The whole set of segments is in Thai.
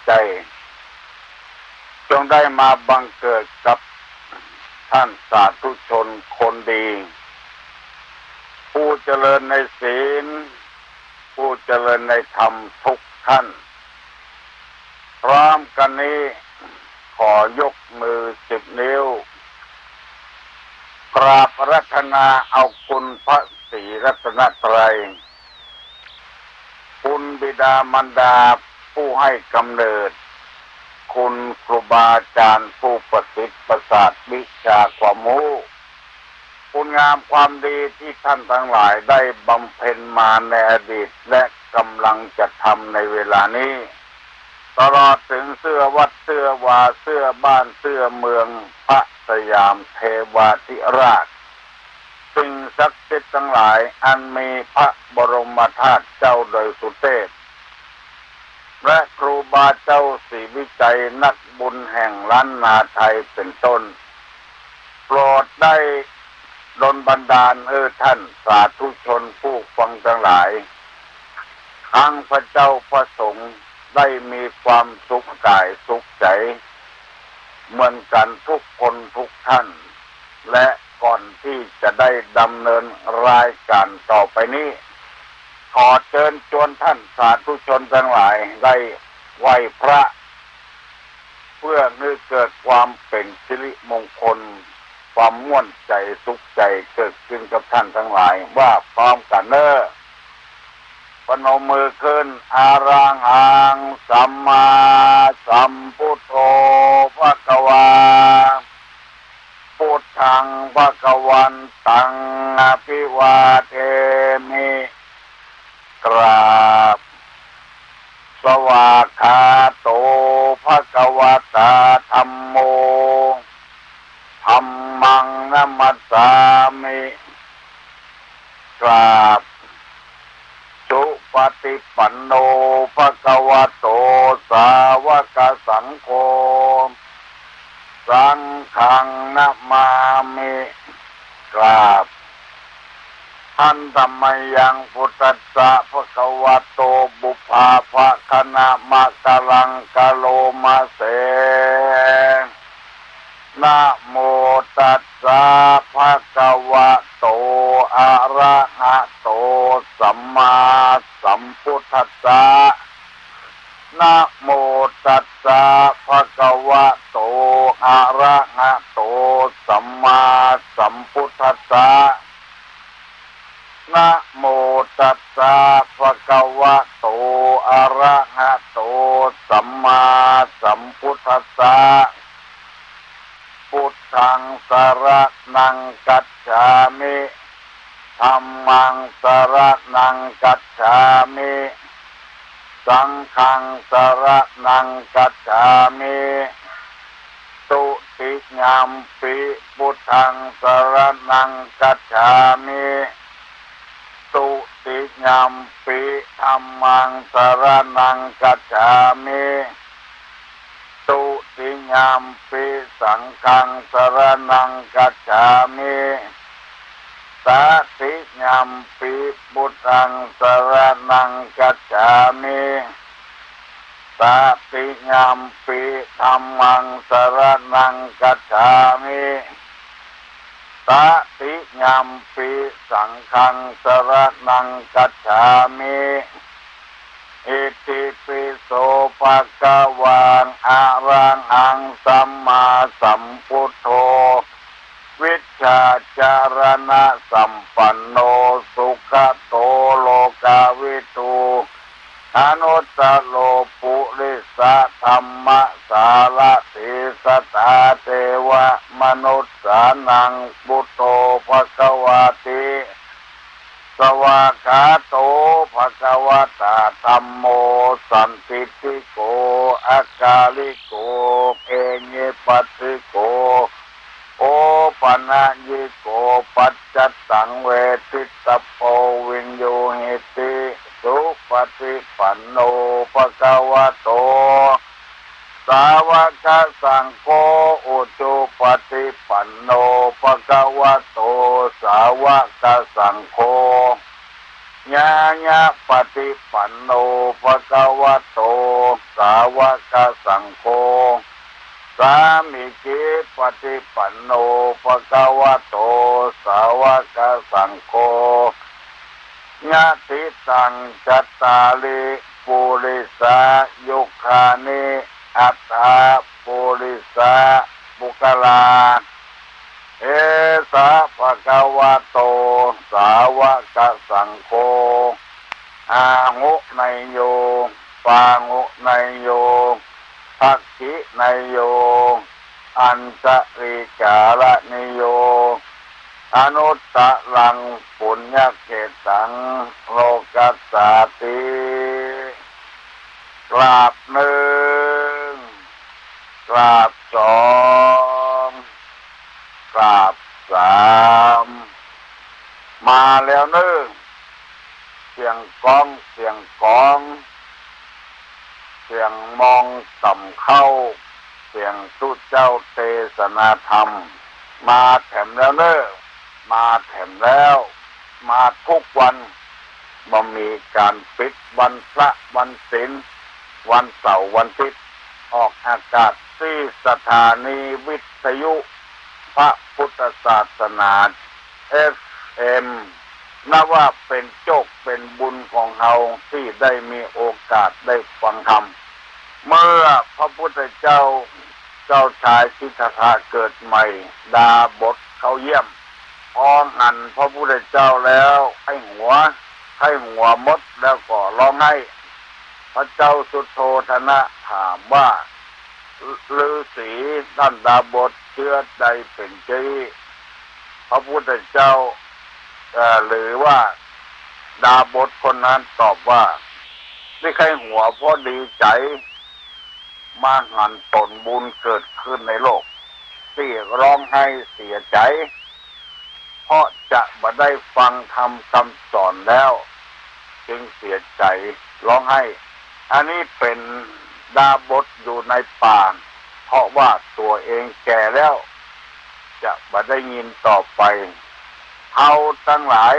ใจจงได้มาบังเกิดกับท่านสาธุชนคนดีผู้เจริญในศีลผู้เจริญในธรรมทุกท่านพร้อมกันนี้ขอยกมือ10 นิ้วกราบอาราธนาเอาคุณพระศรีรัตนตรัยคุณบิดามารดาผู้ให้กำเนิดคุณครูบาอาจารย์ผู้ประสิทธิ์ประสาทวิชาความรู้คุณงามความดีที่ท่านทั้งหลายได้บำเพ็ญมาในอดีตและกำลังจะทำในเวลานี้ตลอดถึงเสื้อวัดเสื้อวาเสื้อบ้านเสื้อเมืองพระสยามเทวาธิราชสิ่งศักดิ์สิทธิ์ทั้งหลายอันมีพระบรมธาตุเจ้าโดยสุเทพและครูบาเจ้าศรีวิจัยนักบุญแห่งล้านนาไทยเป็นต้นโปรดได้ดลบันดาลท่านสาธุชนผู้ฟังทั้งหลายทั้งพระเจ้าพระสงฆ์ได้มีความสุขกายสุขใจเหมือนกันทุกคนทุกท่านและก่อนที่จะได้ดำเนินรายการต่อไปนี้ขอเชิญชวนท่านสาธุชนทั้งหลายได้ไหว้พระเพื่อนึกเกิดความเป็นสิริมงคลความม่วนใจสุขใจเกิดขึ้นกับท่านทั้งหลายว่าพร้อมกันเนอะพนมมือขึ้นอารังหังสัมมาสัมพุทโธภควาพุทธังภวันตังอภิวาเทมิกราบสวากขาโตภควตาธัมโมธัมมังนัมมัสสามิกราบสุปฏิปันโนภควโตสาวกสังโฆสังฆังนะมามิกราบท่านธัมมัยังพุทธัสสะภควโตบุพพาภคณะมะกะลังกะโลมะเสนะโมตัสสะภะคะวะโตอะระหะโตสัมมาสัมพุทธัสสะนะโมตัสสะภะคะวะโตอะระหะโตสัมมาสัมพุทธัสสะนะโมตัสสะภะคะวะโตอะระหะโตสัมมาสัมพุทธัสสะพุทธังสรณังกัจฉามิธัมมังสรณังกัจฉามิสังฆังสรณังกัจฉามิตุติยัมปิพุทธังสรณังกัจฉามิตุติยัมปิธัมมังสรณังกัจฉามิตุติยัมปิสังฆังสรณังกัจฉามิตติยัมปิพุทธังสรณังกัจฉามิตติยัมปิธัมมังสรณังกัจฉามิตติยัมปิสังฆังสรณังกัจฉามิอิติปิโสภะคะวังอะระหังสัมมาสัมพุทโธวิชชาจารณะสัมปันโนสุขโตโลกาวิทูอนุตตโลปุริสธรรมสารติสตาเทวมนุษสานังพุทโธภควาติสวากขาโตภควตาธัมโมสันติติโกอะกาลิโกเอเนปัสสิโกโอปนะยิโกปัจจัตตังเวทิตโพวินโยหิติสุปฏิปันโนภควโตสาวกสังโฆอุจุปฏิปันโนภควโตสาวกสังโฆญาญาปฏิปันโนภควโตส สาวกสังโฆสามิจิปฏิปันโนภะคะวะโตสาวกสังโฆญาติตังจัตตาลิปุริสายุคานิอัตถาปุริสาบุคลาเอสะภะคะวะโตสาวกสังโฆอาหุไนโยปาหุไนโยภักขิไนโยอันตริจาระนิโยอนุตตะลังปุญญเกตังโลกัสสาติกราบหนึ่งกราบสองกราบสามมาแล้วเนิ่งเสียงก้องเสียงก้องเสียงมองต่ำเข้าเสียงทุเจ้าเทศนาธรรมมาแถมแล้วเนอะมาแถมแล้วมาทุกวันบ่มีการปิดวันพระวันศีลวันเสาร์วันอาทิตย์ออกอากาศที่สถานีวิทยุพระพุทธศาสนา FM นับว่าเป็นโชคเป็นบุญของเราที่ได้มีโอกาสได้ฟังธรรมเมื่อพระพุทธเจ้าเจ้าชายสิทธัตถะเกิดใหม่ดาบทเขาเยี่ยมพอหันพระพุทธเจ้าแล้วให้หัวมดแล้วก็ร้องไห้พระเจ้าสุโธทนะถามว่าฤาษีท่านดาบทเชื่อใดเป็นจีพระพุทธเจ้าหรือว่าดาบทคนนั้นตอบว่าไม่ใครหัวเพราะดีใจมาหันผลบุญเกิดขึ้นในโลกที่ร้องไห้เสียใจเพราะจะมาได้ฟังธรรมคำสอนแล้วจึงเสียใจร้องไห้อันนี้เป็นดาบทอยู่ในป่าเพราะว่าตัวเองแก่แล้วจะมาได้ยินต่อไปเอาทั้งหลาย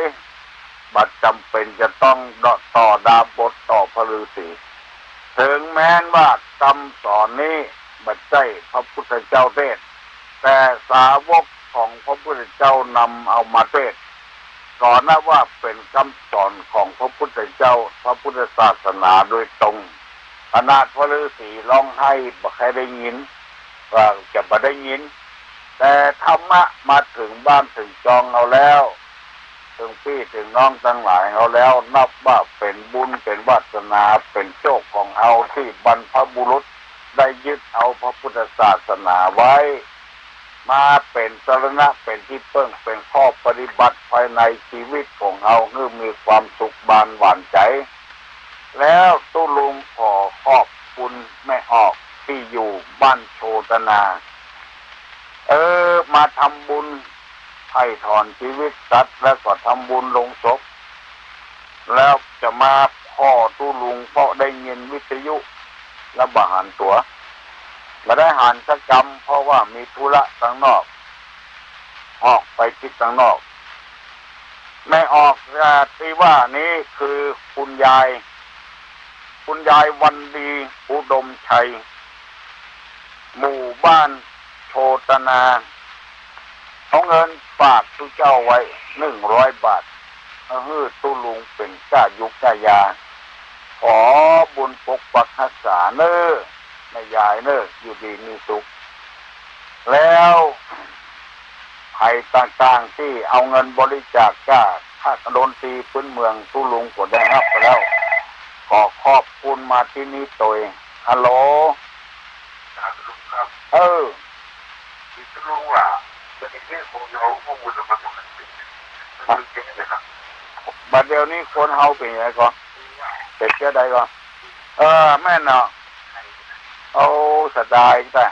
บัดจำเป็นจะต้องต่อดาบทต่อพระฤาษีถึงแม้นว่าคำสอนนี้บัดใจพระพุทธเจ้าเทศแต่สาวกของพระพุทธเจ้านำเอามาเทศสอนนะว่าเป็นคำสอนของพระพุทธเจ้าพระพุทธศาสนาโดยตรงขนาดพระฤาษีร้องไห้บ่ใครได้ยินว่าจะบ่ได้ยินแต่ธรรมะมาถึงบ้านถึงจองเอาแล้วถึงพี่ถึงน้องทั้งหลายเอาแล้วนับว่าเป็นบุญเป็นวาสนาเป็นโชคของเอาที่บรรพบุรุษได้ยึดเอาพระพุทธศาสนาไว้มาเป็นสรณะเป็นที่เพิ่งเป็นข้อปฏิบัติภายในชีวิตของเราเพื่อมีความสุขบานหวานใจแล้วตุลุงขอขอบคุณแม่ออกที่อยู่บ้านโชตนามาทำบุญให้ถอนชีวิตสัตว์แล้วก็ทำบุญลงศพแล้วจะมาพ่อตุลุงเพราะได้ยินวิทยุและบาหันตัวมาได้หันสักกรรมเพราะว่ามีธุระทางนอกออกไปคิดทางนอกไม่ออกที่ว่านี้คือคุณยายวันดีอุดมชัยหมู่บ้านโชตนาเอาเงินฝากตุเจ้าไว้100 บาทตุลุงเป็นก้ายุกก้ายาขอบุญปกปักรักษาเน้อแม่ยายเน้ออยู่ดีมีสุขแล้วภัยต่างๆที่เอาเงินบริจาคถ้าโดนตีพื้นเมืองตุลุงก็ได้รับไปแล้วขอขอบคุณมาที่นี้ตัวฮัลโหลครับตุลุงว่าจะเป็นเรื่องของเราข้อมูลมันมันเก่งเลยครับบัดเดี๋ยวนี้คนเฮาเป็นยังไงก่อนเป็นเชื่อใดก่อนแม่นเนาะเอาสดายแต่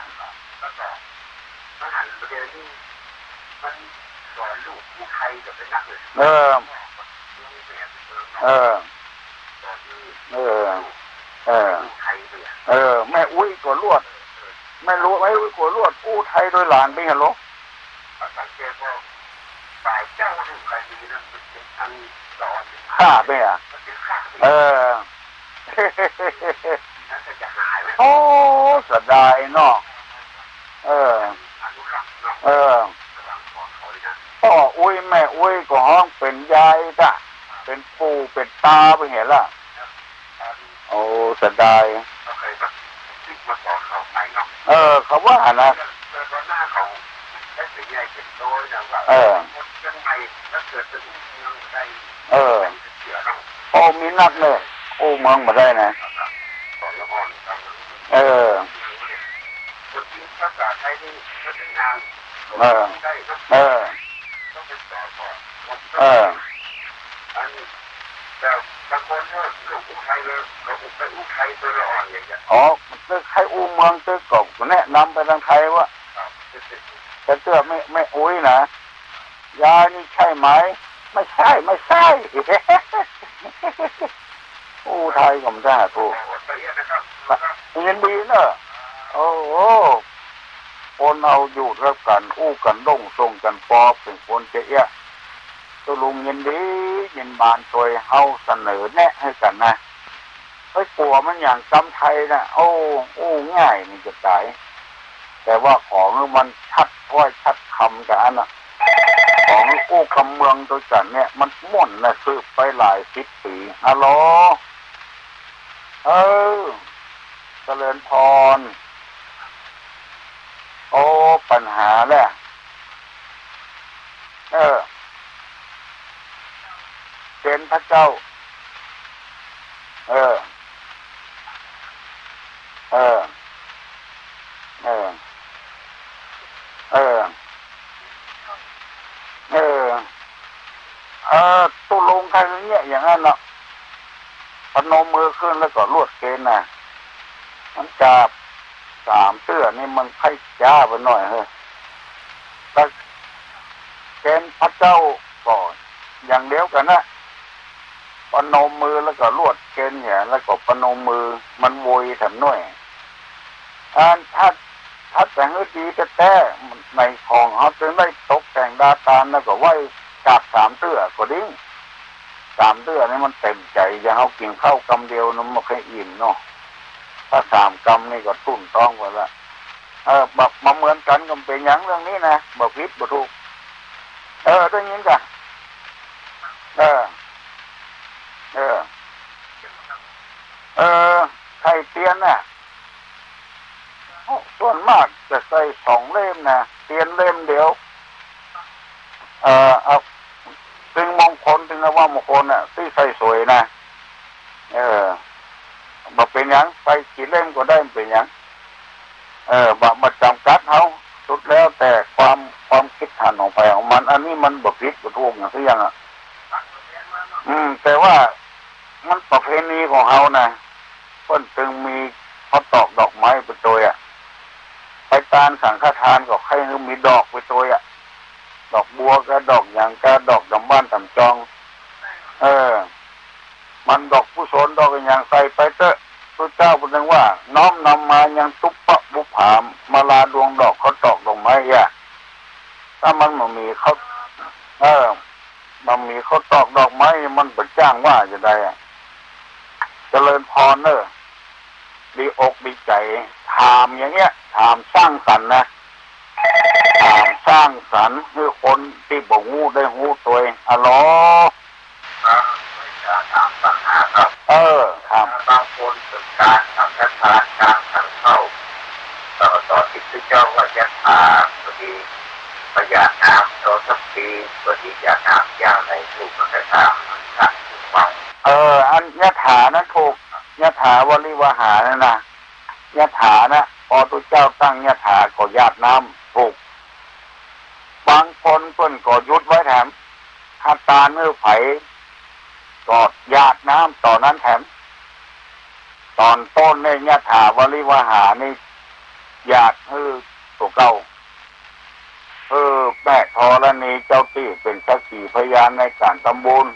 แม่อุ้ยกว่าลวดไม่รู้ไหมอุ้ยกว่าลวดอู้ไทยโดยหลานเป็นไงลูกฆ่าไปอ่ะ โอ้เสียดายเนาะเออเออพ่ออุ้ยแม่อุ้ยก็ห้องเป็นยายจ้ะเป็นปู่เป็นตาไปเห็นละโอ้เสียดายเขาว่านะเออเออโอ้มีนักเลยโอ้เมืองมาได้นะเออเออเออเอออ๋อตึกให้อู้เมืองตึกก็แนะนำไปทางไทยว่าแต่เตื้อไม่อุ้ยนะยายนี่ใช่ไหมไม่ใช่ไม่ใช่อู้ไทยก็ไม่ได้ถูกยินดีเนอะโอ้โหคนเอาอยู่แล้วกันอู้กันด่งทรงกันปอเป็นคนเจ๊ะตัวลุงยินดียินบานตัวเฮาเสนอแนะให้กันนะไอ้ปัวมันอย่างกำไทยนะโอ้ง่ายนี่จะตายแต่ว่าของมันชัดถ้อยชัดคำกันนะของอู้คำเมืองตัวกันเนี่ยมันม่วนนะสืบไปหลายสิบปีฮัลโหลเจริญพรโอ้ปัญหาแหละเป็นพระเจ้าเออตุลงใครเงี้ยอย่างนั้นเนาะพนมมือขึ้นแล้วก็ลวดเกณฑ์นะมันจับ3 เตื้อนี่มันไข่จ้าไปหน่อยเฮ้ยแต่เกณฑ์พระเจ้าก่อนอย่างเดียวกันนะพนมมือแล้วก็ลวดเกณฑ์เนี่ยแล้วก็พนมมือมันโวยแถมหน่อยถ้าแต่งให้ดีแต่ในของเขาจะได้ตกแต่งดาตานแล้วก็ไว้จับ3 เตื้อก็ดิ้ง3 เตื้อนี่มันเต็มใจอย่าเขากินข้าวกำเดียวน้ำมันแค่อิ่มเนาะถ้า3 กำนี่ก็ตุ้นต้องไปละแบบมาเหมือนกันกับเป็นอย่างเรื่องนี้นะบอกผิดบอกถูกได้ยินจ้ะไข่เตียนน่ะส่วนมากจะใส่2 เล่มนะเตียนเล่มเดียวเอาถึงมงคลถึงนะว่ามงคลน่ะที่ใส่สวยนะบอกเป็นอย่างไปกี่เล่มก็ได้เป็นอย่างบอกมาจำกัดเขาสุดแล้วแต่ความคิดทันของไปของมันอันนี้มันบอกผิดบอกถูกอย่างที่ยังแต่ว่ามันประเพณีของเขานะเพิ่นจึงมีเขาตอกดอกไม้ไปตัวไปตานสังฆทานก็ให้มีดอกไปตัวดอกบัวก็ดอกอย่างก็ดอกดำบ้านดำจองมันดอกผู้สนดอกอย่างใส่ไปเถอะพระเจ้าพูดว่าน้อมนำมายังตุปปะบุผามมาลาดวงดอกเขาตอกดอกไม้ถ้ามันมีเขามันมีเขาตอกดอกไม้มันเป็นจ้างว่าจะได้เจริญพรดีอกดีใจถามอย่างเงี้ยถามสร้างสรรค์นะถามสร้างสรรค์ให้คนที่บอกงูได้หูตัวฮัลโหลถามปัญหาครับถามบางคนเป็นการทำการเข้าต่อที่ที่เจ้าว่าจะพาพอดีประหยัดน้ำโดยสักปีพอดีอยากน้ำยาวในถูกกระทำขัดฟังอันยะถานั้นถูกยะถาวริวหานั่นนะยะถานะพอตุเจ้าตั้งยะถาก็ญาติน้ำถูกบางคนเพิ่นก็ยุดไว้แถมถ้าตาเนื้อไผ่ก็ญาติน้ำต่อนั้นแถมตอนต้นในยะถาวริวหานี่ญาติตัวเก่าแม่ธรณีเจ้าที่เป็นสักขีพยานในการทำบุญ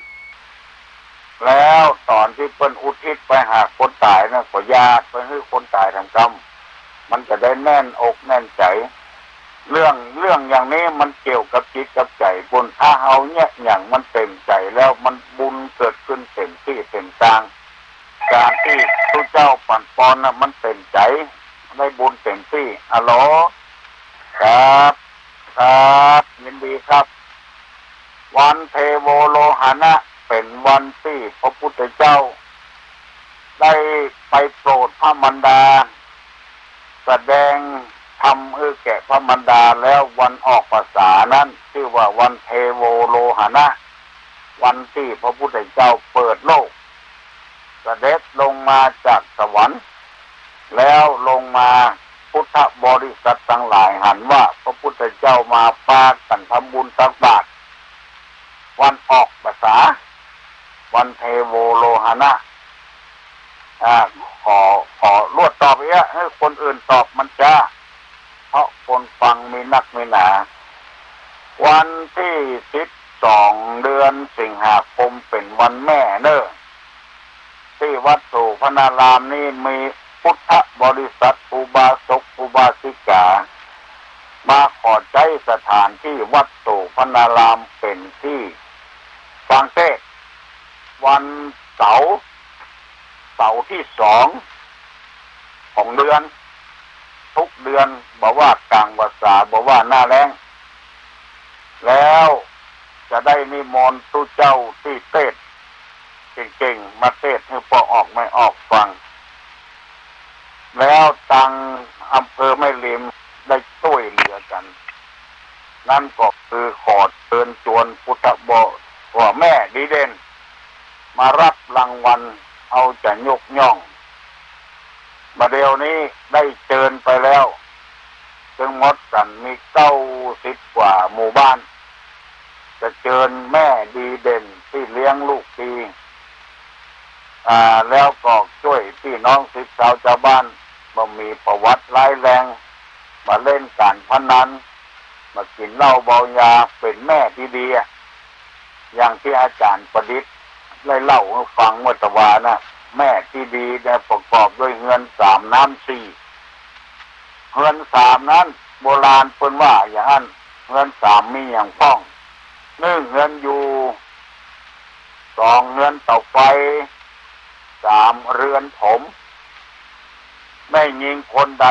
แล้วตอนที่เป็นอุทิศไปหาคนตายนะก็ญาติไปให้คนตายทำกรรมมันจะได้แน่นอกแน่นใจเรื่องอย่างนี้มันเกี่ยวกับจิตกับใจบุญถ้าเอาเนี่ยอย่างมันเต็มใจแล้วมันบุญเกิดขึ้นเต็มที่เต็มทาง การที่ทุกเจ้าปั่นปอนนะมันเต็มใจได้บุญเต็มที่ฮัลโหลครับครับยินดีครับวันเทโวโลหณะเป็นวันที่พระพุทธเจ้าได้ไปโปรดพระมารดาแสดงธรรมแก่พระมารดาแล้ววันออกพรรษานั้นชื่อว่าวันเทโวโลหณะวันที่พระพุทธเจ้าเปิดโลกเสด็จลงมาจากสวรรค์แล้วลงมาพุทธบริษัททั้งหลายหันว่าพระพุทธเจ้ามาปากันทำบุญตักบาตรวันออกพรรษาวันเทโวโลหณะขอรวดตอบเยอะให้คนอื่นตอบมันจ้าเพราะคนฟังมีนักมีหนาวันที่12 เดือนสิงหาคมเป็นวันแม่เนอะที่วัดสุพรรณารามนี่มีพุทธบริษัทอุบาสกอุบาสิกามาขอใจสถานที่วัดสุพรรณารามเป็นที่ฟังเทศวันเสาร์ที่2ของเดือนทุกเดือนบอกว่ากลางพรรษาบอกว่าหน้าแล้งแล้วจะได้นิมนต์ทุกเจ้าที่เทศเก่งๆมาเทศให้พอออกไม่ออกฟังแล้วตังอำเภอแม่ริมได้ช่วยเหลือกันนั่นก็คือขอเชิญชวนพุทธบริษัทแม่ดีเด่นมารับรางวัลเอาจะยกย่องมาเดี๋ยวนี้ได้เชิญไปแล้วถึงหมดกันมี90 กว่าหมู่บ้านจะเชิญแม่ดีเด่นที่เลี้ยงลูกดีแล้วก็ช่วยพี่น้องศิษย์ชาวบ้านบ่มีประวัติร้ายแรงมาเล่นการพนันมากินเหล้าเมายาเป็นแม่ที่ดีอย่างที่อาจารย์ประดิษฐ์ได้เล่าให้ฟังเมื่อตะวานะแม่ที่ดีได้ประกอบด้วยเงิน3 น้ำ 4เงิน3นั้นโบราณเพิ่นว่าอย่างนั้นเงิน3มีอย่างป้อง1เงินอยู่2เงินเตาไฟ3เรือนผมไม่ยิงคนใด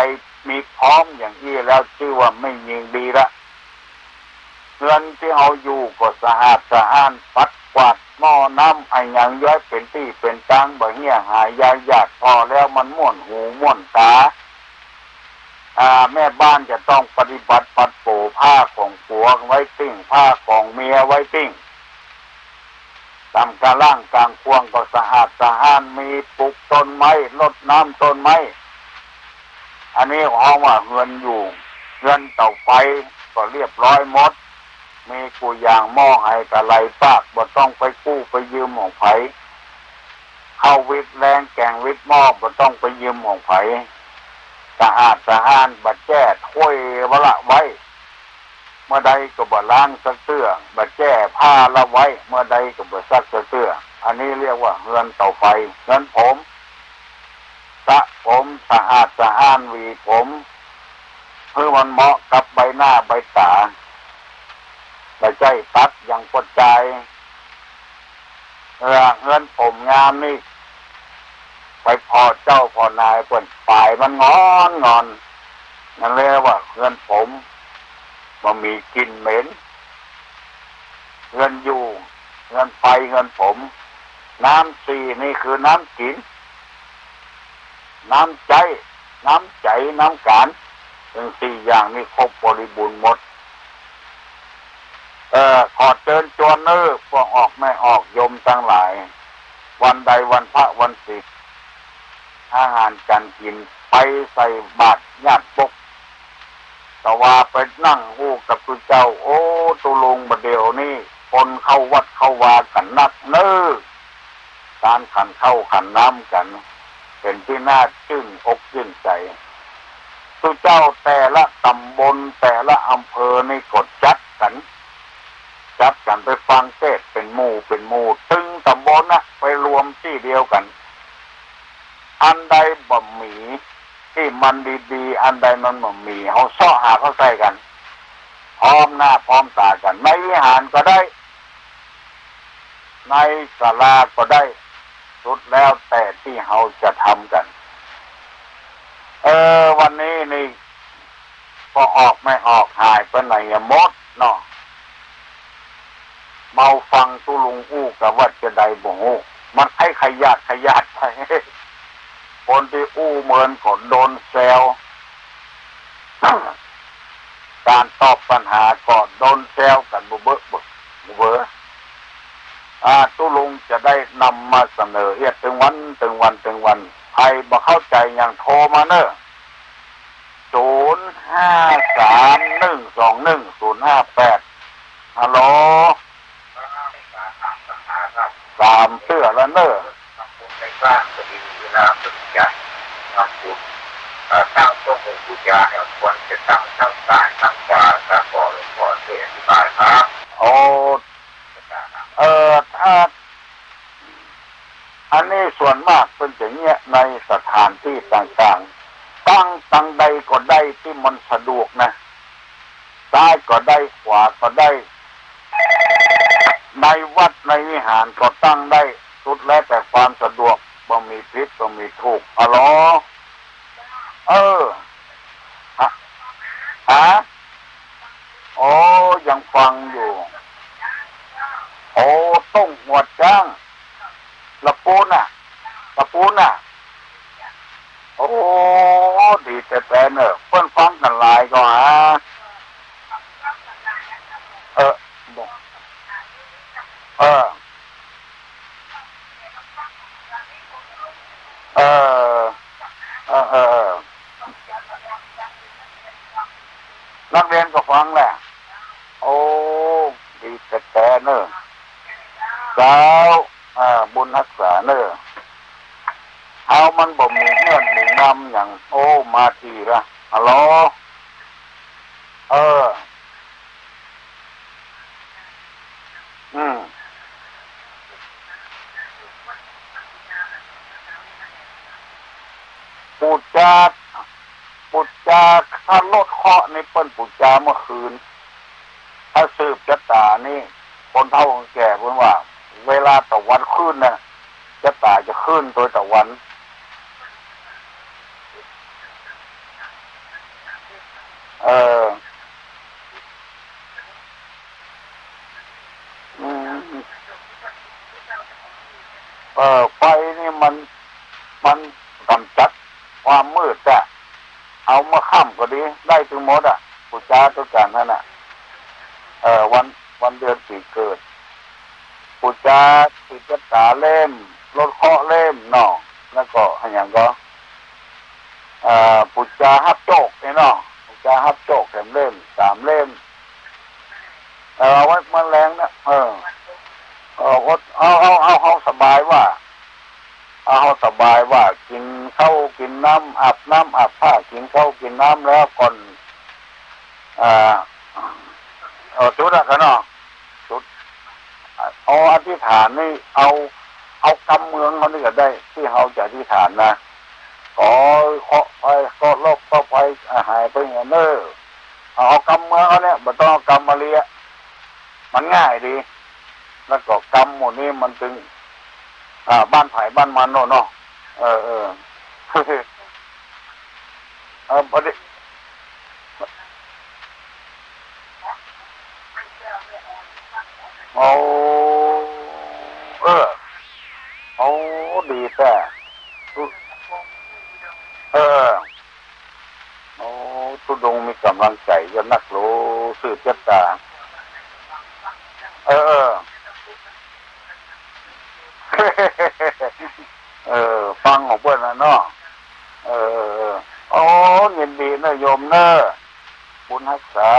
มีพร้อมอย่างนี้แล้วชื่อว่าไม่ยิงดีละเงินที่เอาอยู่ก็สะอาดสะอ้านปัดกวาดหม้อน้ำไอ้ยังย้อยเป็นที่เป็นตังบ่เหี้ยหายยาหยาดพอแล้วมันม่วนหูม่วนตาแม่บ้านจะต้องปฏิบัติปัดโผผ้าของผัวไว้ติ้งผ้าของเมียไว้ติ้งตามกลางล่างกลางควงก็สะอาดสะอ้านมีปลูกต้นไม้รดน้ำต้นไม้อันนี้ห้องว่าเงินอยู่เงินเตาไฟก็เรียบร้อยหมดมีกูอย่างหม้อให้กะไหลปากบ่ต้องไปกู้ไปยืมของไผเข้าวิทย์แรงแกงวิทย์หม้อบ่ต้องไปยืมของไผสะอาดสะอ้านบัดแจ้ถ้วยวละไว้เมื่อใดก็บ่ล้างซักเสื้อบัดแจ้ผ้าละไว้เมื่อใดก็บ่ซักเสื้ออันนี้เรียกว่าเงินเตาไฟเงินผมสระผมสะอาดสะอ้านหวีผมเพื่อมันเหมาะกับใบหน้าใบตาไม่ใช่ตัดอย่างกดใจเงินผมงามนี่ไปพอเจ้าพอนายเปิ่นฝ่ายมันงอนนั่นเรียกว่าเงินผมมันมีกลิ่นเหม็นเงินอยู่เงินไฟเงินผมน้ำ4นี่คือน้ำกินน้ำใจน้ำการถึง4อย่างนี้ครบบริบูรณ์หมดขอเชิญชวนพวกออกไม่ออกโยมทั้งหลายวันใดวันพระวันศีลอาหารการกินไปใส่บาตรญาติปกแต่ว่าไปนั่งหู้กับตุเจ้าโอ้ตุลุงบัดเดียวนี่คนเข้าวัดเข้าวากันนักการขันเข้าขันน้ำกันเป็นที่น่าชื่นอกชื่นใจตุเจ้าแต่ละตำบลแต่ละอำเภอนี่กดจัดกันไปฟังเทศเป็นหมู่ตึงตำบลนะไปรวมที่เดียวกันอันใดบ่มีที่มันดีๆอันใดมันบ่มีเขาซ้อหาเขาใส่กันพร้อมหน้าพร้อมตากันในวิหารก็ได้ในศาลาก็ได้ สุดแล้วแต่ที่เราจะทำกันวันนี้นี่พอออกไม่ออกหายไปไหนหมดเนาะเมาฟังตุลุงอู้กับว่าจะได้บ่ฮู้มันไอ้ขยัดไปคนที่อู้เหมือนก็โดนแซวการตอบปัญหาก็โดนแซวกันบ่เบ้อตุลุงจะได้นำมาเสนอถึงวันใครบ่เข้าใจยังโทรมาเนอะ0531210058ฮัลโหลตามเสื้อแล้วเนอะในบ้านก็ดีเวลาสุดใจทำบุญตั้งต้นบูชาเนี่ยควรจะตั้งทั้งกายทั้งวาจาก่อนเสียที่บายครับถ้าอันนี้ส่วนมากเป็นอย่างเงี้ยในสถานที่ต่างๆตั้งใดก็ได้ที่มันสะดวกนะซ้ายก็ได้ขวาก็ได้ในวัดในวิหารก็ตั้งได้สุดแล้วแต่ความสะดวกบ่มีผิดบ่มีถูกอ๋อโอ้ยังฟังอยู่โอ้ต้องหัวจ้างละปูน่ะโอ้ดีแต่เนอะเพิ่นฟังกันหลายก็เออนักเรียนก็ฟังแหละโอ้ดีแต่เนอะสาวบุญรักษาเนอะเอามันบ่มีเงื่อนมีนำอย่างโอ้มาทีละฮัลโหลปูจาถ้ารถเคาะในเปิ้นปูจาเมื่อคืนถ้าสืบชะตานี่คนเฒ่าคนแก่เพิ่นว่าเวลาตะวันขึ้นน่ะชะตาจะขึ้นโดยตะวันไฟนี่มันกำจัดความมืดอะเอามาค่ำก็ดีได้ถึงหมดปูจาตัวกันนั่นน่ะวันเดือนปีเกิดปูจาติดตาเล่มรถเคาะเล่มเนาะแล้วก็อย่างก็ปูจาฮับโจกเนาะปูจาฮับโจกเล่ม3 เล่มไว้มันแรงนะเอาสบายว่าเอาสบายว่ากินข้าวกินน้ำอาบน้ำอาบผ้ากินข้าวกินน้ำแล้วก่อนจุดกันเนาะจุดเอาอธิษฐานนี่เอากำเมืองเขานี่ก็ได้ที่เขาจะอธิษฐานนะขอเคาะไปก็โรคก็ไปหายไปเงี้ยเนอเอากำเมืองเขาเนี่ยไม่ต้องกำมาเลียมันง่ายดีแล้วก็กำหมดนี้มันถึงบ้านไผ่บ้านมันเนาะพอดีเอาเอาดีแต่โอ้ทุดงมีกำลังใจจะนักรู้สืบชะตาฟังของเพื่อนนะเนาะโอ้ยินดีนะโยมเนอะบุญรักษา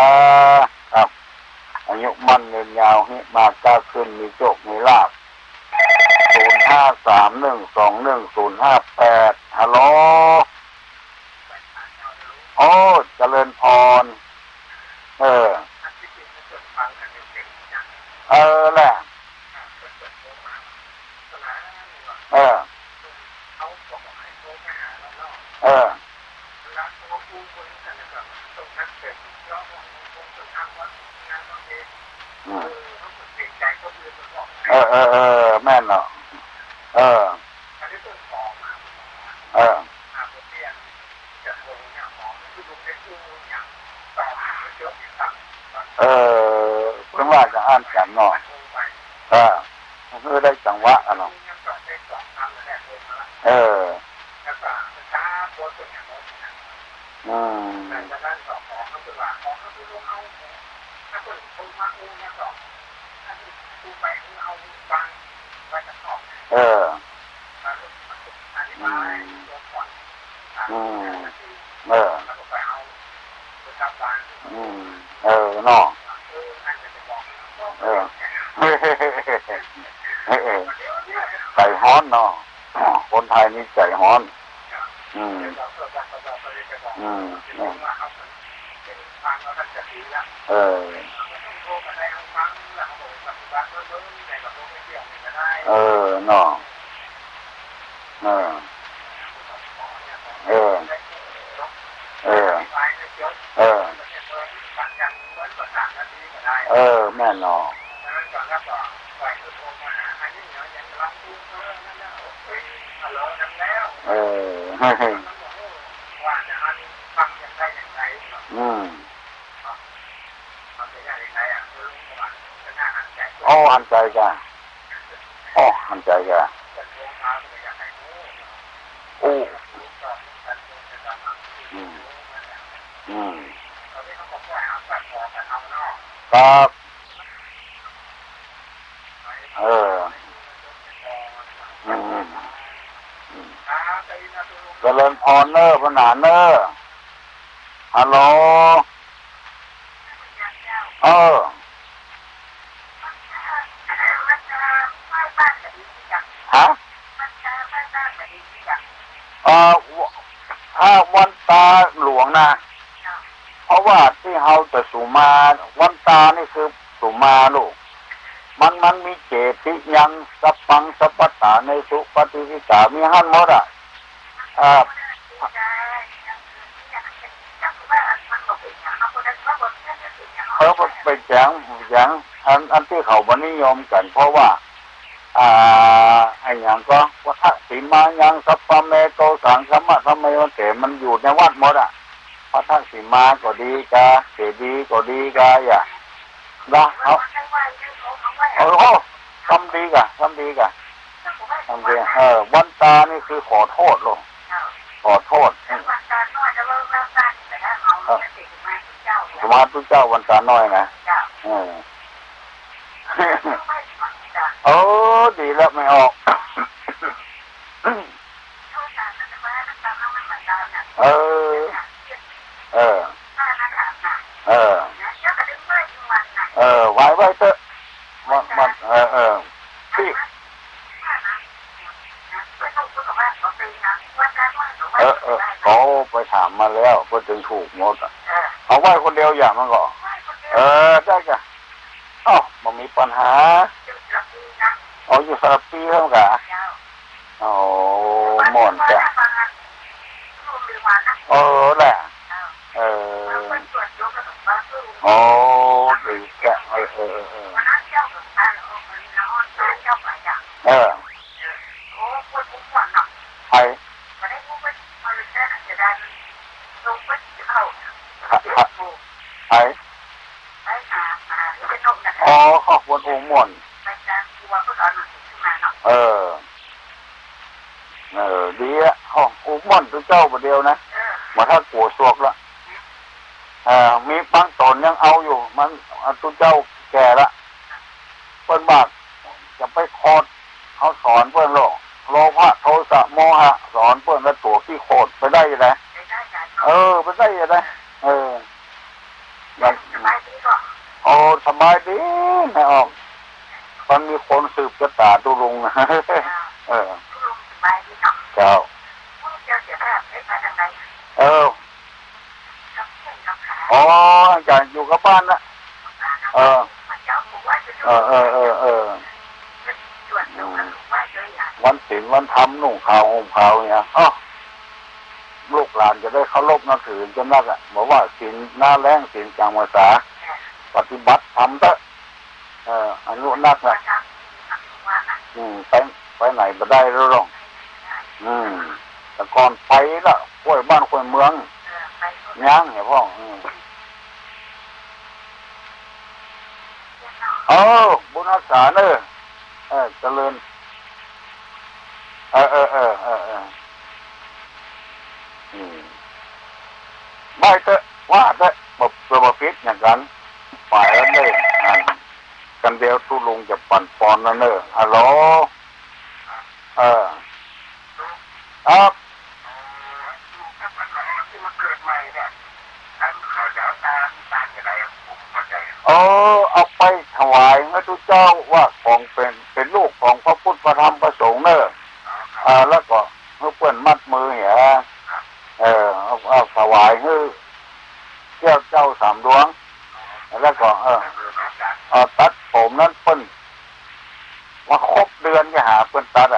ครับอายุมั่นยืนยาวให้มาก้าวขึ้นมีโชคมีลาภ0531210058ฮัลโหลโอ้เจริญพรแหละแม่นเนาะ เออเพิ่งว่าจะอ่านกันเนาะคือได้จังหวะอ่ะเนาะเอออืมเอออืมเอออืมเออเนาะเออใจฮ้อนเนาะคนไทยนี่ใจฮ้อนอืมอืมเออเออเนาะเออเออเออเออเออแม่เนาะเอออืมอ๋อหันใจกันอ๋อหันใจกันโอ้อืมอืมครับเอออืมเจริญพรเนอร์พนาเนอร์ฮัลโหลเออฮะถ้าวันตาหลวงนะเพราะว่าที่เฮาจะสุมาวันตานี่คือสุมาลูกมันมีเจติยังสัพพังสัพพตาในสุปฏิวิสามีหันหมดอ่ะไปแจงอันที่เขาบนิยมกันเพราะว่าไอ้อย่างก็วัฏสีมายังสัพพเมโตสังสมะทำไมวันเถมันอยู่ในวัดหมดอ่ะวัฏสีมาก็ดีกาเจดีก็ดีกาอย่านะเขาทำดีกะทำดีวันตานี่คือขอโทษลงขอโทษสมาธุเจ้าวันตาน้อยนะดีแล้วไม่ออกเออไว้เถอะมันที่เขาไปถามมาแล้วก็จึงถูกหมดเอาไว้คนเดียวอย่างมันก็ได้จ้ะมันมีปัญหาอยู่สลับปีเท่ากันหมอนจ้ะแหละดีจ้ะไอ้ขอบคุณองค์มนดีอ่ะองค์มนตัวเจ้าประเดียวนะมาถ้ากลัวสวกละมีบางตนยังเอาอยู่มันตัวเจ้าแก่ละเปิ้นบากจะไปโคดเขาสอนเปิ้นโลภะโทสะโมหะสอนเปิ้นแล้วตัวที่โคดไปได้ยังไงไปได้ยังไงสบายดีไม่ออกตอนมีคนสืบกระตาตุลุงเจ้าอยากอยู่กับบ้านนะวันศีลวันธรรมนุ่งขาวห่มขาวเนี่ยลูกหลานจะได้เคารพนับถือจนนักอ่ะบอกว่าศีลหน้าแรงศีลกลางภาษาปฏิบัติทำเถอะอนุนักนะไปไหนมาได้แล้วหรอกแต่ก่อนไปละกล้วยบ้านกล้วยเมือง ย่างเนี่ยพ่อบุญรักษาเนอะเจริญไม่เถอะว่าเถอะบบพิษอย่างกันฝ่ายนั้นเลยกันเดียวทุลุงจะปั่นปอนนั่นเนอะฮัลโหลครับเอาไปถวายพระทุเจ้าว่าของเป็นลูกของพระพุทธพระธรรมพระสงฆ์เนอะแล้วก็เมื่อเพื่อนมัดมือเหี้ยเอาถวายให้เจ้าสามดวงแล้วก็ตัดผมนั้นเปิ้นว่าครบเดือนจะหาเปิ้นตัด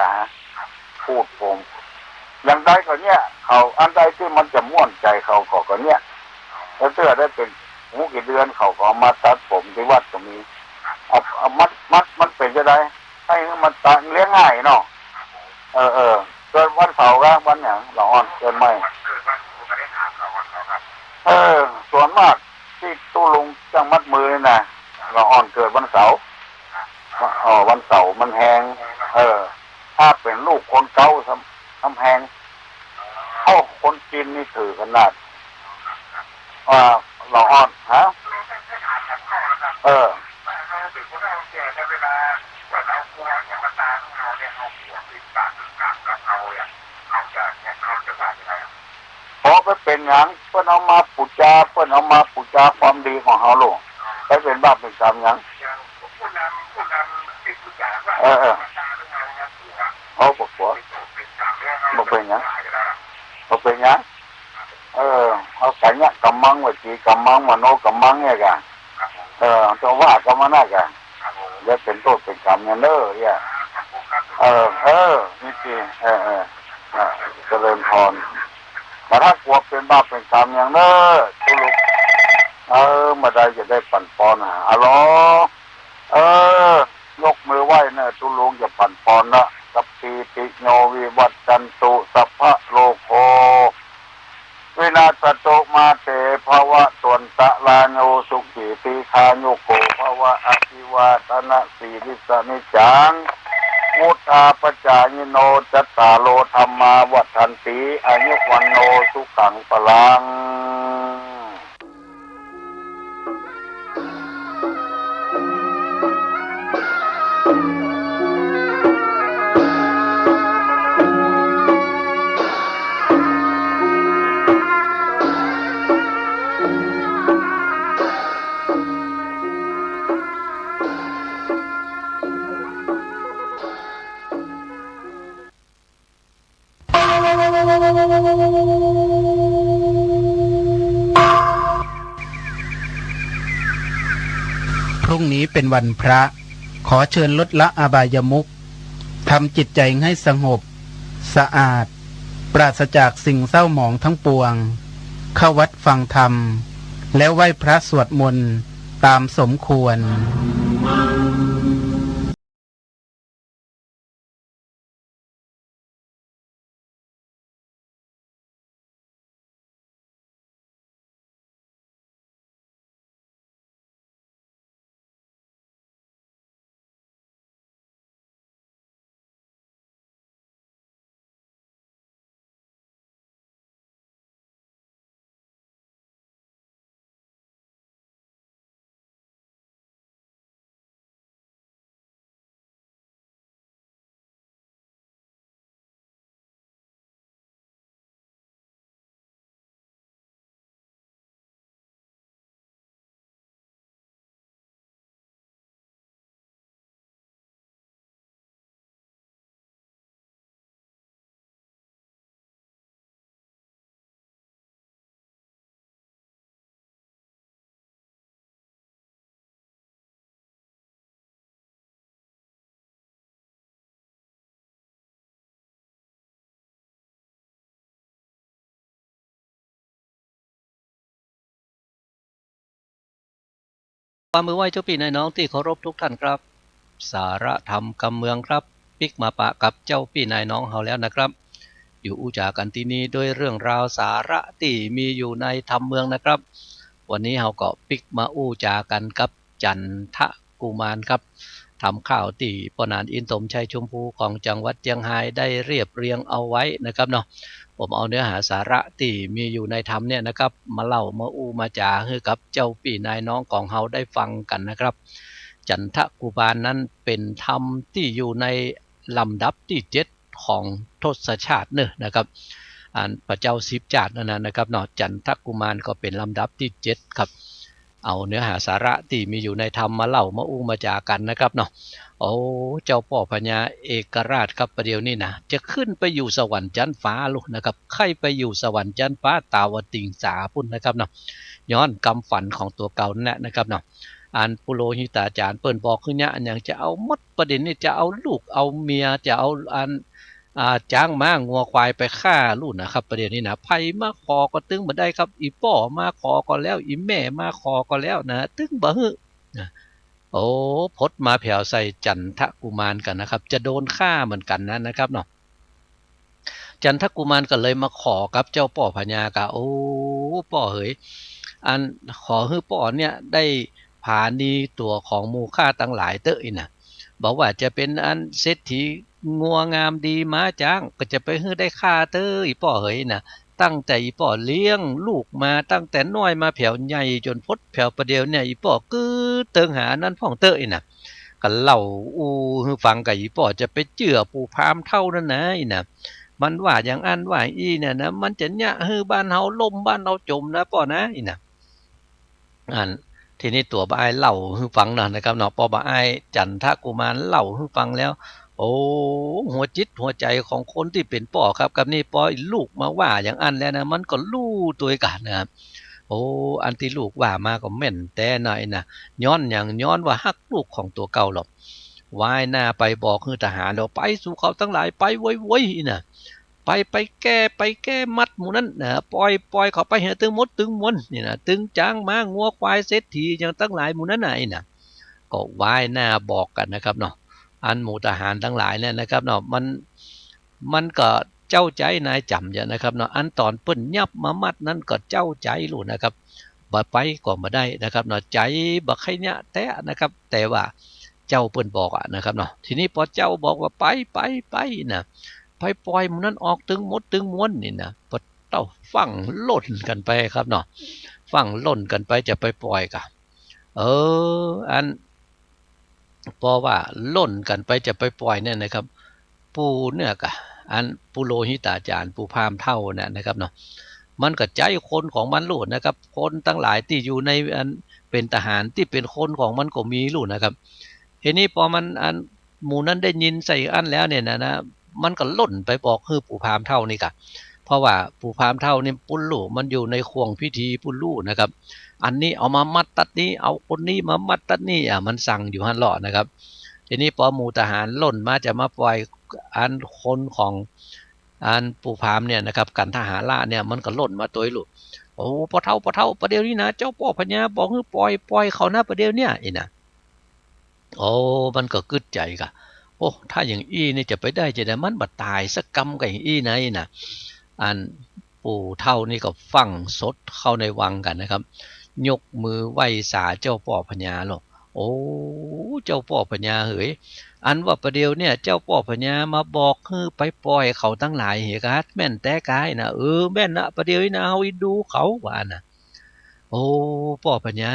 พูดผมอย่างใดก็เนี้ยเขาอันใดที่มันจะม่วนใจเขาก็เนี้ยแล้วเสื้อได้เป็นหูกี่เดือนเขาก็มาตัดผมที่วัดก็มีเอามันเป็นจะได้ให้มันตัดเลี้ยงง่ายเนาะเกินวันเสาร์ก็วันอย่างหลอ่อนเกินไม่ส่วนมากที่ตู้ลุงจังมัดมือนะหลอ่อนเกิดวันเสาร์วันเสาร์มันแหงถ้าเป็นลูกคนเก่าทำแหงคนจีนนี่ถือขนาดหลอ่อนฮะพอไปเป็นอย่างเพื่อนเอามาปูจาความดีของเขาลูกไปเป็นบาปเป็นกรรมอย่างบอกเป็นอย่างเอาใส่เนี่ยกำมังวจีกำมังมโนกำมังเนี่ยกันตัวว่ากำมังน่ะกันจะเป็นโทษเป็นกรรมเนี่ยเนอะเนี่ยนี่สิเจริญพรแต่ถ้ากลัวเป็นบาปเป็นกรรมอย่างเนอะตุลุมาได้จะได้ปั่นปอนฮัลโหลยกมือไหว้เนอะตุลุงจะปั่นปอนนะสัพพิติโยวิวัตจันตุสัพพะโลกโควินาศโตมาเตภวะตวนตะลาโยสุขีติคาโยโกภวะอภิวาทนะสีริสนิจังมุตตาปจายโนจัตตาโลธรรมาวัฏันติอายุวันโนสุขังปลังพรุ่งนี้เป็นวันพระขอเชิญลดละอบายมุขทำจิตใจให้สงบสะอาดปราศจากสิ่งเศร้าหมองทั้งปวงเข้าวัดฟังธรรมแล้วไหว้พระสวดมนต์ตามสมควรความมือไหวเจ้าพี่นายน้องที่เคารพทุกท่านครับสาระธรรมกำเมืองครับปิกมาปะกับเจ้าพี่นายน้องเฮาแล้วนะครับ อยู่อุจากันที่นี้ด้วยเรื่องราวสาระที่มีอยู่ในธรรมเมืองนะครับวันนี้เราก็ปิกมาอู้จากันกับจันทกุมารครับทำข่าวที่ปนานอินตมชัยชมพูของจังหวัดเชียงรายได้เรียบเรียงเอาไว้นะครับเนาะผมเอาเนื้อหาสาระที่มีอยู่ในธรรมเนี่ยนะครับมาเล่ามาอู้มาจาให้กับเจ้าพี่นายน้องของเฮาได้ฟังกันนะครับจันทกุมารนั้นเป็นธรรมที่อยู่ในลำดับที่7ของทศชาติเนอะนะครับพระเจ้าสิบจาดนั่นนะครับเนาะจันทกุมารก็เป็นลำดับที่7ครับเอาเนื้อหาสาระที่มีอยู่ในธรรมมาเล่ามาอู้มาจากันนะครับเนาะโอ้เจ้าพ่อพญาเอกราชครับประเดี๋ยวนี้นะจะขึ้นไปอยู่สวรรค์ชั้นฟ้าลูกนะครับใครไปอยู่สวรรค์ชั้นฟ้าตาวติงสาพุ่นนะครับเนาะย้อนกรรมฝันของตัวเก่านั่นแหละนะครับเนาะปุโรหิตาจารย์เปิ้นบอกขึ้นเนี่ยอย่างจะเอามดประเด็นนี่จะเอาลูกเอาเมียจะเอาจ้างม้างัวควายไปฆ่าลูกนะครับประเดี๋ยวนี้นะไผมาขอก็ตึงบ่ได้ครับอีป่อมาขอก็แล้วอีแม่มาขอก็แล้วนะตึงบ่ฮึนะโอ้พดมาแผ่วใส่จันทกุมารกันนะครับจะโดนฆ่าเหมือนกันนะครับเนาะจันทกุมารก็เลยมาขอกับเจ้าป่อพญากะโอ้ป่อเฮ้ยขอให้ป่อเนี่ยได้ผานีตัวของมูค่าตั้งหลายเตอะนะบอกว่าจะเป็นเศรษฐีงัวงามดีม้าจ้างก็จะไปให้ได้ค่าเตออีป่อเฮ้ยนะตั้งแต่อีป่อเลี้ยงลูกมาตั้งแต่น้อยมาแผ่วใหญ่จนพดแผ่วประเดียวเนี่ยอีป่อกือเติงหานั่นพ่องเตออีนะก็เล่าอูฟังกับอีป่อจะไปเจือปูพามเท่านั้นนะอีนะมันว่าอย่างว่าอีเนี่ยนะมันจะเนี่ยฮือบ้านเฮาล่มบ้านเฮาจมนะป่อนะอีนะทีนี้ตัวบ่ายเล่าให้ฟังนะครับเนาะพอบ่ายจันทกุมารเล่าให้ฟังแล้วโอ้หัวจิตหัวใจของคนที่เป็นป่อครับกับนี่ป่อลูกมาว่าอย่างแล้วนะมันก็ลู่ตัวกันนะครับโอ้อันที่ลูกว่ามาก็แม่นแต่หน่อยนะย้อนว่าฮักลูกของตัวเก่าหรอกว่ายหน้าไปบอกคือทหารเราไปสู่เขาทั้งหลายไปไว้ๆนะไปแก้มัดหมู่นั้นนะปล่อยเขาไปเหตึงมดตึงมวนนี่นะตึงจ้างมางัวควายเศรษฐีอย่างตั้งหลายหมู่นั้นนะก็ว่ายหน้าบอกกันนะครับเนาะหมู่ทหารทั้งหลายเนี่ยนะครับเนาะมันก็เจ้าใจนายจำอย่างนะครับเนาะตอนเปิ้นยับมามัดนั้นก็เจ้าใจรู้นะครับบ่ไปก็บ่ได้นะครับเนาะใจบ่ใครเนี่ยแต่นะครับแต่ว่าเจ้าเปิ้นบอกนะครับเนาะทีนี้พอเจ้าบอกว่าไปนะไปปล่อยมันนั้นออกตึงมดตึงม้วนนี่นะพอเต้าฟังล่นกันไปครับเนาะฟังล่นกันไปจะไปปล่อยกะเพราะว่าล่นกันไปจะไปปล่อยเนี่ยนะครับปูเนี่ยกะปูโลหิตาจารย์ปูพามเท่าเนี่ยนะครับเนาะมันก็ใจคนของมันรู้นะครับคนตั้งหลายที่อยู่ในเป็นทหารที่เป็นคนของมันก็มีรู้นะครับทีนี้พอมันหมู่นั้นได้ยินใส่แล้วเนี่ยนะมันก็ล่นไปบอกคือปู่พามเท่านี่กะเพราะว่าปู่พามเท่านี่ปุ้นลู่มันอยู่ในควงพิธีปุ้นลู่นะครับอันนี้เอามามัดตัดนี้เอาคนนี้มามัดตัดนี้มันสั่งอยู่หันหล่อนะครับทีนี้พอหมู่ทหารล่นมาจะมาปล่อยคนของปู่พามเนี่ยนะครับกันทหารล่าเนี่ยมันก็ล่นมาตัวลูกโอ้พอเท่าประเดี๋ยวนี้นะเจ้าพ่อพญาบอกให้ปล่อยเขานะประเดี๋ยวเนี่ยอีนะโอ้มันก็กึดใจกะโอ้ถ้าอย่างนี่จะไปได้จะได้มันบัดตายสักกรรมกับอย่างไหนนะปู่เท่านี่ก็ฟังสดเข้าในวังกันนะครับยกมือไหว้สาเจ้าพ่อพญาหรอกโอ้เจ้าพ่อพญาเฮ้ยว่าประเดี๋ยวเนี่ยเจ้าพ่อพญามาบอกคือไปปล่อยเขาตั้งหลายเหตุการณ์แม่นแต่กายนะแม่นนะประเดี๋ยวนี้นะเอาดูเขาว่านะโอ้พ่อพญา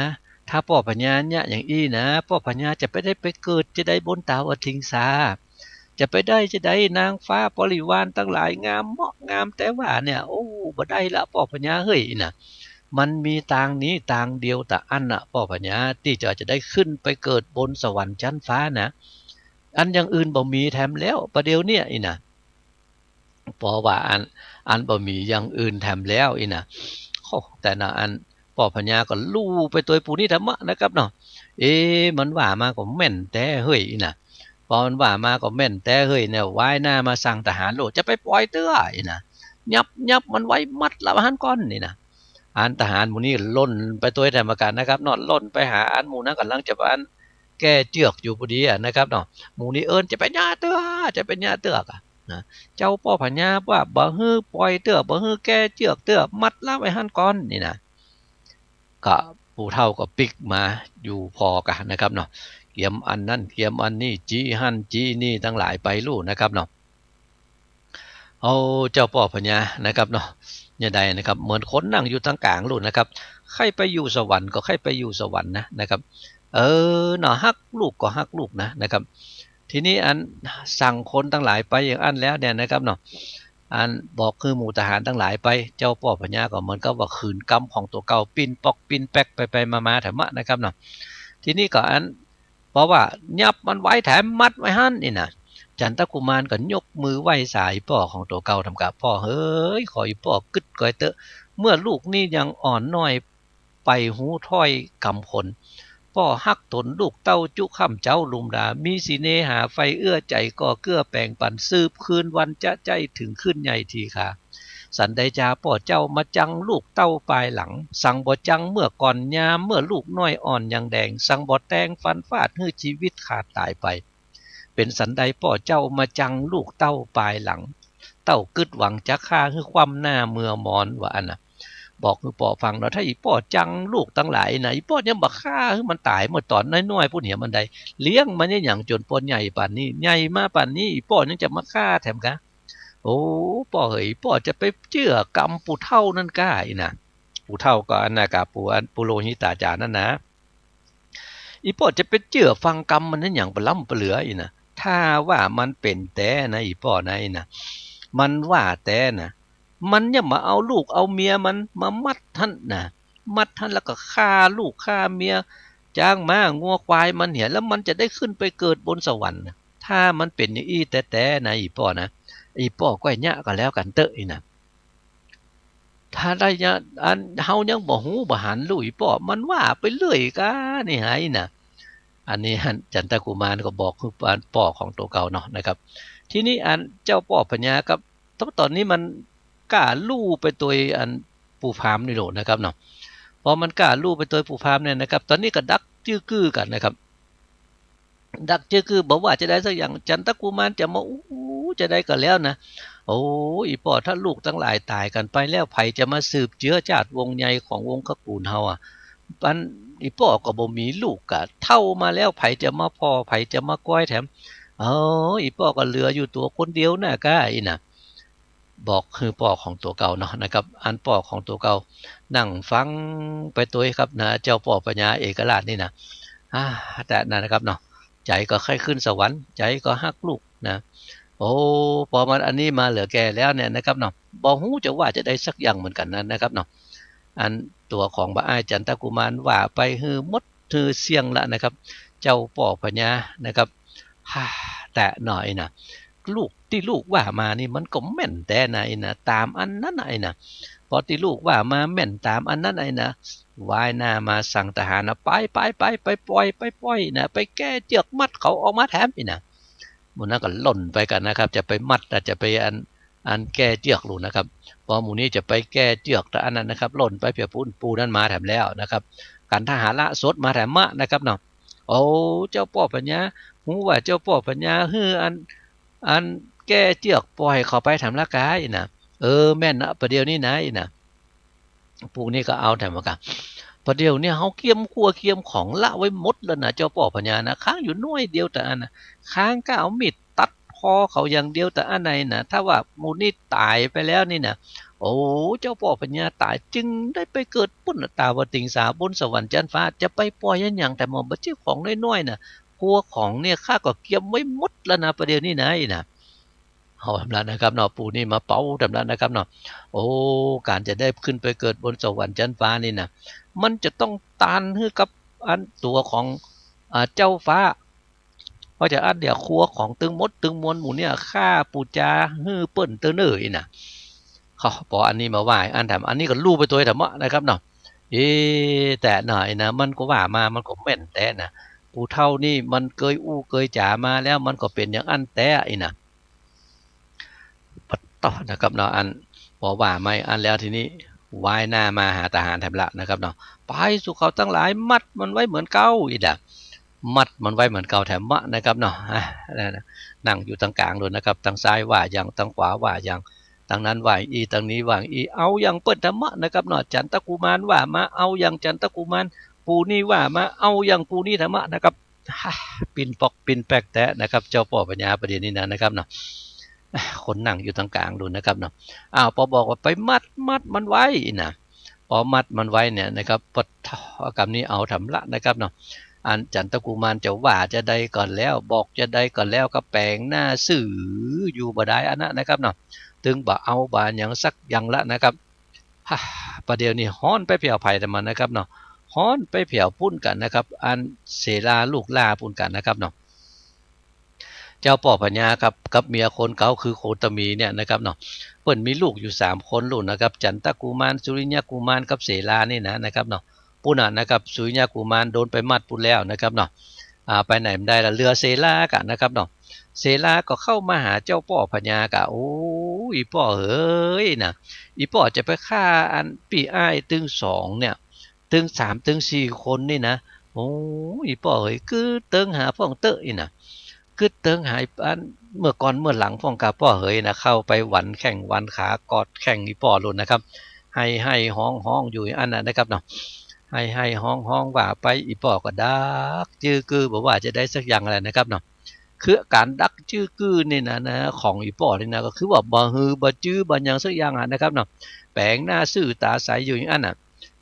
ถ้าพ่อพญาเนี่ยอย่างนะพ่อพญาจะไปได้ไปเกิดจะได้บนตาวทิงสาจะไปได้จะได้นางฟ้าบริวารตั้งหลายงามเหมาะงามแต่ว่าเนี่ยโอ้บ่ได้ละพ่อพญาเฮ้ยนะมันมีทางนี้ทางเดียวแต่พ่อพญาที่จะได้ขึ้นไปเกิดบนสวรรค์ชั้นฟ้านะอย่างอื่นบ่มีแถมแล้วประเดี๋ยวเนี่ยนะเพราะว่าบ่มีอย่างอื่นแถมแล้วนะแต่นะพ่อพญาก็ลู่ไปตัวปูนิธรรมะนะครับเนาะมันว่ามาก็แม่นแต่เฮ้ยนะพอมันว่ามาก็แม่นแต่เฮ้ยเนี่ยว่ายหน้ามาสั่งทหารโลดจะไปปล่อยเตื้อนะยับมันไว้มัดละหันก้อนนี่นะทหารหมู่นี้ล่นไปตัวธรรมการนะครับเนาะล่นไปหาหมู่นั้นกำลังจะแก้เจือกอยู่พอดีนะครับเนาะหมู่นี้จะเป็นญาเตื้อจะเป็นญาเตื้อก นะเจ้าป่อพญาว่าบ่ฮื้อปล่อยเตื้อบ่ฮื้อแก้เจือกเตื้อมัดละไว้หั่นก่อนนี่นะก็ผู้เฒ่าก็ปิกมาอยู่พอกันนะครับเนาะเกียมอันนั้นเกียมอันนี้จีหั่นจีนี่ทั้งหลายไปรู้นะครับเนาะเอาเจ้าป่อพญานะครับเนาะเนี่ยใดนะครับเหมือนคนนั่งอยู่ทางกลางรู้นะครับใครไปอยู่สวรรค์ก็ใครไปอยู่สวรรค์นะครับเนาะฮักลูกก็ฮักลูกนะครับทีนี้อันสั่งคนทั้งหลายไปอย่างอันแล้วเนี่ยนะครับเนาะอันบอกคือหมู่ทหารทั้งหลายไปเจ้าป่อพญาก็เหมือนกับว่าขืนกรรมของตัวเก่าปิ้นปอกปิ้นแป๊กไปมาแถมะนะครับเนาะทีนี้ก็อันเพราะว่ายับมันไว้แถมมัดไว้หั่นนี่นะจันทกุมารก็ยกมือไหว้สายป่อของตัวเก่าทำกับพ่อเฮ้ยขออีป่อกึดก่อยเตอะเมื่อลูกนี่ยังอ่อนน้อยไปหูถ้อยกำคนพ่อฮักตนลูกเต้าจุข้ามเจ้าลุมดามีสีเนหาไฟเอื้อใจก็เกื้อแปลงปันสืบคืนวันจะใจถึงขึ้นใหญ่ทีค่ะสันใดจาพ่อเจ้ามาจังลูกเต้าปลายหลังสั่งบ่จังเมื่อก่อนยามเมื่อลูกน้อยอ่อนยังแดงสั่งบ่แตงฟันฟาดให้ชีวิตขาดตายไปเป็นสันใดพ่อเจ้ามาจังลูกเต้าปลายหลังเต้ากึดหวังจะฆ่าให้ความหน้าเมื่อมอนว่าอันน่ะบอกคือป่อฟังเนาะถ้าอีป่อจังลูกตั้งหลายนะอีป่อยังบักฆ่าให้มันตายเมื่อตอนน้อยๆผู้เหี่ยมันใดเลี้ยงมันเนี่ยอย่างจนปนใหญ่ป่านนี้ใหญ่มาป่านนี้อีป่อยังจะมาฆ่าแถมกะโอ้ป่อเอ๋ยป่อจะไปเชื่อกรรมปู่เท่านั่นก้าอีน่ะปู่เท่าก็อันน่ะกับปู่อันปุโรหิตาจารย์นั่นนะอีป่อจะไปเชื่อฟังกรรมมันนั้นอย่างปล้ำปเหลืออีน่ะถ้าว่ามันเป็นแต่นะอีป่อนะอีน่ะมันว่าแต่นะมันเนี่ยมาเอาลูกเอาเมียมันมามัดท่านนะมัดท่านแล้วก็ฆ่าลูกฆ่าเมียจ้างม้างัวควายมันเห็นแล้วมันจะได้ขึ้นไปเกิดบนสวรรค์ถ้ามันเป็นอย่างอี้แต่นะอีป่อนะอีป่อก็แย่ก็แล้วกันเตอะอีนะถ้าได้เนี่ยอันเฮายังบ่ฮู้บ่หันลุยป่อมันว่าไปเรื่อยกะนี่หายนะอันนี้จันทกุมารก็บอกคือป่อของตัวเก่าเนาะนะครับทีนี้อันเจ้าป่อพญากับตอนนี้มันกล้าลู่ไปตัวอันปู่พามนี่โหนะครับเนาะพอมันกล้าลู่ไปตัวปู่พามเนี่ยนะครับตอนนี้ก็ดักจื้อกื้อกันนะครับดักจื้อกื้อบอกว่าจะได้สักอย่างจันทกุมารจะมาจะได้ก็แล้วนะโอ้อีป่อถ้าลูกทั้งหลายตายกันไปแล้วไผจะมาสืบเชื้อชาติวงใหญ่ของวงตระกูลเฮาอ่ะปันอีป่อก็บ่มีลูกกะเท่ามาแล้วไผจะมาพ่อไผจะมาก้อยแถมอีป่อก็เหลืออยู่ตัวคนเดียวน่ะก้าอีน่ะบอกคือป่อของตัวเก่าเนาะนะครับอันป่อของตัวเก่านั่งฟังไปตัวครับนะเจ้าป่อปัญญาเอกราชนี่นะแต่นั่นนะครับเนาะใจก็ค่อยขึ้นสวรรค์ใจก็ฮักลูกนะโอ้พอมันอันนี้มาเหลือแก่แล้วเนี่ยนะครับเนาะบอกฮู้จะว่าจะได้สักอย่างเหมือนกันนั้นนะครับเนาะอันตัวของบาอ้ายจันทกุมารว่าไปฮือมดฮือเสียงละนะครับเจ้าป่อพญานะครับแต่หน่อยนะลูกที่ลูกว่ามานี่มันก็แม่นแต่ไหนนะตามอันนั้นไหนนะพอที่ลูกว่ามาแม่นตามอันนั้นไหนนะวายหน้ามาสั่งทหารนะไปปล่อยนะไปแก้เจือกมัดเขาออกมาแถมอีนะมูนั้นก็หล่นไปกันนะครับจะไปมัดจะไปอันแก้เจือกลูนะครับพอหมู่นี้จะไปแก้เจือกแต่อันนั้นนะครับหล่นไปเพียปูนั้นมาแถมแล้วนะครับการทหารละสดมาแถมมะนะครับเนาะโอ้เจ้าป่อปัญญาหูว่าเจ้าป่อปัญญาฮืออันแก้เจือกปล่อยเขาไปทำละกายนะแม่นนะประเดี๋ยวนี้นะนะปูนี่ก็เอาแถมกันประเดี๋ยวเนี่ยเขาเคี่ยมคั่วเคี่ยมของละไว้หมดแล้วนะเจ้าป่อปัญญานะค้างอยู่น้อยเดียวแต่อันนะค้างก็เอามีดตัดคอเขาอย่างเดียวแต่อันไหนนะถ้าว่ามูนี่ตายไปแล้วนี่นะโอ้เจ้าป่อปัญญาตายจึงได้ไปเกิดปุ้นตาวติงสาบนสวรรค์จันฟ้าจะไปปล่อยอย่างแต่หมอมบัเจ้าของน้อยๆนะครัวของเนี่ยข้าก็เกียมไว้หมดแล้วนะประเดี๋ยวนี้นะเอาทำแล้วนะครับเนาะปู่นี่มาเป่าทำแล้วนะครับเนาะโอ้การจะได้ขึ้นไปเกิดบนสวรรค์ชั้นฟ้านี่นะมันจะต้องตานให้กับอันตัวของเจ้าฟ้าเพราะจะอันเดียวครัวของตึงมดตึงมวลหมู่เนี่ยฆ่าปู่จาฮื้อเปิ้นเตอเนยนะเขาพออันนี้มาไหว้อันทำอันนี้ก็ลู่ไปตัวธรรมะนะครับเนาะแต่หน่อยนะมันก็ว่ามามันก็แม่นแต่นะปู่เท่านี่มันเคยเคยจ่ามาแล้วมันก็เป็นอย่างอันแต่อีนะต่อนะครับเนาะอันพอว่าไม่อันแล้วทีนี้วายหน้ามาหาทหารแถบละนะครับเนาะไปสู่เขาตั้งหลายมัดมันไว้เหมือนเก้าอีก มัดมันไว้เหมือนเก่าแถมมะนะครับเนาะนั่งอยู่ตรงกลางเลยนะครับทางซ้ายว่าอย่างทางขวาว่าอย่างทางนั้นว่าอีทางนี้ว่าอีเอาอย่างเปิดธรรมะนะครับเนาะจันทกุมารว่ามาเอาอย่างจันทกุมารปูนี่ว่ามาเอาอย่างปูนี่ธรรมะนะครับปินปอกปินแปลกแตะนะครับเจ้าป่อปัญญาประเด็นนี้นะครับเนาะคนนั่งอยู่ตรงกลางดูนะครับเนาะพอบอกว่าไปมัดมันไว้นะพอมัดมันไว้เนี่ยนะครับปดกรรมนี้เอาทำละนะครับเนาะอันจันทกุมารจะว่าจะได้ก่อนแล้วบอกจะได้ก่อนแล้วก็แปลงหน้าสื่ออยู่บ่ได้อันนั้นนะครับเนาะถึงบ่เอาบ่อย่างสักอย่างละนะครับประเดี๋ยวนี้ฮ้อนไปเผี่ยวไผ่แต่มันนะครับเนาะฮ้อนไปเผี่ยวพุ่นกันนะครับอันเสลาลูกลาพุ่นกันนะครับเนาะเจ้าป่อพญาครับกับเมียคนเก่าคือโคตมีเนี่ยนะครับเนาะเพิ่นมีลูกอยู่3คนลูกนะครับจันทกุมารสุริยกุมารกับเสลานี่นะครับเนาะปุ่นนะครับสุริยกุมารโดนไปมัดปุ่นแล้วนะครับเนาะไปไหนไม่ได้ละเรือเสลากะนะครับเนาะเสลาก็เข้ามาหาเจ้าป่อพญากะโอ้อีป่อเฮ้ยนะอีป่อจะไปฆ่าอันปีอ้ายตึง2เนี่ยตึง3ตึง4คนนี่นะโอ้อีป่อเฮ้ยคือเติงหาพ่องเตอะอีนะคือเติงหายอันเมื่อก่อนเมื่อหลังพ่องกาป่อเฮ้ยนะเข้าไปหวันแข่งหวันขากอดแข่งอีป่อลุนนะครับให้ห้องอยู่อันนั้นนะครับเนาะให้ห้องว่าไปอีป่อก็ดักจื้อกือบอกว่าจะได้สักอย่างอะไรนะครับเนาะคือการดักจื้อกือนี่นะของอีป่อนี่นะก็คือว่าบ่ฮือบ่จื้อบ่อย่างสักอย่างนะครับเนาะแปลงหน้าซื่อตาใสอยู่อย่างนั้น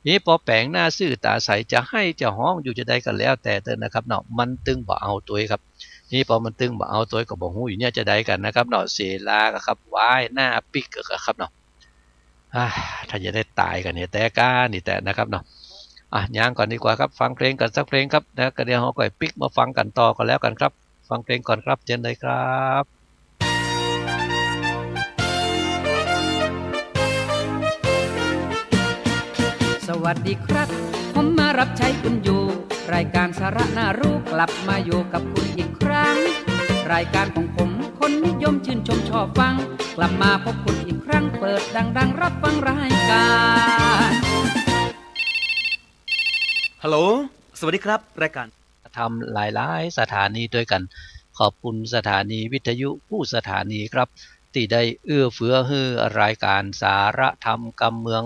นี่พอแปลงหน้าซื่อตาใสจะให้จะห้องอยู่จะได้กันแล้วแต่เตินะครับเนาะมันตึงบ่เอาตัวครับนี่พอมันตึงบ่เอาตัวก็บ่ฮู้อยู่เนี่ยจะได้กันนะครับเนาะเสลาครับว้ายหน้าปิกครับเนาะถ้าจะได้ตายกันเนี่ยแต่ก้านี่แต่นะครับเนาะย่างก่อนดีกว่าครับฟังเพลงกันสักเพลงครับนะก็เดี๋ยวเราก็ปิกมาฟังกันต่อกันแล้วกันครับฟังเพลงก่อนครับเชิญเลยครับสวัสดีครับผมมารับใช้คุณอยู่รายการสาระน่ารู้กลับมาอยู่กับคุณอีกครั้งรายการของผมคนนิยมชื่นชมชอบฟังกลับมาพบคุณอีกครั้งเปิดดังรับฟังรายการฮัลโหลสวัสดีครับรายการทำหลายๆสถานีด้วยกันขอบคุณสถานีวิทยุผู้สถานีครับที่ได้เอื้อเฟื้อให้รายการสาระธรรมกำเมือง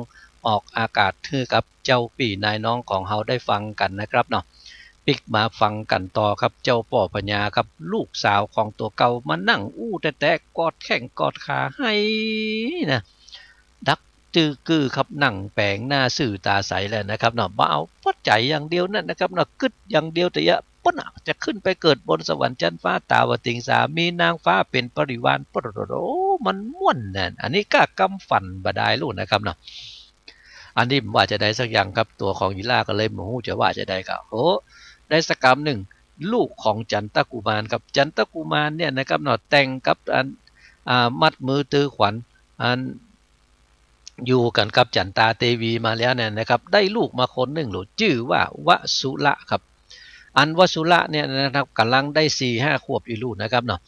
ออกอากาศให้กับเจ้าปี่นายน้องของเฮาได้ฟังกันนะครับเนาะปิกมาฟังกันต่อครับเจ้าป่อปัญญาครับลูกสาวของตัวเก่ามานั่งอู้แต่กอดแข้งกอดขาให้นะดักจื้อกือครับนั่งแปลงหน้าสื่อตาใสแล้วนะครับเนาะบ่เอาพอใจอย่างเดียวนั่นนะครับเนาะกึดอย่างเดียวแต่ยะปนจะขึ้นไปเกิดบนสวรรค์ชั้นฟ้าตาวติงสามีนางฟ้าเป็นปริวารปรโดมันม่วนนั่นอันนี้ก็กำฝันบ่ได้ลูกนะครับเนาะอันนี้ว่าจะได้สักอย่างครับตัวของยีล่าก็เลยโมโหจะว่าจะได้ก็โอ้ได้สักกรรมหนึ่งลูกของจันทกุมารกับจันทกุมารเนี่ยนะครับเนาะแต่งกับอันมัดมือตือขวัญอันอยู่กันกับจันตาเทวีมาแล้วเนี่ยนะครับได้ลูกมาคนหนึ่งหรือชื่อว่าวสุระครับอันวสุระเนี่ยนะครับกำลังได้4-5 ขวบอยู่ลูกนะครับเนาะ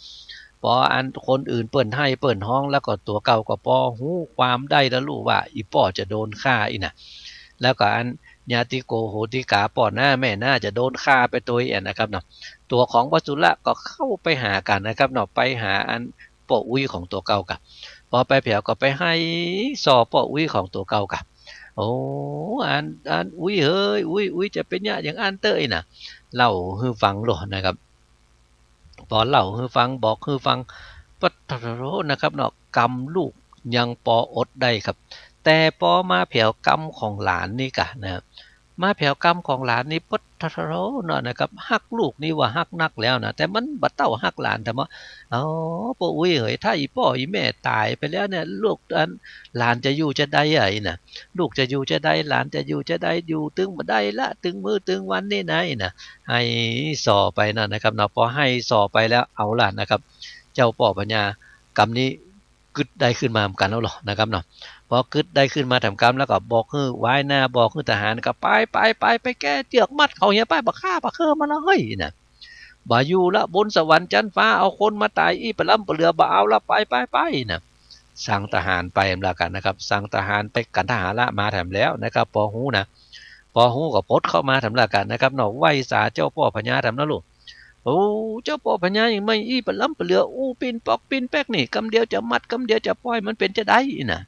พออันคนอื่นเปิ่นให้เปิ่นห้องแล้วก็ตัวเก่าก็พอหูความได้แล้วลูกว่าอีป่อจะโดนฆ่าอีน่ะแล้วก็อันญาติโกโหติกาป่อหน้าแม่หน้าจะโดนฆ่าไปตัวเองนะครับเนาะตัวของวสุระก็เข้าไปหากันนะครับเนาะไปหาอันป่ออุ้ยของตัวเก่ากับพอไปแผ่วก็ไปให้สอป่ออุ้ยของตัวเก่ากับโอ้อันอุ้ยเฮ้ยอุ้ยจะเป็นเนี่ยอย่างอันเต้ยน่ะเล่าให้ฟังหรอนะครับพอเล่าให้ฟังบอกให้ฟังปัตตโรนะครับเนาะกรรมลูกยังปออดได้ครับแต่พอมาแผ่วกรรมของหลานนี่กะนะครับมาแผ่วกรรมของหลานนี่ปัตตโรเนาะนะครับฮักลูกนี่ว่าฮักนักแล้วนะแต่มันบัดเต้าฮักหลานแต่ว่าอ๋อปู่อุ้ยเฮ้ยถ้าอีพ่ออีแม่ตายไปแล้วเนี่ยลูกอันหลานจะอยู่จะได้ไงน่ะลูกจะอยู่จะได้หลานจะอยู่จะได้อยู่ตึงบ่ได้ละตึงมือตึงวันนี่ไหนน่ะให้สอไปนะครับเนาะพอให้สอไปแล้วเอาล่ะนะครับเจ้าป่อปัญญากรรมนี้กึดได้ขึ้นมาเหมือนกันแล้วหรอนะครับเนาะพอกึดได้ขึ้นมาทำกรรมแล้วก็บอกให้ไว้หน้าบอกให้ทหารก็ไปแก้เจือกมัดเขาเหี้ยไปบักฆ่าบักเคือมาแล้วเฮ้ยน่ะบ่อยู่ละบนสวรรค์ชั้นฟ้าเอาคนมาตายอีปลำปเรือบ่เอาละไปน่ะสั่งทหารไปแล้วกันนะครับสั่งทหารไปกันทหารละมาแถมแล้วนะครับพอหูนะพ พอหูก็พดเข้ามาทำละกันนะครับเนาะไหวสาเจ้าพ่อพญาทำนะลูกโอ้เจ้าพ่อพญาอย่างไม่อีปล้ำปะเลืออู้ปินปอกปินแป๊กนี่กำเดียวจะมัดกำเดียวจะปล่อยมันเป็นจะได้น่ะ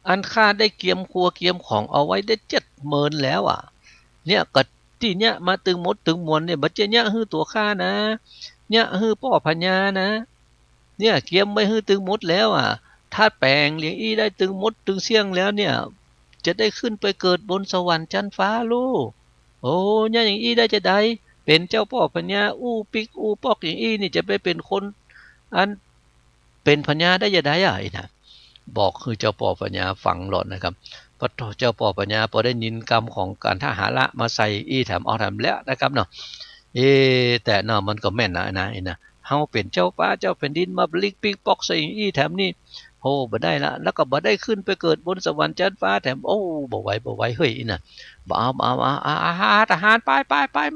อันข้าได้เกียมครัวเกียมของเอาไว้ได้70,000แล้วอ่ะเนี่ยก็ที่เนี่ยมาตึงมดตึงมวลเนี่ยบัจเจเนี่ยฮือตัวข้านะเนี่ยฮือพ่อพญานะเนี่ยเกียมไม่ฮือตึงมดแล้วอ่ะถ้าแปลงเลี้ยงอีได้ตึงมดตึงเสี่ยงแล้วเนี่ยจะได้ขึ้นไปเกิดบนสวรรค์ชั้นฟ้าลูกโอ้เนี่ยอย่างอีได้จะได้เป็นเจ้าพ่อพญาอู้ปิกอู้ปอกอย่างอีนี่จะไปเป็นคนอันเป็นพญาได้จะได้อ่ะไอ้นะบอกคือเจ้าพ่อพญาฟังหลอดนะครับพระเจ้าพ่อพญาพอได้ยินกรรมของการทหารละมาใส่อีแถมเอาแถมแล้วนะครับเนาะแต่เนาะมันก็แม่นนะไอ้นะเฮาเป็นเจ้าฟ้าเจ้าแผ่นดินมาบลิกปิกปอกใส่อีแถมนี่โอ้บ่ได้ละแล้วก็บ่ได้ขึ้นไปเกิดบนสวรรค์ชั้นฟ้าแถมโอ้บ่ไหวเฮ้ยน่ะบ่เอาทหารไป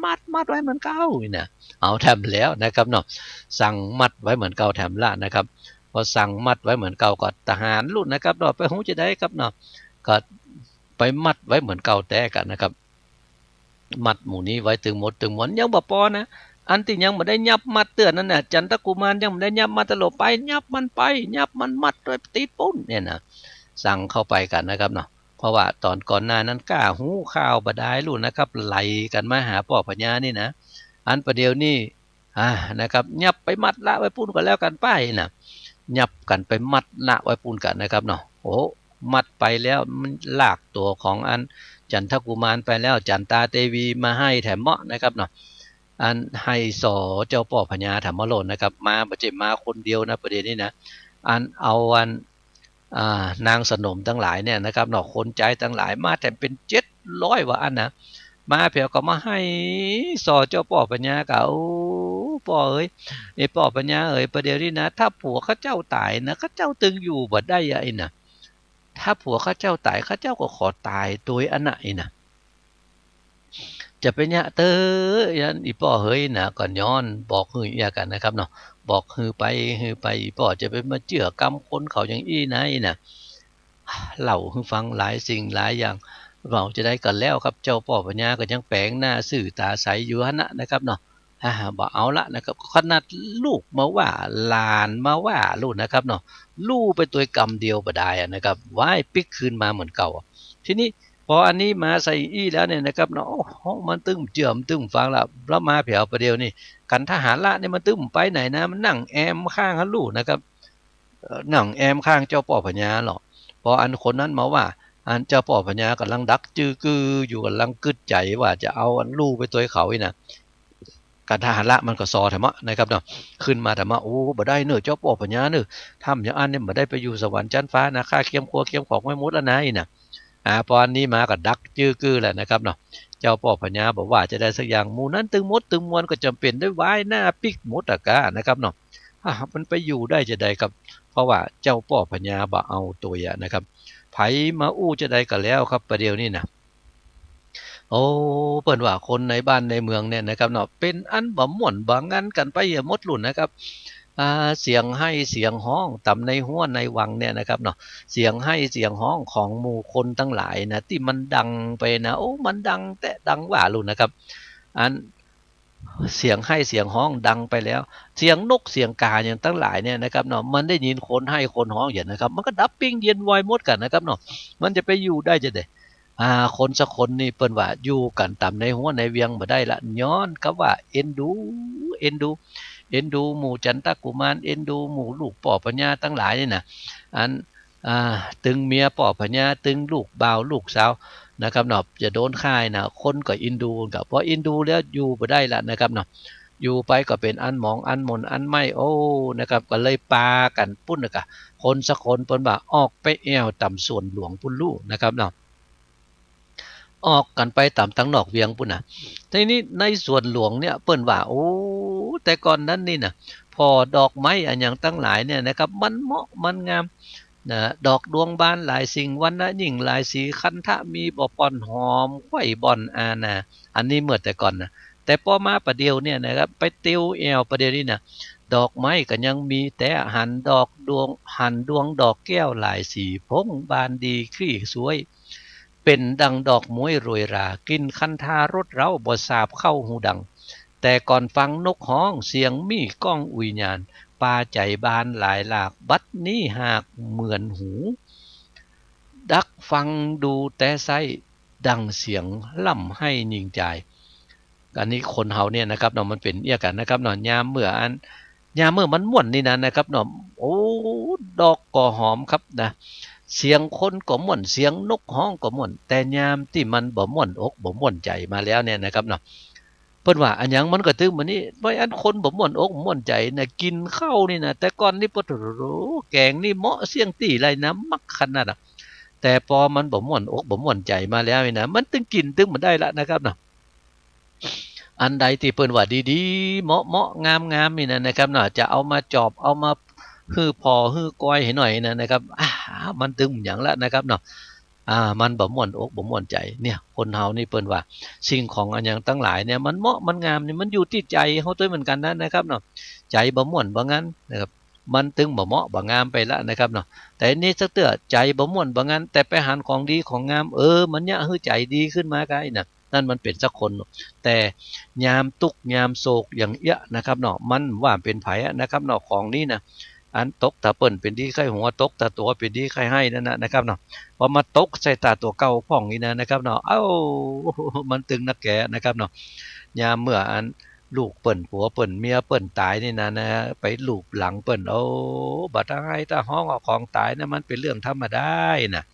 มัดไว้เหมือนเก่าน่ะเอาแถมแล้วนะครับเนาะสั่งมัดไว้เหมือนเก่าแถมละนะครับพอสั่งมัดไว้เหมือนเก่าก็ทหารรุ่นนะครับเนาะไปหูจะได้ครับเนาะก็ไปมัดไว้เหมือนเก่าแต่กันนะครับมัดหมู่นี้ไว้ตึงหมดตึงหมดยังบ่พอนะอันที่ยังไม่ได้ยับมัดเตือนนั่นน่ะจันทกุมารยังไม่ได้ยับมัดตลบไปยับมันมัดด้วยตีปุ้นเนี่ยนะสั่งเข้าไปกันนะครับเนาะเพราะว่าตอนก่อนหน้านั้นกล้าหูข่าวบดายรุ่นนะครับไหลกันมาหาพ่อพญานี่นะอันประเดี๋ยวนี้นะครับยับไปมัดละไว้ปุ้นกันแล้วกันป้ายนะยับกันไปมัดละไว้ปุ้นกันนะครับเนาะโอ้มัดไปแล้วมันลากตัวของอันจันทกุมารไปแล้วจันตาเทวีมาให้แถมเมาะนะครับเนาะอันให้สอเจ้าพ่อพญาธรรมโลนนะครับมาประเจมาคนเดียวนะประเด็นนี้นะอันเอานางสนมทั้งหลายเนี่ยนะครับเนาะคนใจทั้งหลายมาแต่เป็น700ว่าอันนะมาเพียวก็มาให้สอเจ้าพ่อพญาเขาพ่อเอ้ยไอ้พ่อพญาเอ้ยประเดี๋ยวนี้นะถ้าผัวข้าเจ้าตายนะข้าเจ้าตึงอยู่บ่ได้ไอ้นะถ้าผัวข้าเจ้าตายข้าเจ้าก็ขอตายโดยอันไหนนะจะเป็นเนี่ยเตอยันอีป่อเฮ้ยนะก่อนย้อนบอกฮืออีกันนะครับเนาะบอกฮือไปอีป่อจะไปมาเจือกรรมคนเขาอย่างอี้นะอีนะเล่าฮือฟังหลายสิ่งหลายอย่างเราจะได้กันแล้วครับเจ้าป่อปัญญาก็ยังแปลงหน้าสื่อตาใสอยู่ฮะนะครับเนาะบอกเอาละนะครับขนาดลูกมาว่าหลานมาว่าลูกนะครับเนาะลูกไปตัวกรรมเดียวบ่ได้นะครับว่ายปิกคืนมาเหมือนเก่าทีนี้พออันนี้มาใส่อี้แล้วเนี่ยนะครับเนาะมันตึ้มเจือมตึ้มฟังแล้วมาเผียวประเดี๋ยวนี่กันทหารละเนี่ยมันตึ้มไปไหนนะมันนั่งแอมข้างฮัลลูนะครับนั่งแอมข้างเจ้าป่อพญาหรอกพออันคนนั้นมาว่าอันเจ้าป่อพญากำลังดักจื้อกืออยู่กำลังกึดใจว่าจะเอาอันลูกไปตัวเขาอีนะกันทหารละมันก็ซอธรรมะนะครับเนาะขึ้นมาธรรมะโอ้บ่ได้เนอะเจ้าป่อพญาเนอะทำอย่างอันเนี่ยบ่ได้ไปอยู่สวรรค์ชั้นฟ้านะข้าเคียมครัวเคียมของไม่มุดแล้วนะอีนะพออันนี้มาก็ดักจื้อกือแหละนะครับเนาะเจ้าป่อพญาบอกว่าจะได้สักอย่างหมู่นั้นตึงมดตึงมวลก็จำเป็นได้ไว้หน้าปิกมดกะนะครับเนาะมันไปอยู่ได้จะได้ครับเพราะว่าเจ้าป่อพญาบ่เอาตัวนะครับไผมาอู้จะได้ก็แล้วครับประเดี๋ยวนี้นะโอ้เปิ้นว่าคนในบ้านในเมืองเนี่ยนะครับเนาะเป็นอันบ่ม่วนบ่งันกันไปหมดรุ่นนะครับเสียงให้เสียงห้องต่ำในหัวในวังเนี่ยนะครับเนาะเสียงให้เสียงห้องของหมู่คนทั้งหลายนะที่มันดังไปนะโอ้มันดังแต่ดังว่ารุ่นนะครับอันเสียงให้เสียงห้องดังไปแล้วเสียงนกเสียงกาอย่างทั้งหลายเนี่ยนะครับเนาะมันได้ยินคนให้คนห้องอย่างนะครับมันก็ดับปิ้งเย็นวายหมดกันนะครับเนาะมันจะไปอยู่ได้จะได้คนสักคนนี่เปิ้นว่าอยู่กันต่ำในหัวในเวียงบ่ได้ละย้อนกับว่าเอ็นดูหมู่จันทกุมารเอ็นดูหมู่ลูกป่อพญาทั้งหลายนี่นะอันตึงเมียป่อพญาตึงลูกบ่าวลูกสาวนะครับเนาะจะโดนค่ายนะคนก็อินดูกับพออินดูแล้วอยู่บ่ได้ละนะครับเนาะอยู่ไปก็เป็นอันหมองอันหมนอันไม่โอ้นะครับก็เลยปากันปุ้นนะกะคนสักคนเปิ้นว่าออกไปแอวต่ำส่วนหลวงปุ้นลูกนะครับเนาะออกกันไปตามทั้งนอกเวียงปุ่นน่ะทีนี้ในส่วนหลวงเนี่ยเปิ้นว่าโอ้แต่ก่อนนั้นนี่น่ะพอดอกไม้อันอย่างตั้งหลายเนี่ยนะครับมันเหมาะมันงามนะดอกดวงบานหลายสิ่งวันนะยิ่งหลายสีคันทะมีบ่ป่อนหอมไข่บ่อนนะอันนี้เมื่อแต่ก่อนนะแต่พอมาประเดี๋ยวเนี่ยนะครับไปติวแอวประเดี๋ยวนี้นะดอกไม้ก็ยังมีแต่หันดวงดอกแก้วหลายสีพงบานดีคลี่สวย เป็นดังดอกม้วยโรยรากินคันทารสเร้าบ่สาบเข้าหูดังแต่ก่อนฟังนกฮ้องเสียงมีก้องอุยญาณปาใจบานหลายหลากบัดนี้หากเหมือนหูดักฟังดูแต่ไส้ดังเสียงล่ำให้ยิงใจอันนี้คนเฮาเนี่ยนะครับเนาะมันเป็นเอี้ยกันนะครับเนาะยามเมื่อมันม่วนนี่นะนะครับเนาะโอ้ดอกก็หอมครับนะเสียงคนก็ม่วนเสียงนกฮ้องก็ม่วนแต่ยามที่มันบ่ม่วนอกบ่ม่วนใจมาแล้วเนี่ยนะครับเนาะเพิ่นว่าอันหยังมันก็ตึงมื้อนี้บ่อันคนบ่ม่วนอกม่วนใจน่ะกินข้าวนี่นะแต่ก่อนนี่ปะโถแกงนี่เหมาะเสียงตี้ไรนะมักขนาดน่ะแต่พอมันบ่ม่วนอกบ่ม่วนใจมาแล้วนี่นะมันตึงกินตึงมันได้ละนะครับเนาะอันใดที่เปิ้นว่าดีๆเหมาะๆงามๆนี่นะครับเนาะจะเอามาจอบเอามาฮื้อพอฮื้อก้อยให้หน่อยนะครับมันตึงหยังละนะครับเนาะมันบ่ม่วนอกบ่ม่วนใจเนี่ยคนเฮานี่เปิ้นว่าสิ่งของอันหยังทั้งหลายเนี่ยมันเหมาะมันงามนี่มันอยู่ที่ใจเฮาตัวเหมือนกันนะครับเนาะใจบ่ม่วนบ่งั้นนะครับมันตึงบ่เหมาะบ่งามไปละนะครับเนาะแต่นี่สักเตื้อใจบ่ม่วนบ่งั้นแต่ไปหาของดีของงามมันเนี่ยฮื้อใจดีขึ้นมาก็ไอ้น่ะนั่นมันเป็นสักคนแต่ยามทุกข์ยามโศกอย่างเอี้ยนะครับเนาะมันว่าเป็นไผนะครับเนาะของนี้นะอันตกตาเปิ้นเป็นดีไข้หัวตกตาตัวเป็นดีไข้ให้นั่นนะครับเนาะพอมาตกใส่ตาตัวเก่าพ่องนี่นะครับเนาะมันตึงนักแก่นะครับเนาะยามเมื่ออันลูกเปิ้นผัวเปิ้นเมียเปิ้นตายนี่นะไปลูบหลังเปิ้นบัดให้ตาห้องเอาของตายนะมันเป็นเรื่องธรรมดานะ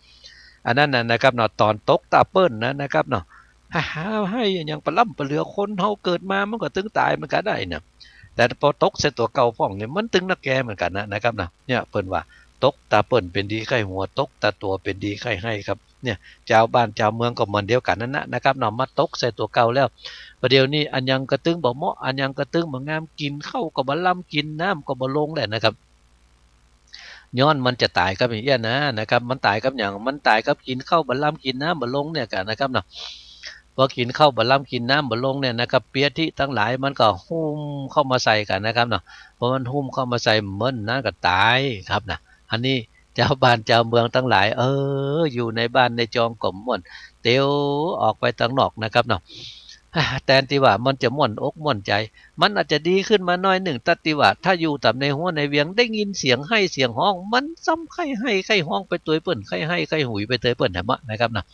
อันนั้นนะครับเนาะตอนตกตาเปิ้นนะครับเนาะให้อย่างปลาล่ำปลาเหลือคนเฮาเกิดมามันก็ตึงตายมันก็ได้นะแต่พอตกใส่ตัวเก่าพ่องเนี่ยมันตึงนักแกเหมือนกันนะครับนะเนี่ยเปิ้นว่าตกตาเปิ้นเป็นดีไข้หัวตกตาตัวเป็นดีไข้ให้ครับเนี่ยเจ้าบ้านเจ้าเมืองก็เหมือนเดียวกันนั่นนะครับเนาะมาตกใส่ตัวเก่าแล้วประเดี๋ยวนี้อันยังกระตึงบ่เหมาะอันยังกระตึงบ่งามกินข้าวก็บ่ล้ำกินน้ำก็บ่ลงแหละนะครับย้อนมันจะตายกับอย่างเงี้ยนะครับมันตายกับอย่างมันตายกับกินข้าวบ่ล้ำกินน้ำบ่ลงเนี่ยกันนะครับเนาะพอกินข้าวบ่ล้ำกินน้ำบ่ลงเนี่ยนะครับเปียที่ทั้งหลายมันก็หุ้มเข้ามาใส่กันนะครับเนาะพอมันหุ้มเข้ามาใส่มันนะก็ตายครับนะอันนี้เจ้าบ้านเจ้าเมืองทั้งหลายอยู่ในบ้านในจองกลมม่วนเตียวออกไปทางนอกนะครับเนาะแทนที่ว่ามันจะม่วนอกม่วนใจมันอาจจะดีขึ้นมาหน่อยหนึ่งตัดที่ว่าถ้าอยู่ต่ำในหัวในเวียงได้ยินเสียงให้เสียงห้องมันซ้ำไข้ให้ไข้ห้องไปตัวเปิ่นไข้ให้ไข้หุยไปเตยเปิ่นแหมะนะครับนะ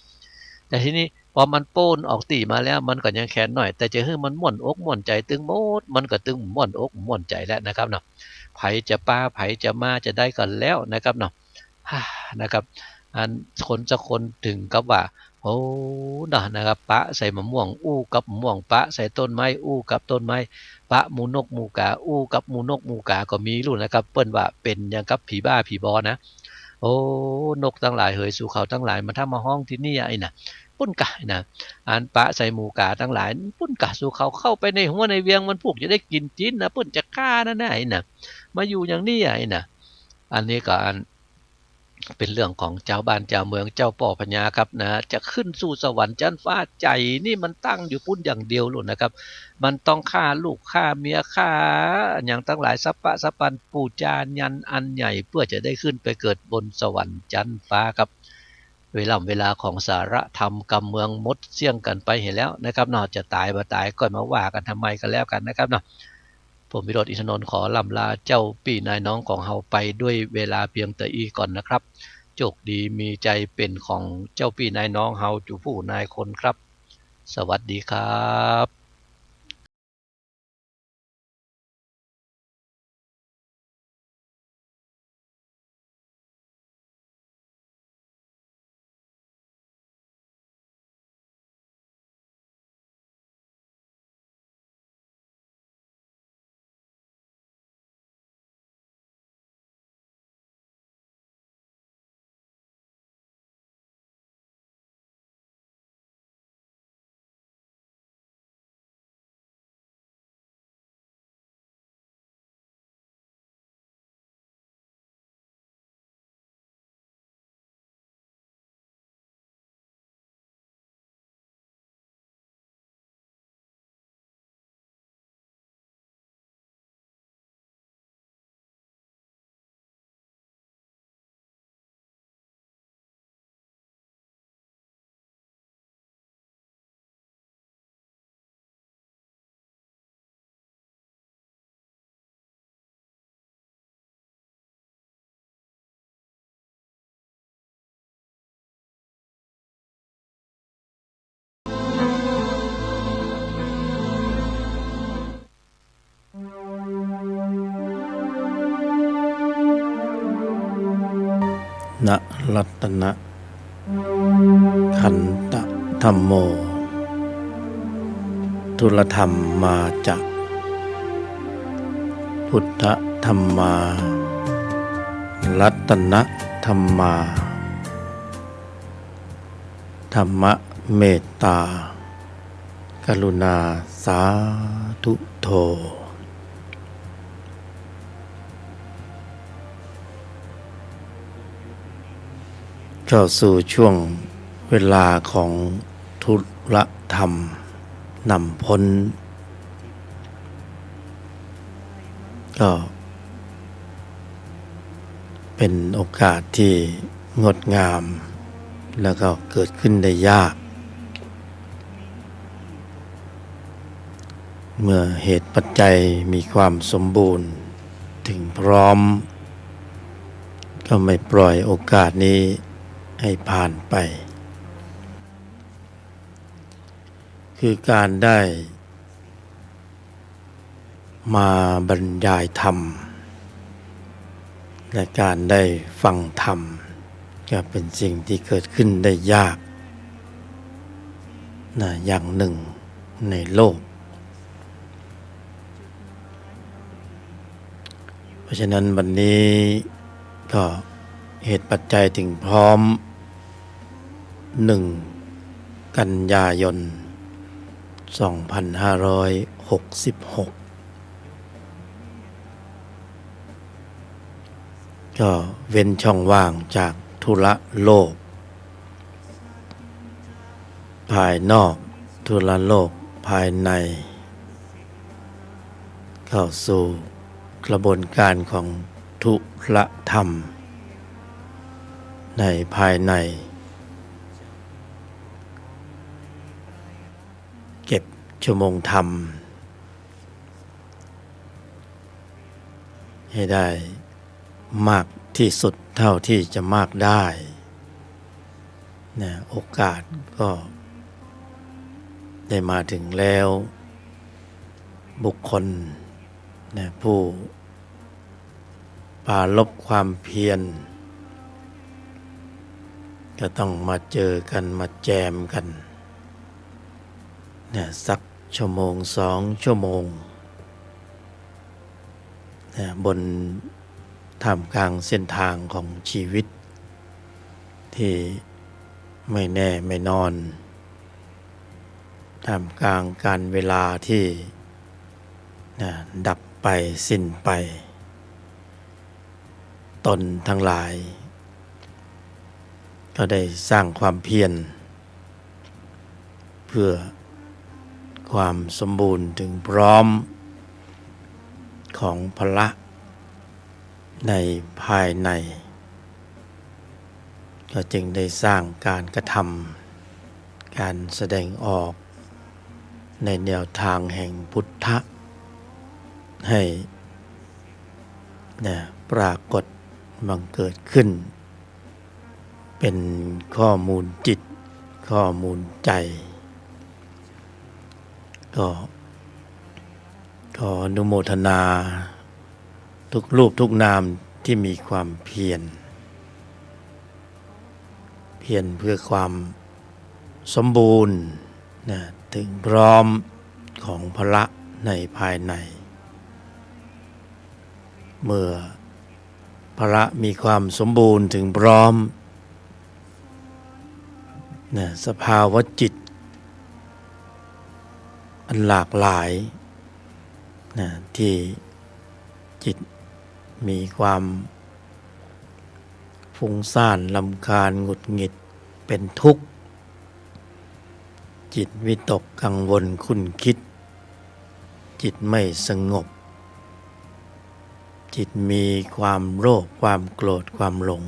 แต่ทีนี้พอมันโป้นออกตีมาแล้วมันก็ยังแข็งหน่อยแต่จะให้มันม่วนอกม่วนใจตึงโมดมันก็ตึงม่วนอกม่วนใจแล้วนะครับเนาะไผจะป้าไผจะมาจะได้กันแล้วนะครับเนาะนะครับอันคนสักคนถึงกับว่านะครับปะใส่มะม่วงอู้กับมะม่วงปะใส่ต้นไม้อู้กับต้นไม้ปะหมูนกหมูกาอู้กับหมูนกหมูกาก็มีรู้นะครับเปิ้นว่าเป็นอย่างกับผีบ้าผีบอนะนกทั้งหลายเหยสู่เขาทั้งหลายมาทำมาห้องที่นี่ไอ้น่ะปุ้นกะนะอันปะใส่หมูกาทั้งหลายปุ้นกะสู่เขาเข้าไปในหัวในเวียงมันพวกจะได้กินจิ้นนะปุ้นจะฆ่านั่นไอ้น่ะมาอยู่อย่างนี้ไอ้น่ะอันนี้ก็อันเป็นเรื่องของเจ้าบ้านเจ้าเมืองเจ้าป่อพญาครับนะจะขึ้นสู่สวรรค์ชั้นฟ้าใจนี่มันตั้งอยู่ปุ้นอย่างเดียวเลยนะครับมันต้องฆ่าลูกฆ่าเมียฆ่าอย่างทั้งหลายสัพพะสัพพันปูจายันอันใหญ่เพื่อจะได้ขึ้นไปเกิดบนสวรรค์ชั้นฟ้าครับเวลาของสาระธรรมกำเมืองมดเสี่ยงกันไปเห็นแล้วนะครับเนาะจะตายบ่ตายก็มาว่ากันทำไมกันแล้วกันนะครับเนาะผมวิโรจน์อินทนนท์ขอลำลาเจ้าพี่นายน้องของเฮาไปด้วยเวลาเพียงแต่อีก่อนนะครับโชคดีมีใจเป็นของเจ้าพี่นายน้องเฮาจูผู้นายคนครับสวัสดีครับ นะรัตนะขันตะธัมโมทุลธรรมมาจากพุทธธัมมารัตนะธัมมาธรรมเมตตากรุณาสาธุโธเข้าสู่ช่วงเวลาของทุลธรรมนำพ้นก็เป็นโอกาสที่งดงามแล้วก็เกิดขึ้นได้ยากเมื่อเหตุปัจจัยมีความสมบูรณ์ถึงพร้อมก็ไม่ปล่อยโอกาสนี้ให้ผ่านไปคือการได้มาบรรยายธรรมและการได้ฟังธรรมก็เป็นสิ่งที่เกิดขึ้นได้ยากนะอย่างหนึ่งในโลกเพราะฉะนั้นวันนี้ก็เหตุปัจจัยถึงพร้อม1 กันยายน 2566ก็เว้นช่องว่างจากธุระโลกภายนอกธุระโลกภายในเข้าสู่กระบวนการของธุระธรรมในภายในเก็บชั่วโมงธรรมให้ได้มากที่สุดเท่าที่จะมากได้นะโอกาสก็ได้มาถึงแล้วบุคคลนะผู้ปรารภความเพียรก็ต้องมาเจอกันมาแจมกันนะสักชั่วโมง2 ชั่วโมงนะบนท่ามกลางเส้นทางของชีวิตที่ไม่แน่ไม่นอนท่ามกลางการเวลาที่นะดับไปสิ้นไปตนทั้งหลายก็ได้สร้างความเพียรเพื่อความสมบูรณ์ถึงพร้อมของพละในภายในก็จึงได้สร้างการกระทำการแสดงออกในแนวทางแห่งพุทธะให้ปรากฏบังเกิดขึ้นเป็นข้อมูลจิตข้อมูลใจก็ขออนุโมทนาทุกรูปทุกนามที่มีความเพียรเพื่อความสมบูรณ์ถึงพร้อมของพละในภายในเมื่อพละมีความสมบูรณ์ถึงพร้อมสภาวะจิตอันหลากหลายที่จิตมีความฟุ้งซ่านรำคาญหงุดหงิดเป็นทุกข์จิตวิตกกังวลขุ่นคิดจิตไม่สงบจิตมีความโลภความโกรธความหลง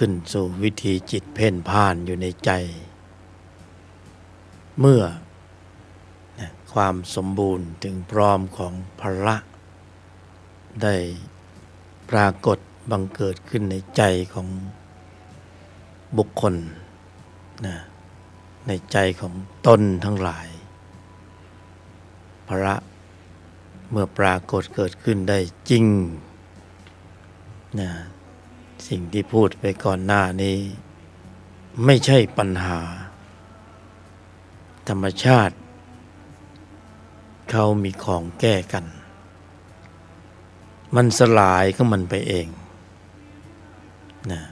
ขึ้นสู่วิถีจิตเพ่นพ่านอยู่ในใจเมื่อความสมบูรณ์ถึงพร้อมของพละได้ปรากฏบังเกิดขึ้นในใจของบุคคลในใจของตนทั้งหลายพละเมื่อปรากฏเกิดขึ้นได้จริง นะสิ่งที่พูดไปก่อนหน้านี้ไม่ใช่ปัญหาธรรมชาติเขามีของแก้กันมันสลายก็มันไปเองนะ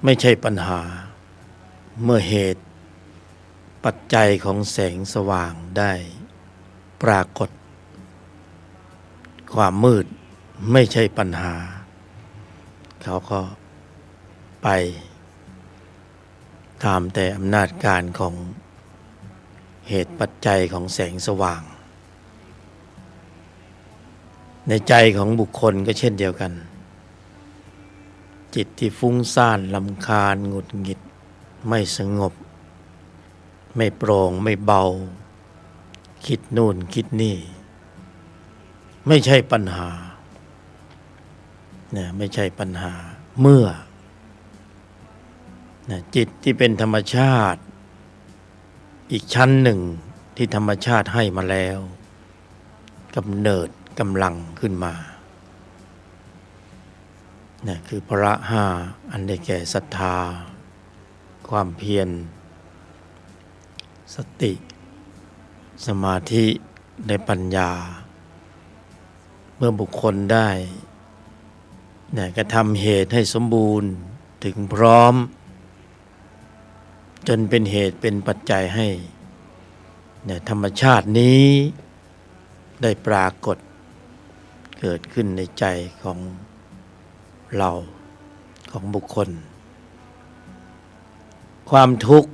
ไม่ใช่ปัญหาเมื่อเหตุปัจจัยของแสงสว่างได้ปรากฏความมืดไม่ใช่ปัญหาเขาก็ไปตามแต่อำนาจการของเหตุปัจจัยของแสงสว่างในใจของบุคคลก็เช่นเดียวกันจิตที่ฟุ้งซ่านรำคาญหงุดหงิดไม่สงบไม่โปร่งไม่เบาคิดนู่นคิดนี่ไม่ใช่ปัญหาเนี่ยไม่ใช่ปัญหาเมื่อจิตที่เป็นธรรมชาติอีกชั้นหนึ่งที่ธรรมชาติให้มาแล้วกำเนิดกำลังขึ้นมาเนี่ยคือพละห้าอันได้แก่ศรัทธาความเพียรสติสมาธิในปัญญาเมื่อบุคคลได้กระทำเหตุให้สมบูรณ์ถึงพร้อมจนเป็นเหตุเป็นปัจจัยให้ธรรมชาตินี้ได้ปรากฏเกิดขึ้นในใจของเราของบุคคลความทุกข์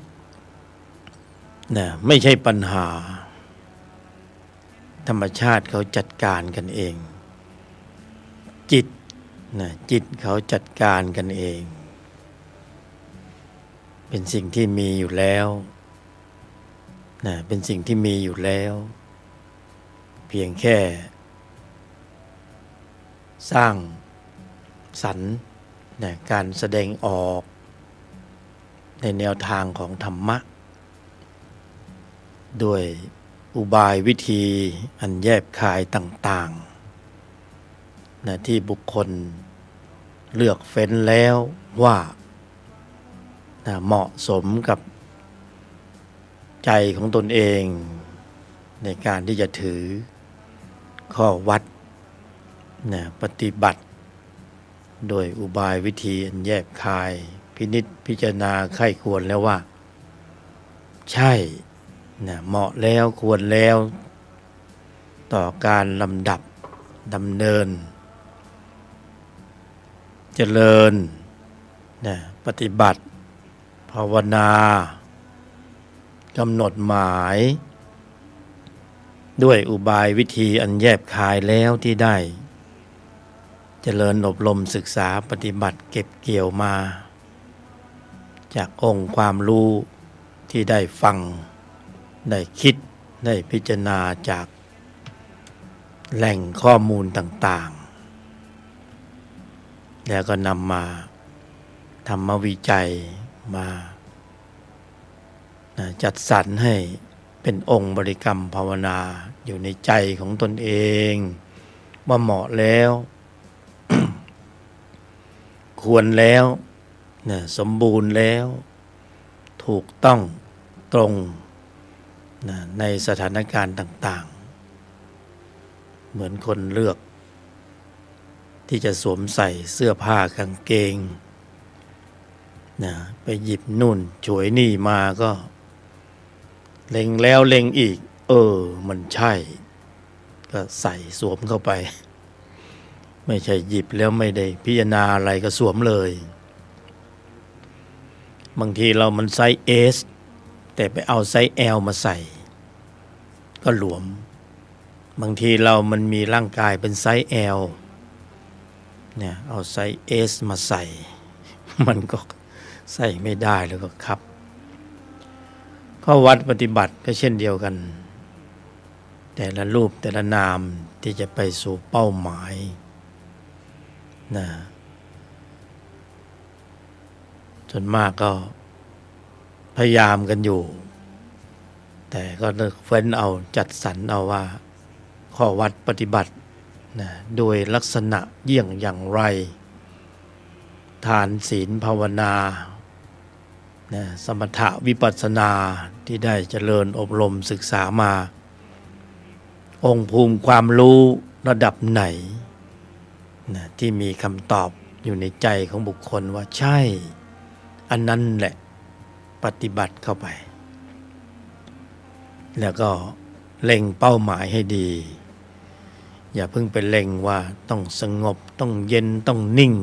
ไม่ใช่ปัญหาธรรมชาติเขาจัดการกันเองจิตเขาจัดการกันเองเป็นสิ่งที่มีอยู่แล้วเป็นสิ่งที่มีอยู่แล้วเพียงแค่สร้างสรรค์การแสดงออกในแนวทางของธรรมะด้วยอุบายวิธีอันแยบคายต่างๆที่บุคคลเลือกเฟ้นแล้วว่าเหมาะสมกับใจของตนเองในการที่จะถือข้อวัดปฏิบัติโดยอุบายวิธีอันแยบคายพินิจพิจารณาไข้ควรแล้วว่าใช่เหมาะแล้วควรแล้วต่อการลำดับดำเนินเจริญปฏิบัติภาวนากำหนดหมายด้วยอุบายวิธีอันแยบคายแล้วที่ได้เจริญอบรมศึกษาปฏิบัติเก็บเกี่ยวมาจากองค์ความรู้ที่ได้ฟังได้คิดได้พิจารณาจากแหล่งข้อมูลต่างๆแล้วก็นำมาธรรมวิจัยมาจัดสรรให้เป็นองค์บริกรรมภาวนาอยู่ในใจของตนเองว่าเหมาะแล้ว ควรแล้วสมบูรณ์แล้วถูกต้องตรงในสถานการณ์ต่างๆเหมือนคนเลือกที่จะสวมใส่เสื้อผ้ากางเกงไปหยิบนู่นฉวยนี่มาก็เล็งแล้วเล็งอีกมันใช่ก็ใส่สวมเข้าไปไม่ใช่หยิบแล้วไม่ได้พิจารณาอะไรก็สวมเลยบางทีเรามันไซส์ S แต่ไปเอาไซส์ L มาใส่ก็หลวมบางทีเรามันมีร่างกายเป็นไซส์ L เอาไซส์ S มาใส่มันก็ใส่ไม่ได้แล้วก็ครับข้อวัดปฏิบัติก็เช่นเดียวกันแต่ละรูปแต่ละนามที่จะไปสู่เป้าหมายส่วนมากก็พยายามกันอยู่แต่ก็เฟ้นเอาจัดสรรเอาว่าข้อวัดปฏิบัติ นะโดยลักษณะเยี่ยงอย่างไรทานศีลภาวนานะสมถะวิปัสสนาที่ได้เจริญอบรมศึกษามาองค์ภูมิความรู้ระดับไหนนะที่มีคำตอบอยู่ในใจของบุคคลว่าใช่อันนั้นแหละปฏิบัติเข้าไปแล้วก็เล็งเป้าหมายให้ดีอย่าเพิ่งไปเล็งว่าต้องสงบต้องเย็นต้องนิ่ง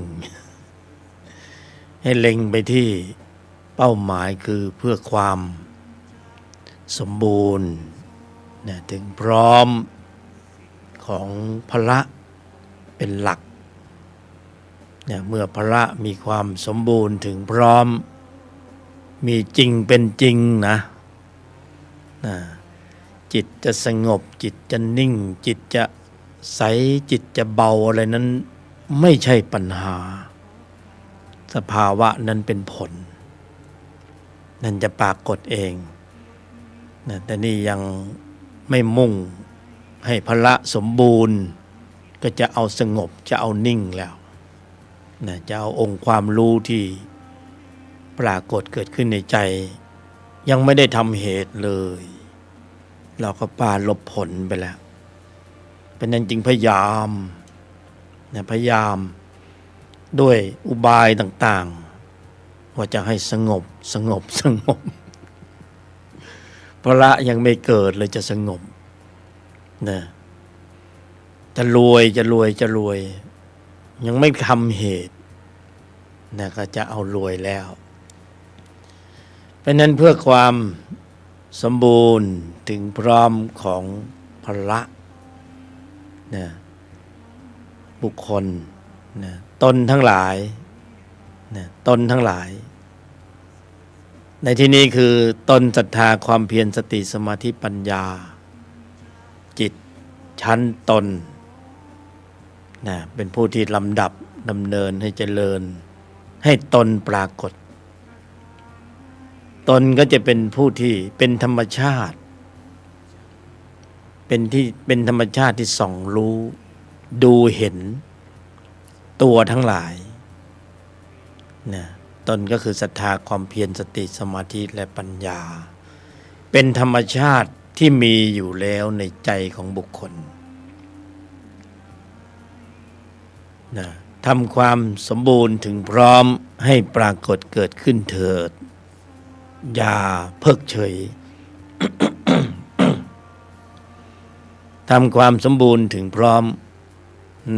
ให้เล็งไปที่เป้าหมายคือเพื่อความสมบูรณ์นะถึงพร้อมของพละเป็นหลักเนี่ยเมื่อพละมีความสมบูรณ์ถึงพร้อมมีจริงเป็นจริงนะจิตจะสงบจิตจะนิ่งจิตจะใสจิตจะเบาอะไรนั้นไม่ใช่ปัญหาสภาวะนั้นเป็นผลนั่นจะปรากฏเองนะแต่นี่ยังไม่มุ่งให้พละสมบูรณ์ก็จะเอาสงบจะเอานิ่งแล้วนะจะเอาองค์ความรู้ที่ปรากฏเกิดขึ้นในใจยังไม่ได้ทำเหตุเลยเราก็ปาลบผลไปแล้วเป็นนั้นจริงพยายามนะพยายามด้วยอุบายต่างๆว่าจะให้สงบพระยังไม่เกิดเลยจะสงบนะจะรวยยังไม่ทำเหตุนะก็จะเอารวยแล้วเพราะนั้นเพื่อความสมบูรณ์ถึงพร้อมของพละนะบุคคลนะตนทั้งหลายนะตนทั้งหลายในที่นี้คือตนศรัทธาความเพียรสติสมาธิปัญญาจิตชั้นตนนะเป็นผู้ที่ลำดับดำเนินให้เจริญให้ตนปรากฏตนก็จะเป็นผู้ที่เป็นธรรมชาติเป็นธรรมชาติที่ส่องรู้ดูเห็นตัวทั้งหลายนะตนก็คือศรัทธาความเพียรสติสมาธิและปัญญาเป็นธรรมชาติที่มีอยู่แล้วในใจของบุคคลนะทำความสมบูรณ์ถึงพร้อมให้ปรากฏเกิดขึ้นเถิดอย่าเพิกเฉย ทำความสมบูรณ์ถึงพร้อม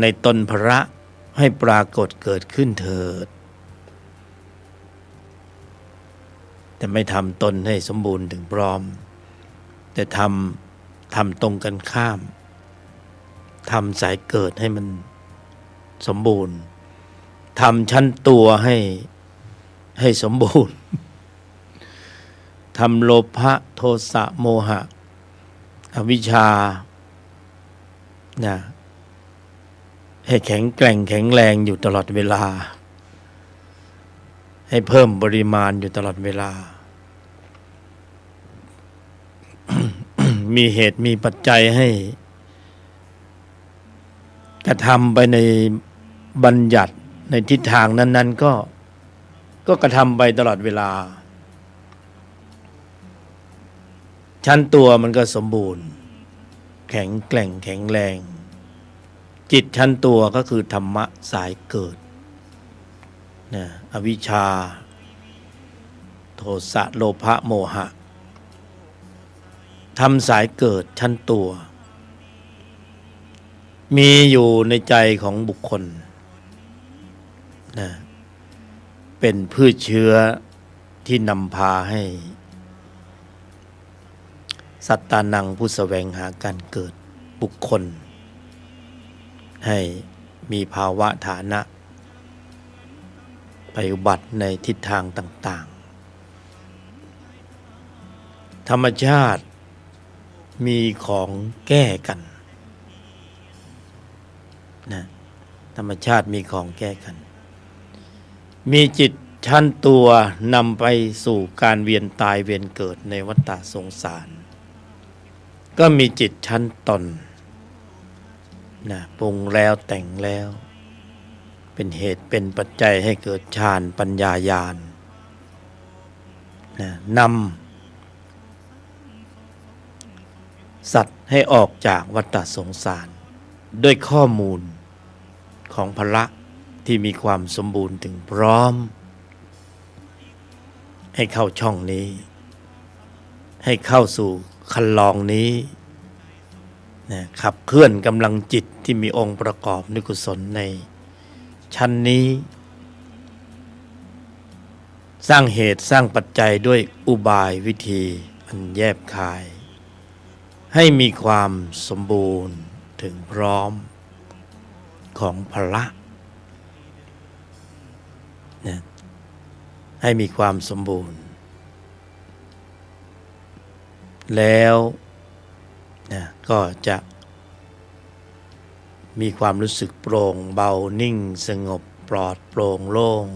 ในตนพระให้ปรากฏเกิดขึ้นเถิดแต่ไม่ทำตนให้สมบูรณ์ถึงพร้อมแต่ทำตรงกันข้ามทำสายเกิดให้มันสมบูรณ์ทำชั้นตัวให้สมบูรณ์ทำโลภะโทสะโมหะอวิชชานะให้แข็งแกร่งแข็งแรงอยู่ตลอดเวลาให้เพิ่มปริมาณอยู่ตลอดเวลา มีเหตุมีปัจจัยให้กระทำไปในบัญญัติในทิศทางนั้นๆก็กระทำไปตลอดเวลาชั้นตัวมันก็สมบูรณ์แข็งแกร่งแข็งแรงจิตชั้นตัวก็คือธรรมะสายเกิดนะอวิชชาโทสะโลภะโมหะทำสายเกิดชั้นตัวมีอยู่ในใจของบุคคลนะเป็นพืชเชื้อที่นำพาให้สัตตานังผู้แสวงหาการเกิดบุคคลให้มีภาวะฐานะไปอุบัติในทิศทางต่างๆธรรมชาติมีของแก้กันนะธรรมชาติมีของแก้กันมีจิตชั้นตัวนำไปสู่การเวียนตายเวียนเกิดในวัฏฏะสงสารก็มีจิตชั้นตน นะปรุงแล้วแต่งแล้ว เป็นเหตุเป็นปัจจัยให้เกิดฌานปัญญาญาณนะนำสัตว์ให้ออกจากวัฏสงสารด้วยข้อมูลของพละที่มีความสมบูรณ์ถึงพร้อมให้เข้าช่องนี้ให้เข้าสู่คันลองนี้นะขับเคลื่อนกำลังจิตที่มีองค์ประกอบในกุศลในชั้นนี้สร้างเหตุสร้างปัจจัยด้วยอุบายวิธีอันแยบคายให้มีความสมบูรณ์ถึงพร้อมของพละนะให้มีความสมบูรณ์แล้วนะก็จะมีความรู้สึกโปร่งเบานิ่งสงบปลอดโปร่งโล่ง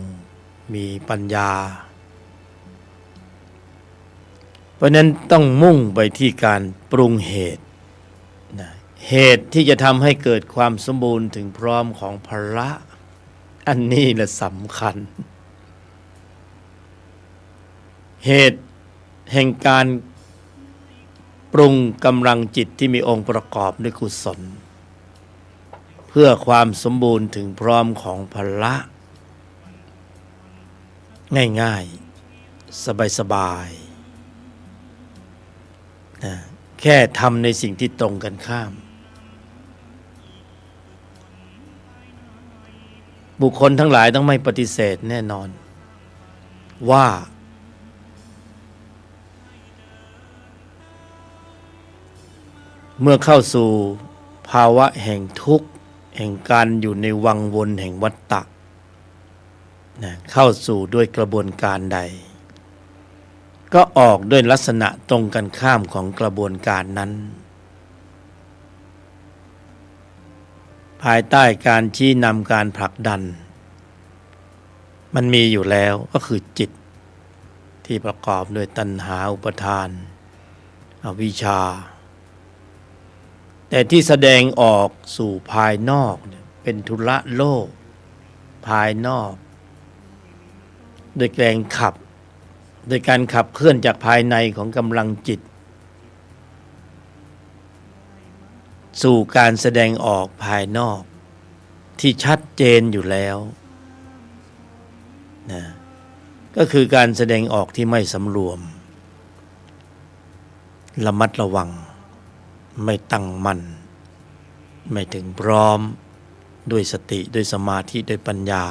มีปัญญาเพราะนั้นต้องมุ่งไปที่การปรุงเหตุนะเหตุที่จะทำให้เกิดความสมบูรณ์ถึงพร้อมของพละอันนี้แหละสำคัญเหตุแห่งการปรุงกำลังจิตที่มีองค์ประกอบด้วยกุศลเพื่อความสมบูรณ์ถึงพร้อมของพละง่ายๆสบายๆนะแค่ทำในสิ่งที่ตรงกันข้ามบุคคลทั้งหลายต้องไม่ปฏิเสธแน่นอนว่าเมื่อเข้าสู่ภาวะแห่งทุกข์แห่งการอยู่ในวังวนแห่งวัฏฏะนะเข้าสู่ด้วยกระบวนการใดก็ออกด้วยลักษณะตรงกันข้ามของกระบวนการนั้นภายใต้การชี้นำการผลักดันมันมีอยู่แล้วก็คือจิตที่ประกอบด้วยตัณหาอุปทานอวิชชาแต่ที่แสดงออกสู่ภายนอกเป็นธุระโลกภายนอกโดยแรงขับโดยการขับเคลื่อนจากภายในของกำลังจิตสู่การแสดงออกภายนอกที่ชัดเจนอยู่แล้วนะก็คือการแสดงออกที่ไม่สำรวมระมัดระวังไม่ตั้งมั่นไม่ถึงพร้อมด้วยสติด้วยสมาธิด้วยปัญญา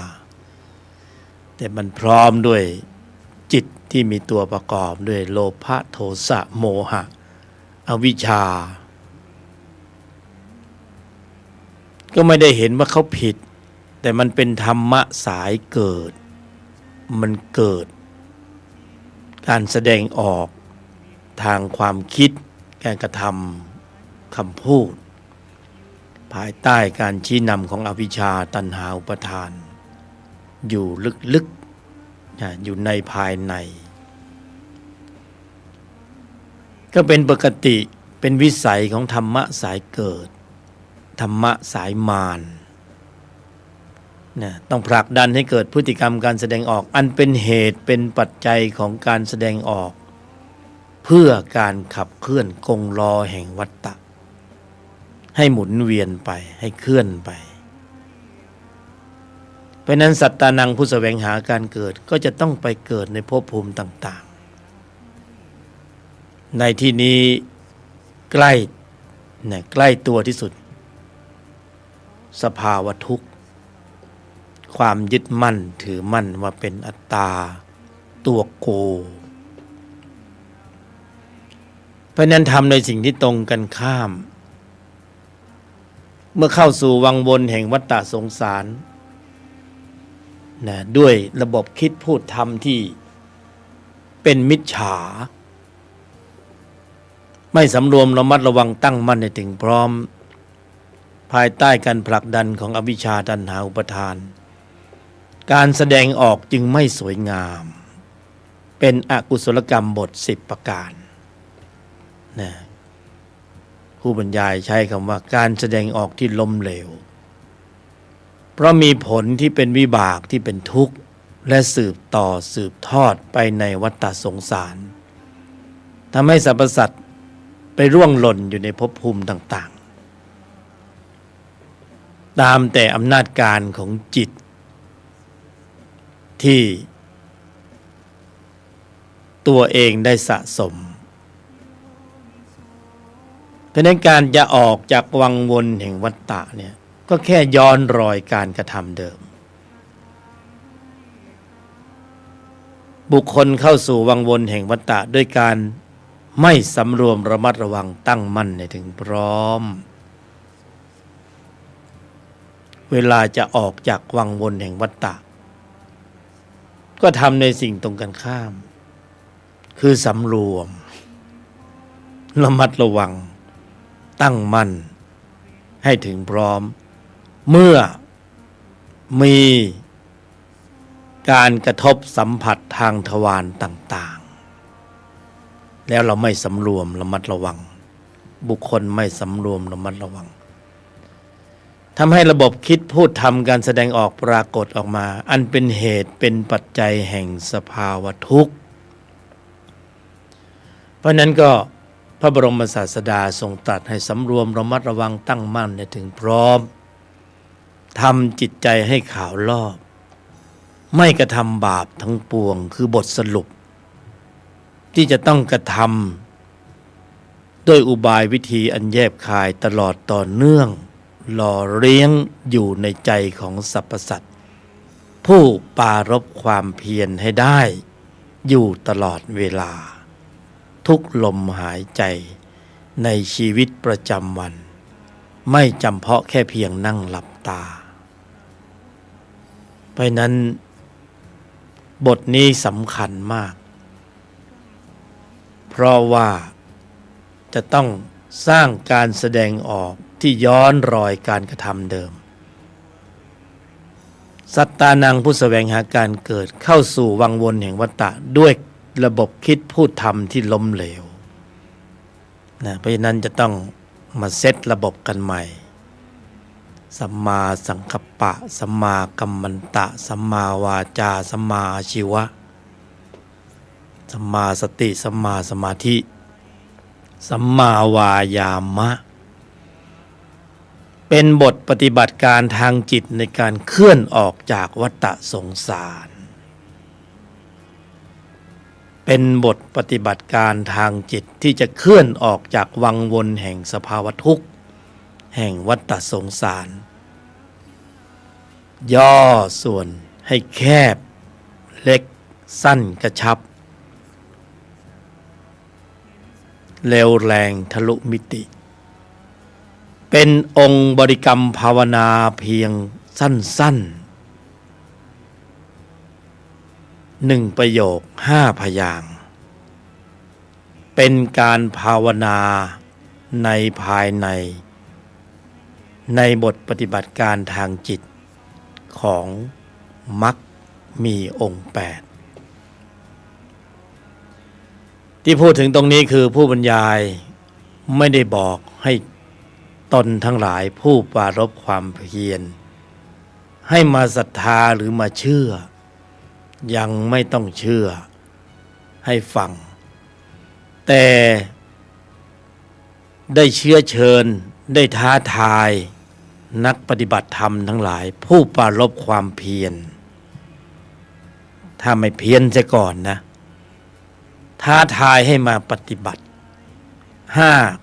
แต่มันพร้อมด้วยจิตที่มีตัวประกอบด้วยโลภะโทสะโมหะอวิชชาก็ไม่ได้เห็นว่าเขาผิดแต่มันเป็นธรรมะสายเกิดมันเกิดการแสดงออกทางความคิดการกระทำคำพูดภายใต้การชี้นำของอวิชชาตัณหาอุปทานอยู่ลึกๆอยู่ในภายในก็เป็นปกติเป็นวิสัยของธรรมะสายเกิดธรรมะสายมารต้องผลักดันให้เกิดพฤติกรรมการแสดงออกอันเป็นเหตุเป็นปัจจัยของการแสดงออกเพื่อการขับเคลื่อนกงล้อแห่งวัฏฏะให้หมุนเวียนไปให้เคลื่อนไปเพราะนั้นสัตตานังผู้แสวงหาการเกิดก็จะต้องไปเกิดในภพภูมิต่างๆในที่นี้ใกล้ตัวที่สุดสภาวะทุกข์ความยึดมั่นถือมั่นว่าเป็นอัตตาตัวโกเพราะนั้นทำในสิ่งที่ตรงกันข้ามเมื่อเข้าสู่วังวนแห่งวัฏฏะสงสารด้วยระบบคิดพูดทำที่เป็นมิจฉาไม่สำรวมระมัดระวังตั้งมั่นให้ถึงพร้อมภายใต้การผลักดันของอวิชชาตัณหาอุปทานการแสดงออกจึงไม่สวยงามเป็นอกุศลกรรมบท10ประการ ผู้บรรยายใช้คำว่าการแสดงออกที่ล้มเหลวเพราะมีผลที่เป็นวิบากที่เป็นทุกข์และสืบต่อสืบทอดไปในวัฏสงสารทำให้สรรพสัตว์ไปร่วงหล่นอยู่ในภพภูมิต่างๆตามแต่อำนาจการของจิตที่ตัวเองได้สะสมเพราะนั้นการจะออกจากวังวนแห่งวัฏฏะเนี่ยก็แค่ย้อนรอยการกระทำเดิมบุคคลเข้าสู่วังวนแห่งวัฏฏะด้วยการไม่สำรวมระมัดระวังตั้งมั่นในถึงพร้อมเวลาจะออกจากวังวนแห่งวัฏฏะก็ทำในสิ่งตรงกันข้ามคือสำรวมระมัดระวังตั้งมั่นให้ถึงพร้อมเมื่อมีการกระทบสัมผัสทางทวารต่างๆแล้วเราไม่สำรวมระมัดระวังบุคคลไม่สำรวมระมัดระวังทำให้ระบบคิดพูดทำการแสดงออกปรากฏออกมาอันเป็นเหตุเป็นปัจจัยแห่งสภาวะทุกข์เพราะนั้นก็พระบรมศาสดาทรงตรัสให้สำรวมระมัดระวังตั้งมั่นให้ถึงพร้อมทำจิตใจให้ขาวรอบไม่กระทำบาปทั้งปวงคือบทสรุปที่จะต้องกระทำด้วยอุบายวิธีอันแยบคายตลอดต่อเนื่องหล่อเลี้ยงอยู่ในใจของสรรพสัตว์ผู้ปรารภความเพียรให้ได้อยู่ตลอดเวลาทุกลมหายใจในชีวิตประจำวันไม่จำเพาะแค่เพียงนั่งหลับตาเพราะนั้นบทนี้สำคัญมากเพราะว่าจะต้องสร้างการแสดงออกที่ย้อนรอยการกระทำเดิมสัตตานังผู้แสวงหาการเกิดเข้าสู่วังวนแห่งวัฏฏะด้วยระบบคิดพูดทำที่ล้มเหลวนะเพราะฉะนั้นจะต้องมาเซตระบบกันใหม่สัมมาสังกัปปะสัมมากัมมันตะสัมมาวาจาสัมมาอาชีวะสัมมาสติสัมมาสมาธิสัมมาวายามะเป็นบทปฏิบัติการทางจิตในการเคลื่อนออกจากวัฏสงสารเป็นบทปฏิบัติการทางจิตที่จะเคลื่อนออกจากวังวนแห่งสภาวะทุกข์แห่งวัฏสงสารย่อส่วนให้แคบเล็กสั้นกระชับเร็วแรงทะลุมิติเป็นองค์บริกรรมภาวนาเพียงสั้นๆ1ประโยค5พยางค์เป็นการภาวนาในภายในบทปฏิบัติการทางจิตของมรรคมีองค์8ที่พูดถึงตรงนี้คือผู้บรรยายไม่ได้บอกให้ตนทั้งหลายผู้ปรารภความเพียรให้มาศรัทธาหรือมาเชื่อยังไม่ต้องเชื่อให้ฟังแต่ได้เชื้อเชิญได้ท้าทายนักปฏิบัติธรรมทั้งหลายผู้ปรารภความเพียรถ้าไม่เพียรเสียก่อนนะท้าทายให้มาปฏิบัติ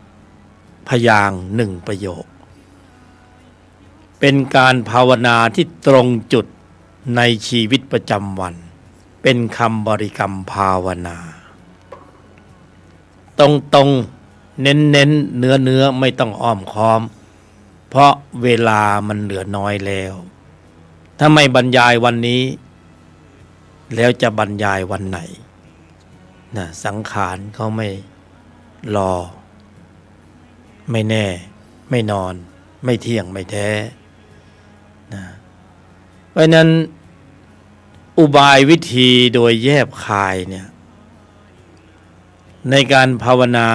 5พยางค์1ประโยคเป็นการภาวนาที่ตรงจุดในชีวิตประจำวันเป็นคำบริกรรมภาวนาตรงๆเน้นๆเนื้อไม่ต้องอ้อมค้อมเพราะเวลามันเหลือน้อยแล้วถ้าไม่บรรยายวันนี้แล้วจะบรรยายวันไหนนะสังขารเขาไม่รอไม่แน่ไม่นอนไม่เที่ยงไม่แท้นะเพราะนั้นอุบายวิธีโดยแยบคายเนี่ยในการภาวนา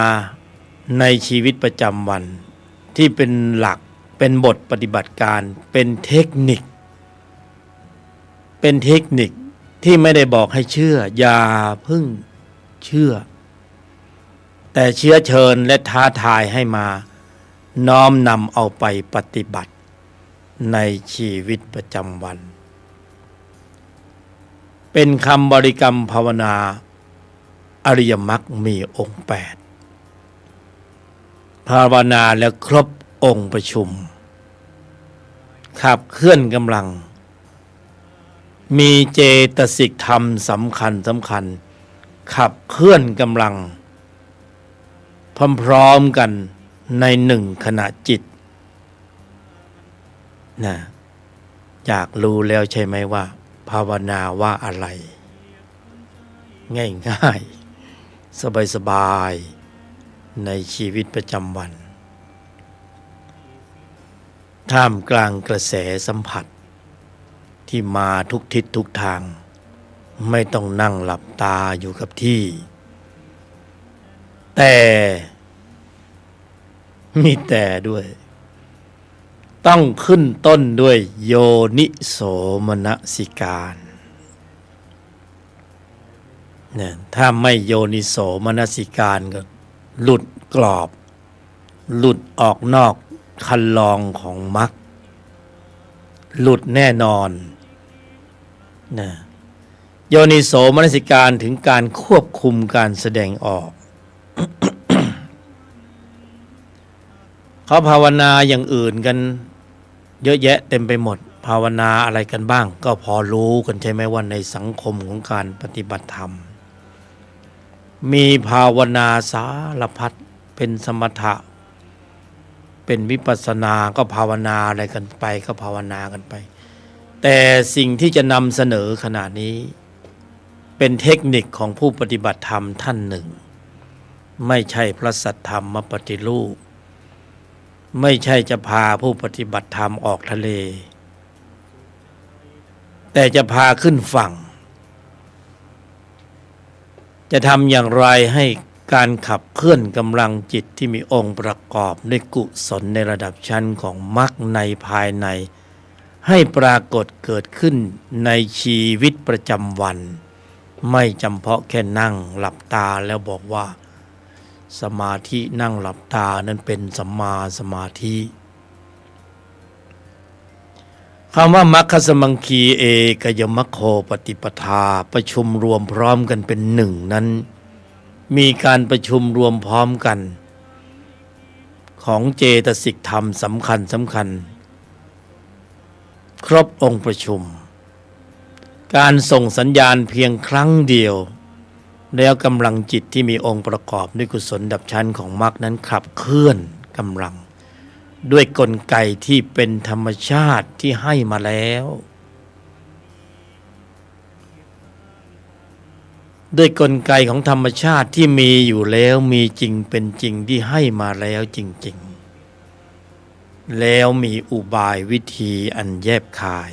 ในชีวิตประจำวันที่เป็นหลักเป็นบทปฏิบัติการเป็นเทคนิคที่ไม่ได้บอกให้เชื่ออย่าเพิ่งเชื่อแต่เชื้อเชิญและท้าทายให้มาน้อมนำเอาไปปฏิบัติในชีวิตประจำวันเป็นคำบริกรรมภาวนาอริยมรรคมีองค์8ภาวนาแล้วครบองค์ประชุมขับเคลื่อนกำลังมีเจตสิกธรรมสำคัญขับเคลื่อนกำลังพร้อมๆกันในหนึ่งขณะจิตนะอยากรู้แล้วใช่ไหมว่าภาวนาว่าอะไรง่ายๆสบายๆในชีวิตประจำวันท่ามกลางกระแสสัมผัสที่มาทุกทิศทุกทางไม่ต้องนั่งหลับตาอยู่กับที่แต่มีแต่ด้วยต้องขึ้นต้นด้วยโยนิโสมนสิการเนี่ยถ้าไม่โยนิโสมนสิการก็หลุดกรอบหลุดออกนอกคันลองของมรรคหลุดแน่นอนนะโยนิโสมนสิการถึงการควบคุมการแสดงออก เขาภาวนาอย่างอื่นกันเยอะแยะเต็มไปหมดภาวนาอะไรกันบ้างก็พอรู้กันใช่ไหมว่าในสังคมของการปฏิบัติธรรมมีภาวนาสารพัดเป็นสมถะเป็นวิปัสสนาก็ภาวนาอะไรกันไปก็ภาวนากันไปแต่สิ่งที่จะนำเสนอขณะนี้เป็นเทคนิคของผู้ปฏิบัติธรรมท่านหนึ่งไม่ใช่พระสัทธรรมปฏิรูปไม่ใช่จะพาผู้ปฏิบัติธรรมออกทะเลแต่จะพาขึ้นฝั่งจะทำอย่างไรให้การขับเคลื่อนกำลังจิตที่มีองค์ประกอบด้วยกุศลในระดับชั้นของมรรคในภายในให้ปรากฏเกิดขึ้นในชีวิตประจำวันไม่จำเพาะแค่นั่งหลับตาแล้วบอกว่าสมาธินั่งหลับตานั้นเป็นสัมมาสมาธิคำว่ามัคคสมังคีเอกยมัคโคปฏิปทาประชุมรวมพร้อมกันเป็นหนึ่งนั้นมีการประชุมรวมพร้อมกันของเจตสิกธรรมสำคัญครบองค์ประชุมการส่งสัญญาณเพียงครั้งเดียวแล้วกำลังจิตที่มีองค์ประกอบด้วยกุศลดับชั้นของมรรคนั้นขับเคลื่อนกำลังด้วยกลไกที่เป็นธรรมชาติที่ให้มาแล้วด้วยกลไกของธรรมชาติที่มีอยู่แล้วมีจริงเป็นจริงที่ให้มาแล้วจริงๆแล้วมีอุบายวิธีอันแยบคาย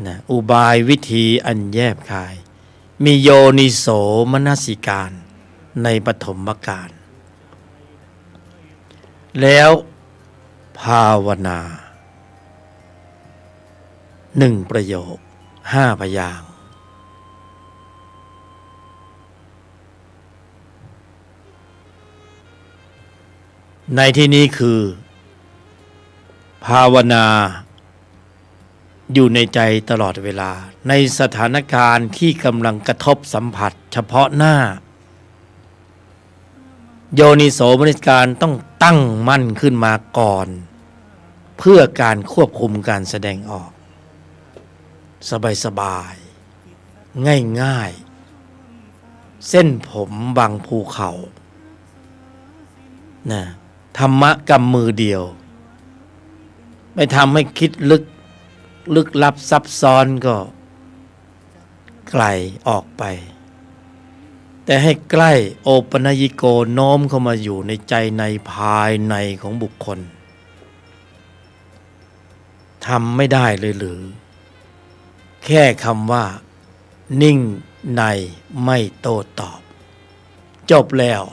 นะอุบายวิธีอันแยบคายมีโยนิโสมนสิการในปฐมกาลแล้วภาวนา1ประโยค5พยางค์ในที่นี้คือภาวนาอยู่ในใจตลอดเวลาในสถานการณ์ที่กำลังกระทบสัมผัสเฉพาะหน้าโยนิโสมนสิการต้องตั้งมั่นขึ้นมาก่อนเพื่อการควบคุมการแสดงออกสบายๆง่ายๆเส้นผมบางภูเขานะธรรมะกำมือเดียวไม่ทำให้คิดลึกลับซับซ้อนก็ไกลออกไปแต่ให้ใกล้โอปนยิโกโน้มเข้ามาอยู่ในใจในภายในของบุคคลทำไม่ได้เลยหรือแค่คำว่านิ่งในไม่โต้ตอบจบแล้ว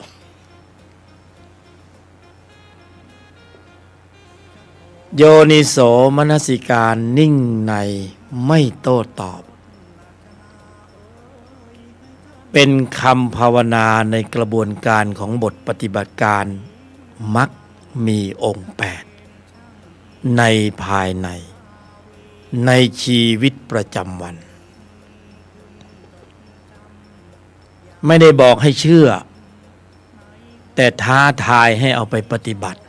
โยนิโสมนสิการนิ่งในไม่โต้ตอบเป็นคำภาวนาในกระบวนการของบทปฏิบัติการมักมีองค์8ในภายในชีวิตประจำวันไม่ได้บอกให้เชื่อแต่ท้าทายให้เอาไปปฏิบัติ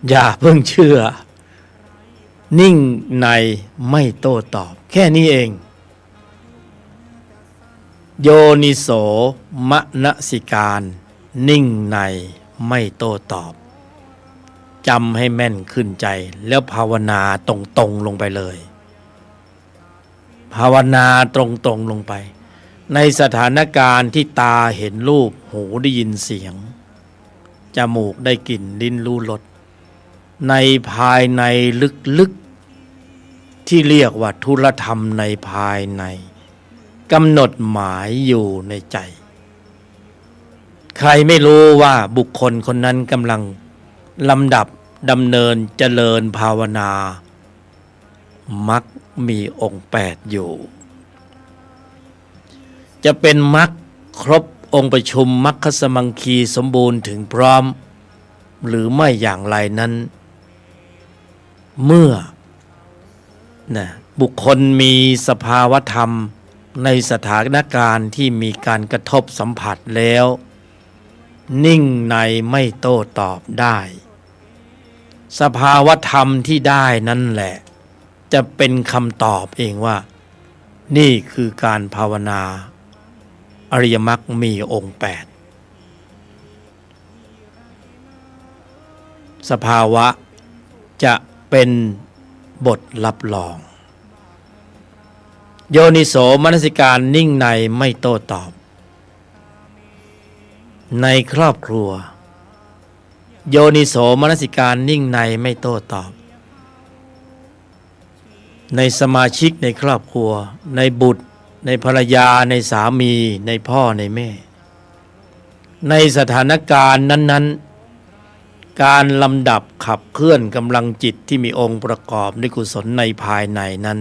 อย่าเพิ่งเชื่อนิ่งในไม่โต้ตอบแค่นี้เองโยนิโสมนสิการนิ่งในไม่โต้ตอบจำให้แม่นขึ้นใจแล้วภาวนาตรงๆลงไปเลยภาวนาตรงๆลงไปในสถานการณ์ที่ตาเห็นรูปหูได้ยินเสียงจมูกได้กลิ่นลิ้นรู้รสในภายในลึกๆที่เรียกว่าธุรธรรมในภายในกำหนดหมายอยู่ในใจใครไม่รู้ว่าบุคคลคนนั้นกำลังลำดับดำเนินเจริญภาวนามักมีองค์8อยู่จะเป็นมักครบองค์ประชุมมัคคสมังคีสมบูรณ์ถึงพร้อมหรือไม่อย่างไรนั้นเมื่อบุคคลมีสภาวธรรมในสถานการณ์ที่มีการกระทบสัมผัสแล้วนิ่งในไม่โต้ตอบได้สภาวธรรมที่ได้นั่นแหละจะเป็นคำตอบเองว่านี่คือการภาวนาอริยมรรคมีองค์8สภาวะจะเป็นบทรับรองโยนิโสมนสิการนิ่งในไม่โต้ตอบในครอบครัวโยนิโสมนสิการนิ่งในไม่โต้ตอบในสมาชิกในครอบครัวในบุตรในภรรยาในสามีในพ่อในแม่ในสถานการณ์นั้นๆการลำดับขับเคลื่อนกำลังจิตที่มีองค์ประกอบด้วยกุศลในภายในนั้น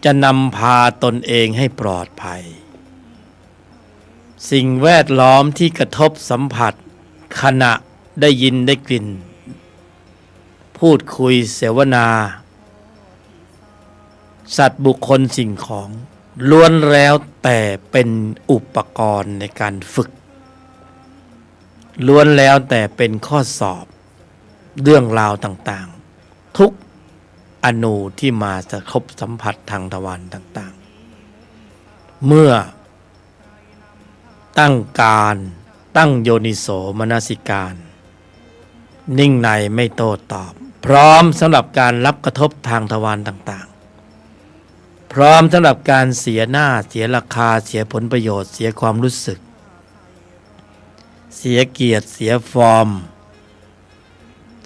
จะนำพาตนเองให้ปลอดภัยสิ่งแวดล้อมที่กระทบสัมผัสขณะได้ยินได้กลิ่นพูดคุยเสวนาสัตว์บุคคลสิ่งของล้วนแล้วแต่เป็นอุปกรณ์ในการฝึกล้วนแล้วแต่เป็นข้อสอบเรื่องราวต่างๆทุกอนูที่มาจะคบสัมผัสทางทวารต่างๆเมื่อตั้งโยนิโสมนสิการนิ่งในไม่โต้ตอบพร้อมสำหรับการรับกระทบทางทวารต่างๆพร้อมสำหรับการเสียหน้าเสียราคาเสียผลประโยชน์เสียความรู้สึกเสียเกียรติเสียฟอร์ม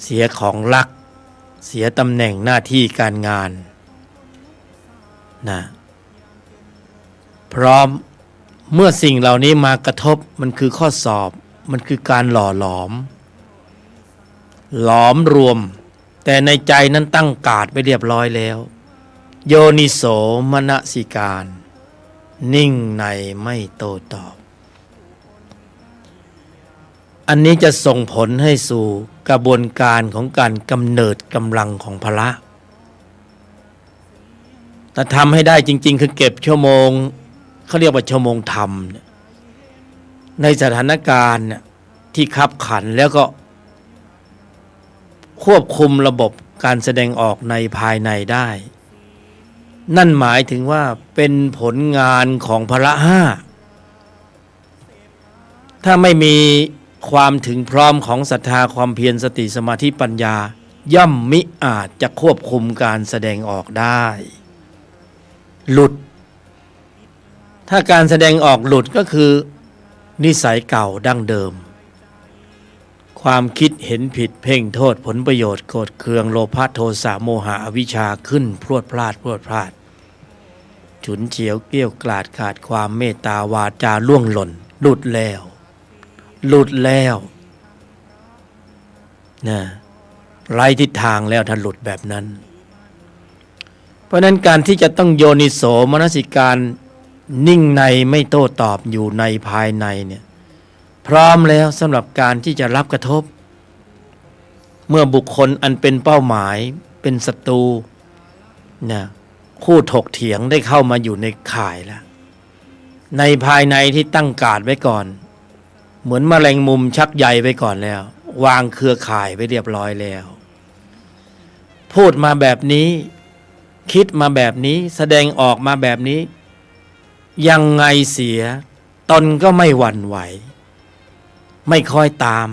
เสียของรักเสียตำแหน่งหน้าที่การงานพร้อมเมื่อสิ่งเหล่านี้มากระทบมันคือข้อสอบมันคือการหล่อหลอมรวมแต่ในใจนั้นตั้งการ์ดไว้เรียบร้อยแล้วโยนิโสมนสิการนิ่งในไม่โต้ตอบอันนี้จะส่งผลให้สู่กระบวนการของการกำเนิดกำลังของพละแต่ทำให้ได้จริงๆคือเก็บชั่วโมงเขาเรียกว่าชั่วโมงธรรมในสถานการณ์ที่คับขันแล้วก็ควบคุมระบบการแสดงออกในภายในได้นั่นหมายถึงว่าเป็นผลงานของพละห้าถ้าไม่มีความถึงพร้อมของศรัทธาความเพียรสติสมาธิปัญญาย่อมมิอาจจะควบคุมการแสดงออกได้หลุดถ้าการแสดงออกหลุดก็คือนิสัยเก่าดั้งเดิมความคิดเห็นผิดเพ่งโทษผลประโยชน์โกรธเคืองโลภะโทสะโมหะอวิชชาขึ้นพรวดพลาดฉุนเฉียวเกลี้ยวกล่อมขาดความเมตตาวาจาล่วงหล่นหลุดแล้ว นะไร้ทิศทางแล้วถ้าหลุดแบบนั้นเพราะนั้นการที่จะต้องโยนิโสมนสิการนิ่งในไม่โต้ตอบอยู่ในภายในเนี่ยพร้อมแล้วสำหรับการที่จะรับกระทบเมื่อบุคคลอันเป็นเป้าหมายเป็นศัตรูนะคู่ถกเถียงได้เข้ามาอยู่ในข่ายแล้วในภายในที่ตั้งการ์ดไว้ก่อนเหมือนแมลงมุมชักใยไว้ก่อนแล้ววางเครือข่ายไว้เรียบร้อยแล้วพูดมาแบบนี้คิดมาแบบนี้แสดงออกมาแบบนี้ยังไงเสียตนก็ไม่หวั่นไหวไม่คอยตาม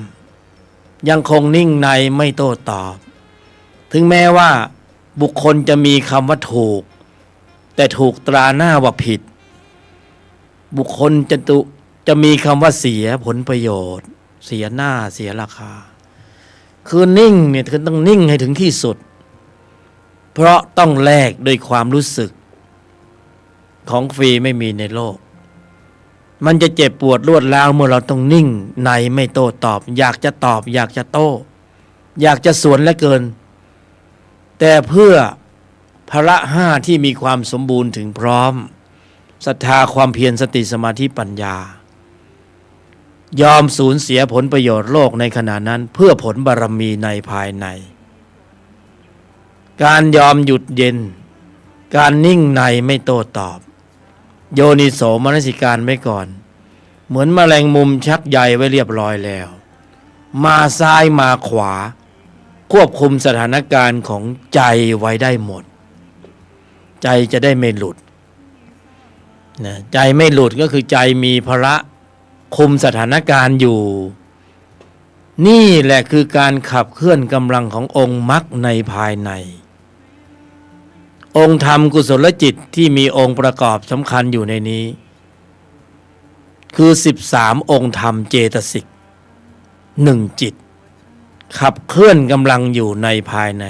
ยังคงนิ่งในไม่โต้ตอบถึงแม้ว่าบุคคลจะมีคำว่าถูกแต่ถูกตราหน้าว่าผิดบุคคลจะมีคำว่าเสียผลประโยชน์เสียหน้าเสียราคาคือนิ่งเนี่ยคือต้องนิ่งให้ถึงที่สุดเพราะต้องแลกด้วยความรู้สึกของฟรีไม่มีในโลกมันจะเจ็บปวดรวดร้าวเมื่อเราต้องนิ่งในไม่โต้ตอบอยากจะตอบอยากจะโต้อยากจะสวนเหลือเกินแต่เพื่อพละห้าที่มีความสมบูรณ์ถึงพร้อมศรัทธาความเพียรสติสมาธิปัญญายอมสูญเสียผลประโยชน์โลกในขณะนั้นเพื่อผลบารมีในภายในการยอมหยุดเย็นการนิ่งในไม่โต้ตอบโยนิโสมนสิการไว้ก่อนเหมือนแมลงมุมชักใยไว้เรียบร้อยแล้วมาซ้ายมาขวาควบคุมสถานการณ์ของใจไว้ได้หมดใจจะได้ไม่หลุดนะใจไม่หลุดก็คือใจมีพละคุมสถานการณ์อยู่นี่แหละคือการขับเคลื่อนกำลังขององค์มรรคในภายในองค์ธรรมกุศลจิตที่มีองค์ประกอบสำคัญอยู่ในนี้คือ13องค์ธรรมเจตสิก1จิตขับเคลื่อนกำลังอยู่ในภายใน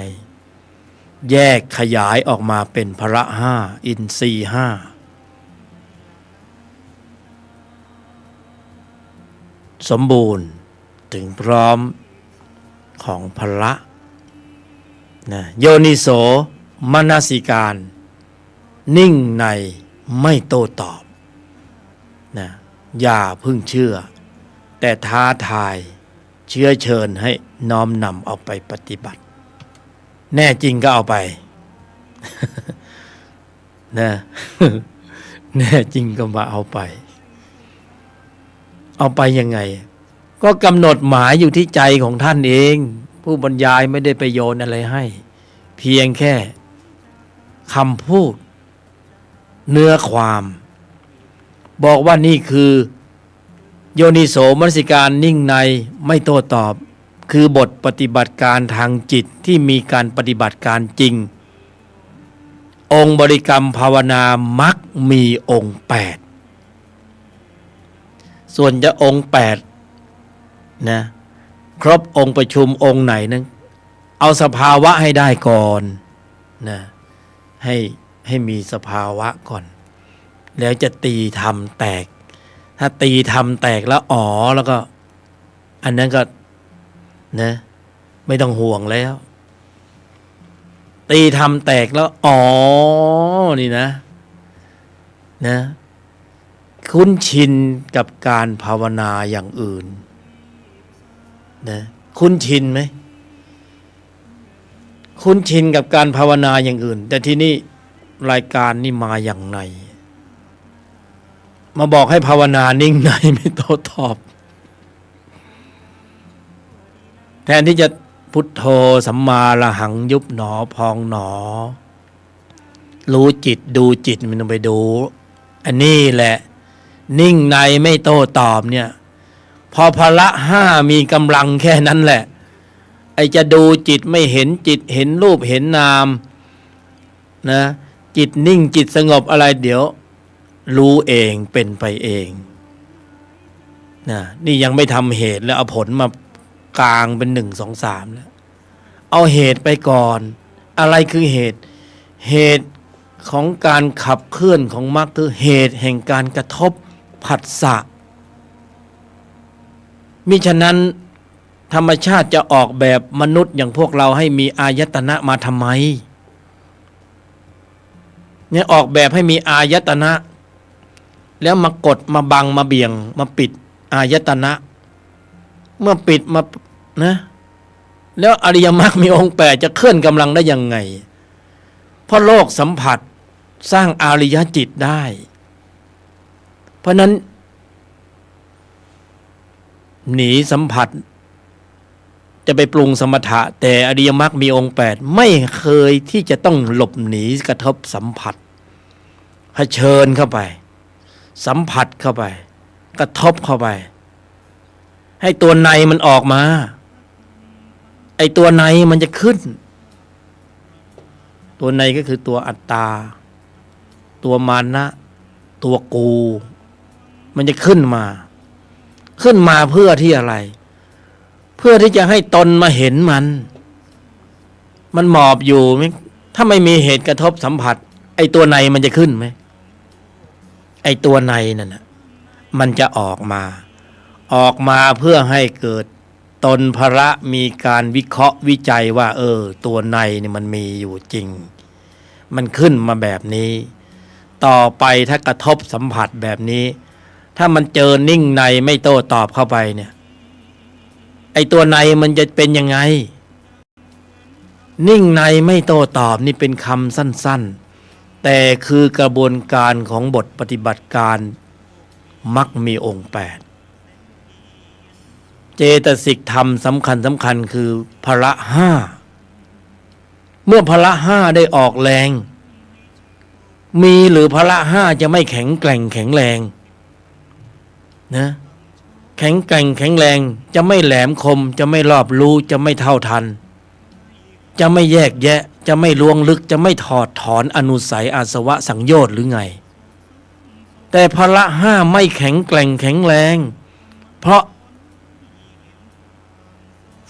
แยกขยายออกมาเป็นพละห้าอินทรีย์ห้าสมบูรณ์ถึงพร้อมของพละนะโยนิโสมนสิการนิ่งในไม่โต้ตอบนะอย่าพึ่งเชื่อแต่ท้าทายเชื้อเชิญให้น้อมนำเอาไปปฏิบัติแน่จริงก็เอาไป นะ แน่จริงก็มาเอาไปยังไงก็กำหนดหมายอยู่ที่ใจของท่านเองผู้บรรยายไม่ได้ไปโยนอะไรให้เพียงแค่คำพูดเนื้อความบอกว่านี่คือโยนิโสมนสิการนิ่งในไม่โต้ตอบคือบทปฏิบัติการทางจิตที่มีการปฏิบัติการจริงองค์บริกรรมภาวนามักมีองค์8ส่วนจะองค์8นะครบองค์ประชุมองค์ไหนนั้นเอาสภาวะให้ได้ก่อนนะให้มีสภาวะก่อนแล้วจะตีธรรมแตกถ้าตีธรรมแตกแล้วแล้วก็อันนั้นก็นะไม่ต้องห่วงแล้วตีธรรมแตกแล้วนี่นะคุ้นชินกับการภาวนาอย่างอื่นนะคุ้นชินไหมคุ้นชินกับการภาวนาอย่างอื่นแต่ที่นี่รายการนี่มาอย่างไรมาบอกให้ภาวนานิ่งในไม่โต้ตอบแทนที่จะพุทโธสัมมาระหังยุบหนอพองหนอรู้จิตดูจิตมันต้องไปดูอันนี้แหละนิ่งในไม่โต้ตอบเนี่ยพอพละห้ามีกำลังแค่นั้นแหละไอจะดูจิตไม่เห็นจิตเห็นรูปเห็นนามนะจิตนิ่งจิตสงบอะไรเดี๋ยวรู้เองเป็นไปเองนะนี่ยังไม่ทำเหตุแล้วเอาผลมากลางเป็น1 2 3แล้วเอาเหตุไปก่อนอะไรคือเหตุของการขับเคลื่อนของมรรคคือเหตุแห่งการกระทบผัสสะมิฉะนั้น ธรรมชาติจะออกแบบมนุษย์อย่างพวกเราให้มีอายตนะมาทำไมเนี่ยออกแบบให้มีอายตนะแล้วมากดมาบังมาเบี่ยงมาปิดอายตนะเมื่อปิดมานะแล้วอริยมรรคมีองค์ 8จะเคลื่อนกำลังได้ยังไงเพราะโลกสัมผัสสร้างอริยจิตได้เพราะนั้นหนีสัมผัสจะไปปรุงสมถะแต่อริยมรรคมีองค์ 8ไม่เคยที่จะต้องหลบหนีกระทบสัมผัสเผชิญเข้าไปสัมผัสเข้าไปกระทบเข้าไปให้ตัวในมันออกมาไอ้ตัวในมันจะขึ้นตัวในก็คือตัวอัตตาตัวมานะตัวกูมันจะขึ้นมาเพื่อที่อะไรเพื่อที่จะให้ตนมาเห็นมันหมอบอยู่ถ้าไม่มีเหตุกระทบสัมผัสไอ้ตัวในมันจะขึ้นไหมไอ้ตัวในนั่นน่ะมันจะออกมาเพื่อให้เกิดตนภระมีการวิเคราะห์วิจัยว่าตัวในนี่มันมีอยู่จริงมันขึ้นมาแบบนี้ต่อไปถ้ากระทบสัมผัสแบบนี้ถ้ามันเจอนิ่งในไม่โต้ตอบเข้าไปเนี่ยไอ้ตัวในมันจะเป็นยังไงนิ่งในไม่โต้ตอบนี่เป็นคำสั้นๆแต่คือกระบวนการของบทปฏิบัติการมักมีองค์ 8เจตสิกธรรมสำคัญคือพละ 5เมื่อพละ 5ได้ออกแรงมีหรือพละ 5จะไม่แข็งแกร่งแข็งแรงนะแข็งแกร่งแข็งแรงจะไม่แหลมคมจะไม่รอบรู้จะไม่เท่าทันจะไม่แยกแยะจะไม่ลวงลึกจะไม่ถอดถอนอนุสัยอาสวะสังโยชน์หรือไงแต่พละ 5ไม่แข็งแกร่งแข็งแรงเพราะ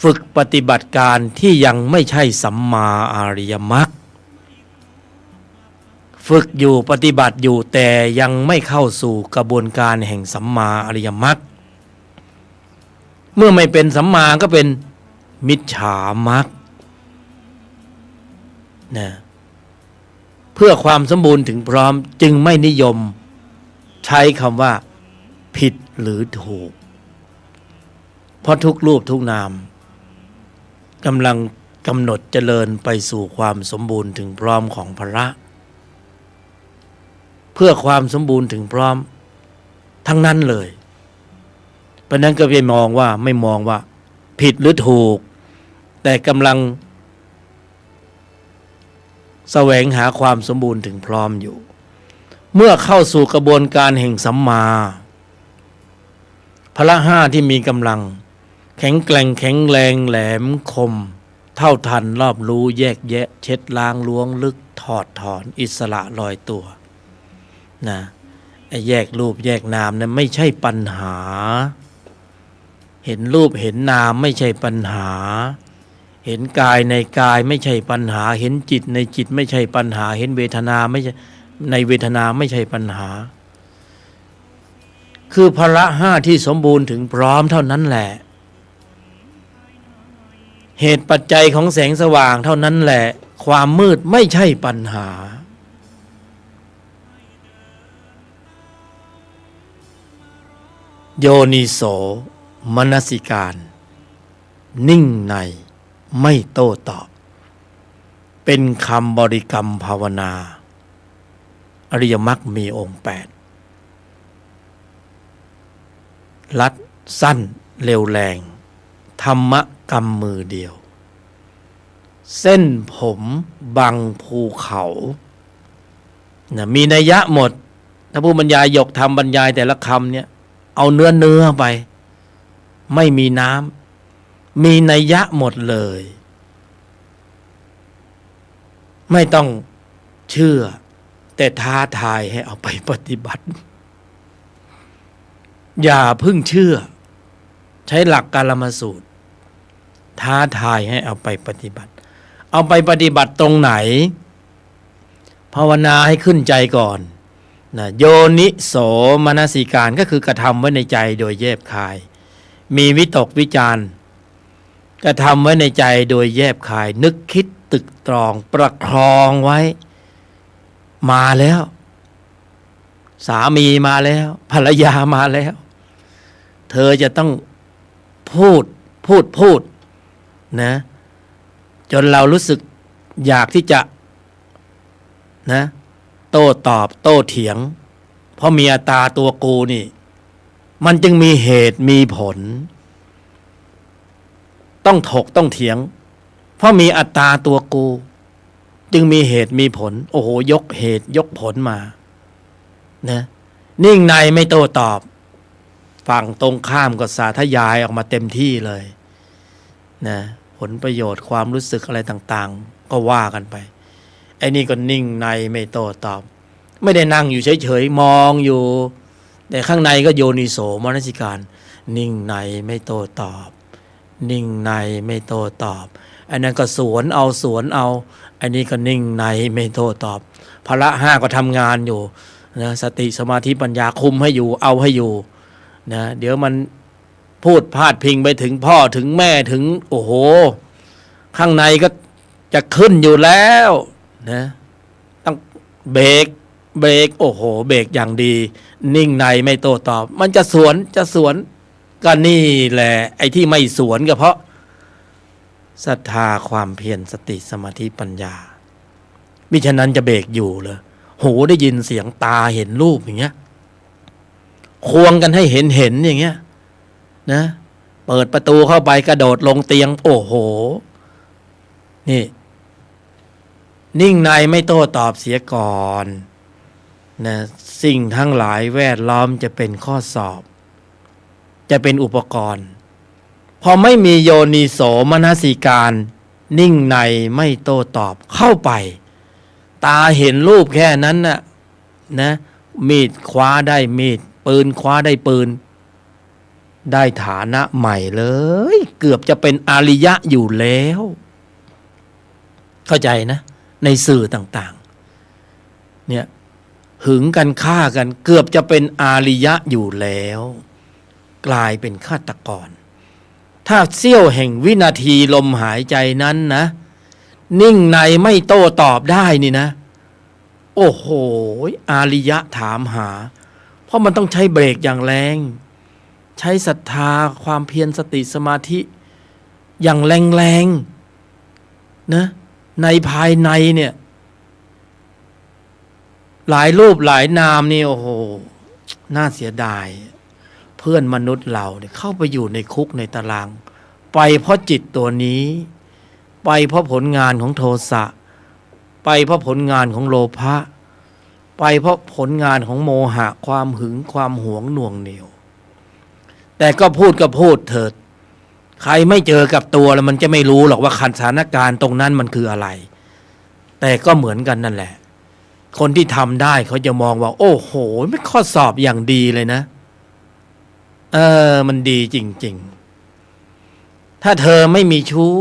ฝึกปฏิบัติการที่ยังไม่ใช่สัมมาอริยมรรคฝึกอยู่ปฏิบัติอยู่แต่ยังไม่เข้าสู่กระบวนการแห่งสัมมาอริยมรรคเมื่อไม่เป็นสัมมาก็เป็นมิจฉามรรคนะเพื่อความสมบูรณ์ถึงพร้อมจึงไม่นิยมใช้คำว่าผิดหรือถูกเพราะทุกรูปทุกนามกำลังกำหนดเจริญไปสู่ความสมบูรณ์ถึงพร้อมของพระเพื่อความสมบูรณ์ถึงพร้อมทั้งนั้นเลยเพราะนั้นก็ไม่มองว่าผิดหรือถูกแต่กำลังแสวงหาความสมบูรณ์ถึงพร้อมอยู่เมื่อเข้าสู่กระบวนการแห่งสัมมาพละ 5ที่มีกำลังแข็งแกร่งแข็งแรงแหลมคมเท่าทันรอบรู้แยกแยะเช็ดล้างล้วงลึกถอดถอนอิสระลอยตัวนะไอ้แยกรูปแยกนามนั้นไม่ใช่ปัญหาเห็นรูปเห็นนามไม่ใช่ปัญหาเห็นกายในกายไม่ใช่ปัญหาเห็นจิตในจิตไม่ใช่ปัญหาเห็นเวทนาไม่ใช่ในเวทนาไม่ใช่ปัญหาคือพละ 5ที่สมบูรณ์ถึงพร้อมเท่านั้นแหละเหตุปัจจัยของแสงสว่างเท่านั้นแหละความมืดไม่ใช่ปัญหาโยนิโสมนสิการนิ่งในไม่โต้ตอบเป็นคำบริกรรมภาวนาอริยมรรคมีองค์ 8ลัดสั้นเร็วแรงธรรมะกำมือเดียวเส้นผมบังภูเขานะมีนัยยะหมดถ้าผู้บรรยายยกธรรมบรรยายแต่ละคำเนี่ยเอาเนื้อไปไม่มีน้ำมีนัยยะหมดเลยไม่ต้องเชื่อแต่ท้าทายให้เอาไปปฏิบัติอย่าเพิ่งเชื่อใช้หลักกาลมสูตรท้าทายให้เอาไปปฏิบัติเอาไปปฏิบัติตรงไหนภาวนาให้ขึ้นใจก่อนนะโยนิโสมนสิการก็คือกระทำไว้ในใจโดยแยบคายมีวิตกวิจาร กระทำไว้ในใจโดยแยบคายนึกคิดตึกตรองประคองไว้มาแล้วสามีมาแล้วภรรยามาแล้วเธอจะต้องพูดนะจนเรารู้สึกอยากที่จะนะโต้ตอบโต้เถียงเพราะมีอัตตาตัวกูนี่มันจึงมีเหตุมีผลต้องถกต้องเถียงเพราะมีอัตตาตัวกูจึงมีเหตุมีผลโอ้โหยกเหตุยกผลมานะนิ่งในไม่โต้ตอบฝั่งตรงข้ามก็สาธยายออกมาเต็มที่เลยนะผลประโยชน์ความรู้สึกอะไรต่างๆก็ว่ากันไปไอ้นี่ก็นิ่งในไม่โต้ตอบไม่ได้นั่งอยู่เฉยๆมองอยู่แต่ข้างในก็โยนิโสมนสิการนิ่งในไม่โต้ตอบนิ่งในไม่โต้ตอบอันนั้นก็สวนเอาอันนี้ก็นิ่งในไม่โต้ตอบพละห้าก็ทำงานอยู่นะสติสมาธิปัญญาคุมให้อยู่เอาให้อยู่นะเดี๋ยวมันพูดพาดพิงไปถึงพ่อถึงแม่ถึงโอ้โหข้างในก็จะขึ้นอยู่แล้วนะต้องเบรกโอ้โหเบรกอย่างดีนิ่งในไม่โต้ตอบมันจะสวนก็นี่แหละไอ้ที่ไม่สวนก็เพราะศรัทธาความเพียรสติสมาธิปัญญามิฉะนั้นจะเบรกอยู่เลยหูได้ยินเสียงตาเห็นรูปอย่างเงี้ยควงกันให้เห็นอย่างเงี้ยนะเปิดประตูเข้าไปกระโดดลงเตียงโอ้โหนี่นิ่งในไม่โต้ตอบเสียก่อนนะสิ่งทั้งหลายแวดล้อมจะเป็นข้อสอบจะเป็นอุปกรณ์พอไม่มีโยนิโสมนสิการนิ่งในไม่โต้ตอบเข้าไปตาเห็นรูปแค่นั้นน่ะนะมีดคว้าได้มีดปืนคว้าได้ปืนได้ฐานะใหม่เลยเกือบจะเป็นอริยะอยู่แล้วเข้าใจนะในสื่อต่างๆเนี่ยหึงกันฆ่ากันเกือบจะเป็นอริยะอยู่แล้วกลายเป็นฆาตกรถ้าเสี้ยวแห่งวินาทีลมหายใจนั้นนะนิ่งในไม่โต้ตอบได้นี่นะโอ้โหอาริยะถามหาเพราะมันต้องใช้เบรกอย่างแรงใช้ศรัทธาความเพียรสติสมาธิอย่างแรงนะในภายในเนี่ยหลายรูปหลายนามนี่โอ้โหน่าเสียดายเพื่อนมนุษย์เราเนี่ยเข้าไปอยู่ในคุกในตารางไปเพราะจิตตัวนี้ไปเพราะผลงานของโทสะไปเพราะผลงานของโลภะไปเพราะผลงานของโมหะความหึงความหวงหน่วงเหนี่ยวแต่ก็พูดเถิดใครไม่เจอกับตัวแล้วมันจะไม่รู้หรอกว่าสถานการณ์ตรงนั้นมันคืออะไรแต่ก็เหมือนกันนั่นแหละคนที่ทำได้เขาจะมองว่าโอ้โหไม่ข้อสอบอย่างดีเลยนะมันดีจริงๆถ้าเธอไม่มีชู้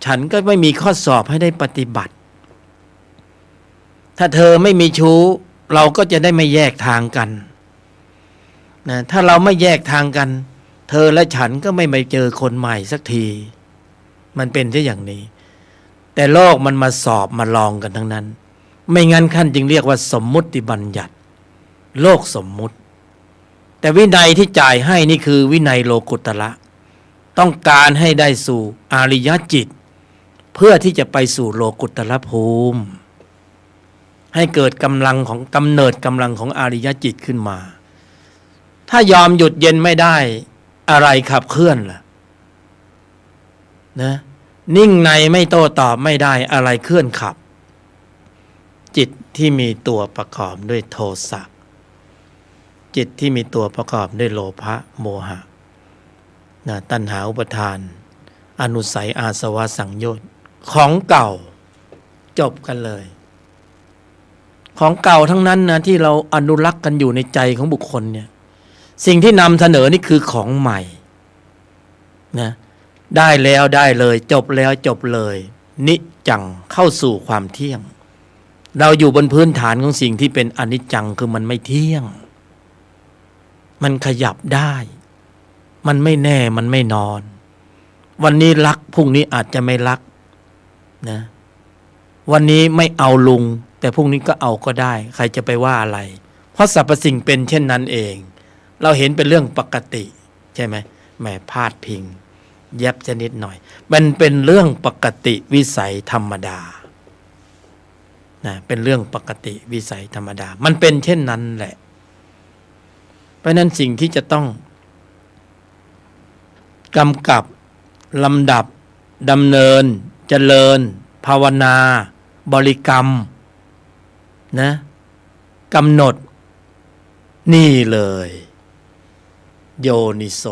ฉันก็ไม่มีข้อสอบให้ได้ปฏิบัติถ้าเธอไม่มีชู้เราก็จะได้ไม่แยกทางกันนะถ้าเราไม่แยกทางกันเธอและฉันก็ไม่ไปเจอคนใหม่สักทีมันเป็นแค่อย่างนี้แต่โลกมันมาสอบมาลองกันทั้งนั้นไม่งั้นขั้นจึงเรียกว่าสมมุติบัญญัติโลกสมมุติแต่วินัยที่จ่ายให้นี่คือวินัยโลกุตระต้องการให้ได้สู่อริยจิตเพื่อที่จะไปสู่โลกุตระภูมิให้เกิดกำลังของกำเนิดกำลังของอริยจิตขึ้นมาถ้ายอมหยุดเย็นไม่ได้อะไรขับเคลื่อนล่ะนะนิ่งในไม่โต้ตอบไม่ได้อะไรเคลื่อนขับจิตที่มีตัวประกอบด้วยโทสะจิตที่มีตัวประกอบด้วยโลภะโมหะนะตัณหาอุปทานอนุสัยอาสวะสังโยชน์ของเก่าจบกันเลยของเก่าทั้งนั้นนะที่เราอนุรักษ์กันอยู่ในใจของบุคคลเนี่ยสิ่งที่นำเสนอนี่คือของใหม่นะได้แล้วได้เลยจบแล้วจบเลยนิจจังเข้าสู่ความเที่ยงเราอยู่บนพื้นฐานของสิ่งที่เป็นอนิจจังคือมันไม่เที่ยงมันขยับได้มันไม่แน่มันไม่นอน วันนี้รักพรุ่งนี้อาจจะไม่รักนะวันนี้ไม่เอาลุงแต่พรุ่งนี้ก็เอาก็ได้ใครจะไปว่าอะไรเพราะสรรพสิ่งเป็นเช่นนั้นเองเราเห็นเป็นเรื่องปกติใช่ไหมแหมพาดพิงแยบจะนิดหน่อยมันเป็นเรื่องปกติวิสัยธรรมดานะเป็นเรื่องปกติวิสัยธรรมดามันเป็นเช่นนั้นแหละเพราะนั้นสิ่งที่จะต้องกำกับลำดับดำเนินเจริญภาวนาบริกรรมนะกำหนดนี่เลยโยนิโส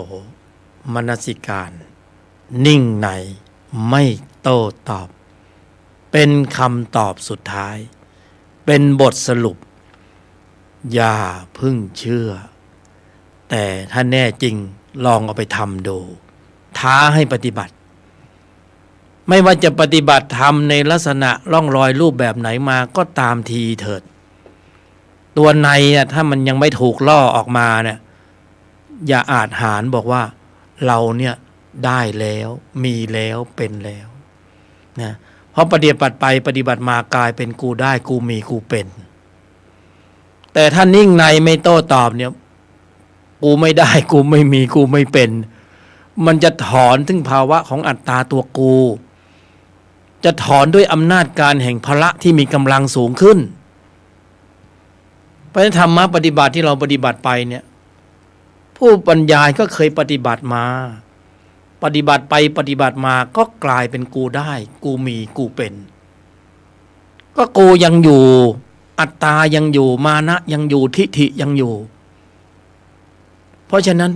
มนสิการนิ่งในไม่โต้ตอบเป็นคำตอบสุดท้ายเป็นบทสรุปอย่าพึ่งเชื่อแต่ถ้าแน่จริงลองเอาไปทำดูท้าให้ปฏิบัติไม่ว่าจะปฏิบัติธรรมในลักษณะร่องรอยรูปแบบไหนมาก็ตามทีเถิดตัวในถ้ามันยังไม่ถูกล่อออกมาเนี่ยอย่าอาจหาญบอกว่าเราเนี่ยได้แล้วมีแล้วเป็นแล้วนะเพราะปฏิบัติไปปฏิบัติมากลายเป็นกูได้กูมีกูเป็นแต่ถ้านิ่งในไม่โต้ตอบเนี่ยกูไม่ได้กูไม่มีกูไม่เป็นมันจะถอนถึงภาวะของอัตตาตัวกูจะถอนด้วยอำนาจการแห่งพละที่มีกำลังสูงขึ้นเพราะธรรมะปฏิบัติที่เราปฏิบัติไปเนี่ยผู้บรรยายก็เคยปฏิบัติมาปฏิบัติไปปฏิบัติมาก็กลายเป็นกูได้กูมีกูเป็นก็กูยังอยู่อัตตายังอยู่มานะยังอยู่ทิฏฐิยังอยู่เพราะฉะนั้น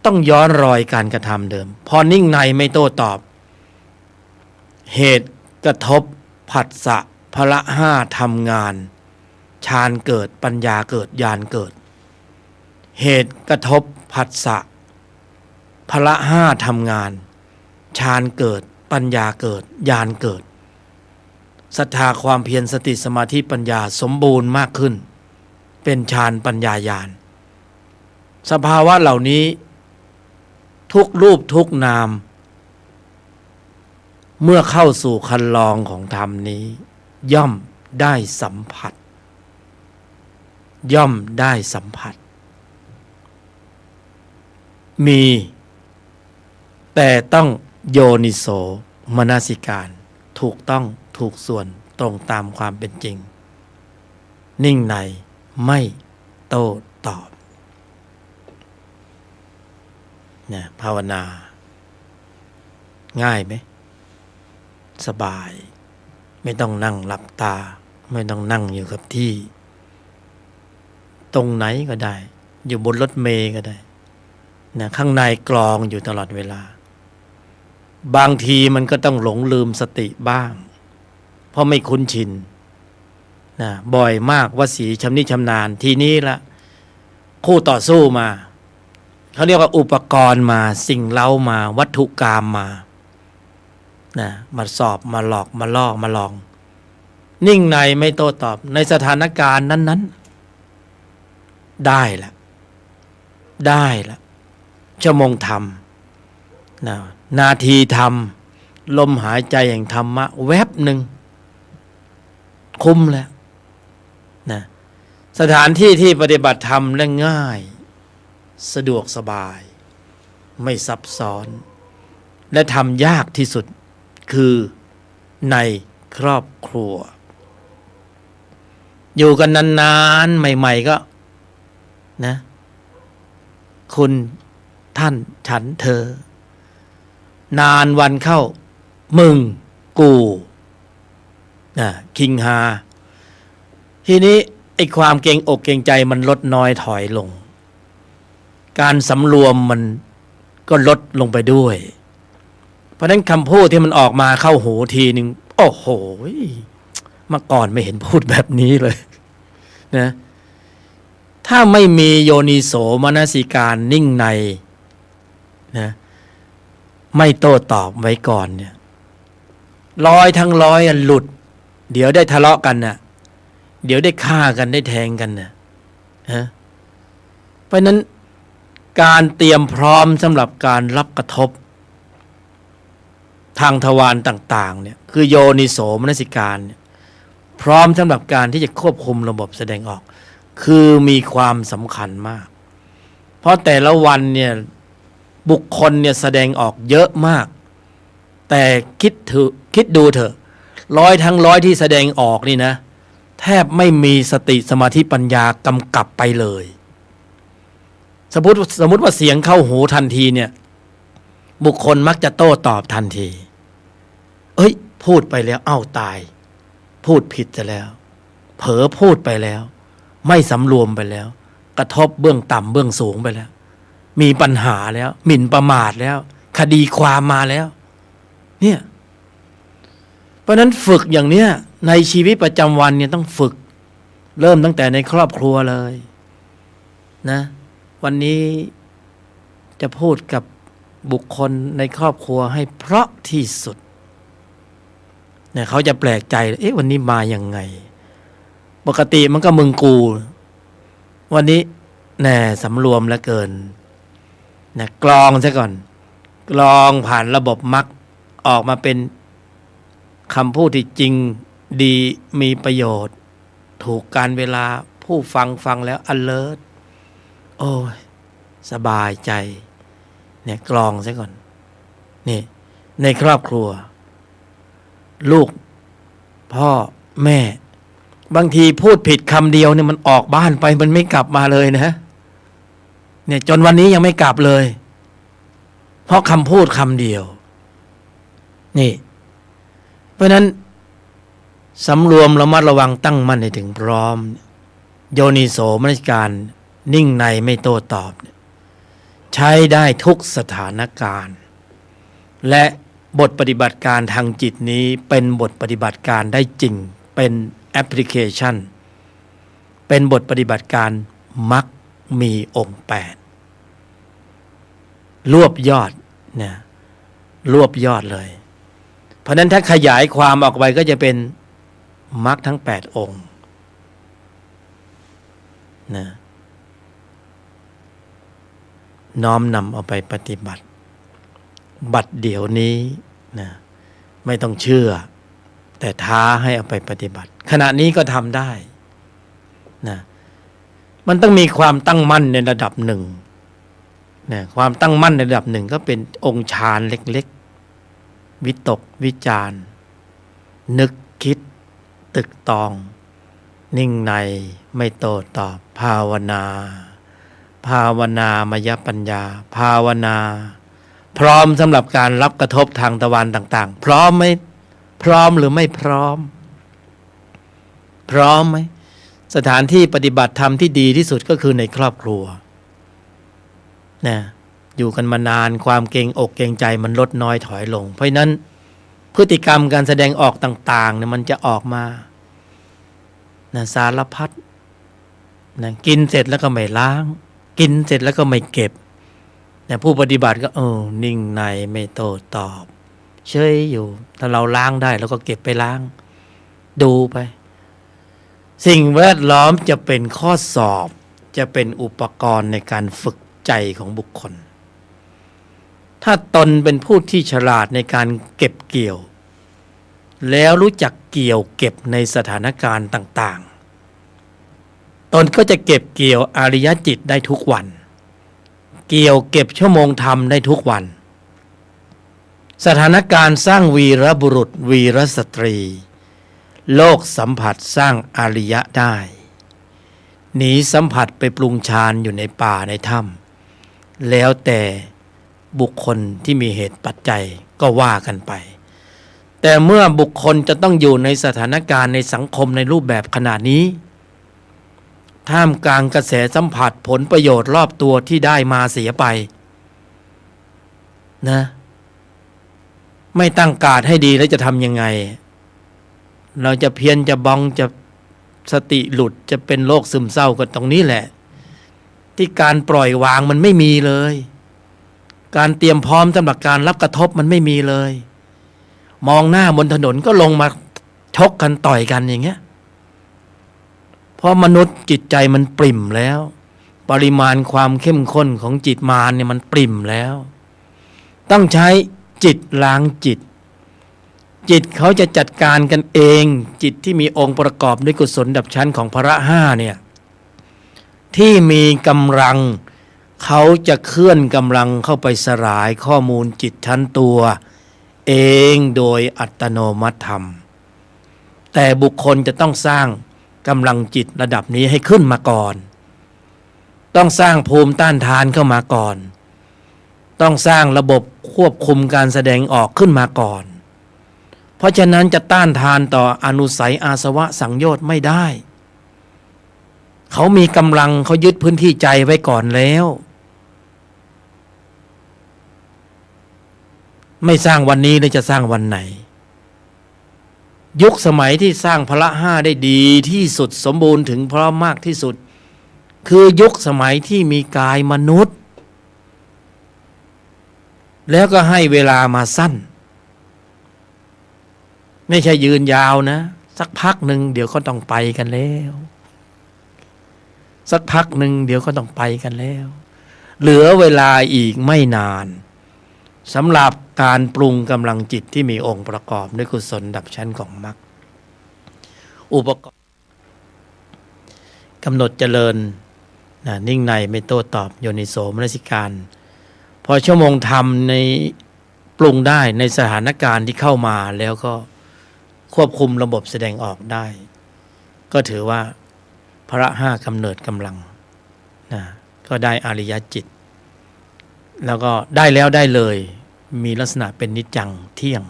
ต้องย้อนรอยการกระทำเดิมพอนิ่งในไม่โต้ตอบเหตุกระทบผัสสะพละห้าทำงานฌานเกิดปัญญาเกิดญาณเกิดเหตุกระทบผัสสะพละห้าทำงานฌานเกิดปัญญาเกิดญาณเกิดศรัทธาความเพียรสติสมาธิปัญญาสมบูรณ์มากขึ้นเป็นฌานปัญญาญาณสภาวะเหล่านี้ทุกรูปทุกนามเมื่อเข้าสู่คันลองของธรรมนี้ย่อมได้สัมผัสย่อมได้สัมผัสมีแต่ต้องโยนิโสมนสิการถูกต้องถูกส่วนตรงตามความเป็นจริงนิ่งในไม่โต้ตอบเนี่ยภาวนาง่ายไหมสบายไม่ต้องนั่งหลับตาไม่ต้องนั่งอยู่กับที่ตรงไหนก็ได้อยู่บนรถเมล์ก็ได้นะข้างในกรองอยู่ตลอดเวลาบางทีมันก็ต้องหลงลืมสติบ้างเพราะไม่คุ้นชินนะบ่อยมากว่าสีชำนิชำนาญทีนี้ละคู่ต่อสู้มาเขาเรียกว่าอุปกรณ์มาสิ่งเล้ามาวัตถุกรรมมานะมาสอบมาหลอกมาล่อมาลองนิ่งในไม่โต้ตอบในสถานการณ์นั้นๆได้ละชั่วโมงธรรมนะนาทีธรรมลมหายใจแห่งธรรมะแวบหนึ่งคุ้มแล้วนะสถานที่ที่ปฏิบัติธรรมและง่ายสะดวกสบายไม่ซับซ้อนและทำยากที่สุดคือในครอบครัวอยู่กันนานๆใหม่ๆก็นะคุณท่านฉันเธอนานวันเข้ามึงกูคิงฮาทีนี้ไอ้ความเกรงอกเกรงใจมันลดน้อยถอยลงการสำรวมมันก็ลดลงไปด้วยเพราะฉะนั้นคำพูดที่มันออกมาเข้าหูทีนึงโอ้โหเมื่อก่อนไม่เห็นพูดแบบนี้เลยนะถ้าไม่มีโยนิโสมนสิการนิ่งในนะไม่โต้ตอบไว้ก่อนเนี่ยร้อยทั้งร้อยหลุดเดี๋ยวได้ทะเลาะกันน่ะเดี๋ยวได้ฆ่ากันได้แทงกันน่ะเพราะนั้นการเตรียมพร้อมสำหรับการรับกระทบ ทางทวารต่างๆเนี่ยคือโยนิโสมนสิการเนี่ยพร้อมสำหรับการที่จะควบคุมระบบแสดงออกคือมีความสำคัญมากเพราะแต่ละวันเนี่ยบุคคลเนี่ยแสดงออกเยอะมากแต่คิดดูเถอะ100 ทั้ง 100ที่แสดงออกนี่นะแทบไม่มีสติสมาธิปัญญากำกับไปเลยสมมติว่าเสียงเข้าหูทันทีเนี่ยบุคคลมักจะโต้ตอบทันทีเอ้ยพูดไปแล้วเอ้าตายพูดผิดจะแล้วเผลอพูดไปแล้วไม่สำรวมไปแล้วกระทบเบื้องต่ำเบื้องสูงไปแล้วมีปัญหาแล้วหมิ่นประมาทแล้วคดีความมาแล้วเนี่ยเพราะนั้นฝึกอย่างเนี้ยในชีวิตประจำวันเนี่ยต้องฝึกเริ่มตั้งแต่ในครอบครัวเลยนะวันนี้จะพูดกับบุคคลในครอบครัวให้เพราะที่สุดเนี่ยเขาจะแปลกใจเอ๊ะวันนี้มายังไงปกติมันก็มึงกูวันนี้แน่สำรวมเหลือเกินนะกรองซะก่อนกรองผ่านระบบมรรคออกมาเป็นคำพูดที่จริงดีมีประโยชน์ถูกการเวลาผู้ฟังแล้ว alert โอ้ยสบายใจเนี่ยกรองซะก่อนนี่ในครอบครัวลูกพ่อแม่บางทีพูดผิดคำเดียวเนี่ยมันออกบ้านไปมันไม่กลับมาเลยนะเนี่ยจนวันนี้ยังไม่กลับเลยเพราะคำพูดคำเดียวนี่เพราะนั้นสำรวมระมัดระวังตั้งมั่นให้ถึงพร้อมโยนิโสมนสิการนิ่งในไม่โต้ตอบใช้ได้ทุกสถานการณ์และบทปฏิบัติการทางจิตนี้เป็นบทปฏิบัติการได้จริงเป็นแอปพลิเคชันเป็นบทปฏิบัติการมักมีองค์8รวบยอดเนี่ยรวบยอดเลยเพราะนั้นถ้าขยายความออกไปก็จะเป็นมรรคทั้ง8องค์นะน้อมนำเอาไปปฏิบัติบัดเดี๋ยวนี้นะไม่ต้องเชื่อแต่ท้าให้เอาไปปฏิบัติขณะนี้ก็ทำได้นะมันต้องมีความตั้งมั่นในระดับหนึ่งนะความตั้งมั่นในระดับหนึ่งก็เป็นองค์ฌานเล็กๆวิตกวิจารนึกคิดตึกตองนิ่งในไม่โต้ตอบภาวนาภาวนามยปัญญาภาวนาพร้อมสำหรับการรับกระทบทางตะวันต่างๆพร้อมไหมพร้อมหรือไม่พร้อมพร้อมไหมสถานที่ปฏิบัติธรรมที่ดีที่สุดก็คือในครอบครัวนะอยู่กันมานานความเกรงอกเกรงใจมันลดน้อยถอยลงเพราะนั้นพฤติกรรมการแสดงออกต่างๆเนี่ยมันจะออกมานะสารพัดนะกินเสร็จแล้วก็ไม่ล้างกินเสร็จแล้วก็ไม่เก็บนะผู้ปฏิบัติก็นิ่งในไม่โต้ตอบเฉยอยู่ถ้าเราล้างได้เราก็เก็บไปล้างดูไปสิ่งแวดล้อมจะเป็นข้อสอบจะเป็นอุปกรณ์ในการฝึกใจของบุคคลถ้าตนเป็นผู้ที่ฉลาดในการเก็บเกี่ยวแล้วรู้จักเกี่ยวเก็บในสถานการณ์ต่างๆตนก็จะเก็บเกี่ยวอริยจิตได้ทุกวันเกี่ยวเก็บชั่วโมงธรรมได้ทุกวันสถานการณ์สร้างวีรบุรุษวีรสตรีโลกสัมผัสสร้างอริยะได้หนีสัมผัสไปปรุงฌานอยู่ในป่าในถ้ำแล้วแต่บุคคลที่มีเหตุปัจจัยก็ว่ากันไปแต่เมื่อบุคคลจะต้องอยู่ในสถานการณ์ในสังคมในรูปแบบขนาดนี้ท่ามกลางกระแสสัมผัสผลประโยชน์รอบตัวที่ได้มาเสียไปนะไม่ตั้งการ์ดให้ดีแล้วจะทำยังไงเราจะเพี้ยนจะบองจะสติหลุดจะเป็นโรคซึมเศร้ากันตรงนี้แหละที่การปล่อยวางมันไม่มีเลยการเตรียมพร้อมสำหรับการรับกระทบมันไม่มีเลยมองหน้าบนถนนก็ลงมาชกกันต่อยกันอย่างเงี้ยเพราะมนุษย์จิตใจมันปริ่มแล้วปริมาณความเข้มข้นของจิตมารเนี่ยมันปริ่มแล้วต้องใช้จิตล้างจิต จิตเขาจะจัดการกันเอง จิตที่มีองค์ประกอบด้วยกุศลดับชั้นของพละห้าเนี่ยที่มีกำลังเขาจะเคลื่อนกำลังเข้าไปสลายข้อมูลจิตชั้นตัวเองโดยอัตโนมัติธรรมแต่บุคคลจะต้องสร้างกำลังจิตระดับนี้ให้ขึ้นมาก่อนต้องสร้างภูมิต้านทานเข้ามาก่อนต้องสร้างระบบควบคุมการแสดงออกขึ้นมาก่อนเพราะฉะนั้นจะต้านทานต่ออนุสัยอาสวะสังโยชน์ไม่ได้เขามีกำลังเขายึดพื้นที่ใจไว้ก่อนแล้วไม่สร้างวันนี้เลยจะสร้างวันไหนยุคสมัยที่สร้างพละห้าได้ดีที่สุดสมบูรณ์ถึงพร้อมมากที่สุดคือยุคสมัยที่มีกายมนุษย์แล้วก็ให้เวลามาสั้นไม่ใช่ยืนยาวนะสักพักหนึ่งเดี๋ยวก็ต้องไปกันแล้วสักพักหนึ่งเดี๋ยวก็ต้องไปกันแล้วเหลือเวลาอีกไม่นานสำหรับการปรุงกำลังจิตที่มีองค์ประกอบด้วยกุศลดับชั้นของมรรคอุปกรณ์กำหนดเจริญนิ่งในไม่โต้ตอบโยนิโสมนสิการพอชั่วโมงธรรมในปรุงได้ในสถานการณ์ที่เข้ามาแล้วก็ควบคุมระบบแสดงออกได้ก็ถือว่าพระห้ากำเนิดกำลังก็ได้อริยจิตแล้วก็ได้แล้วได้เลยมีลักษณะเป็นนิจจังเที่ยง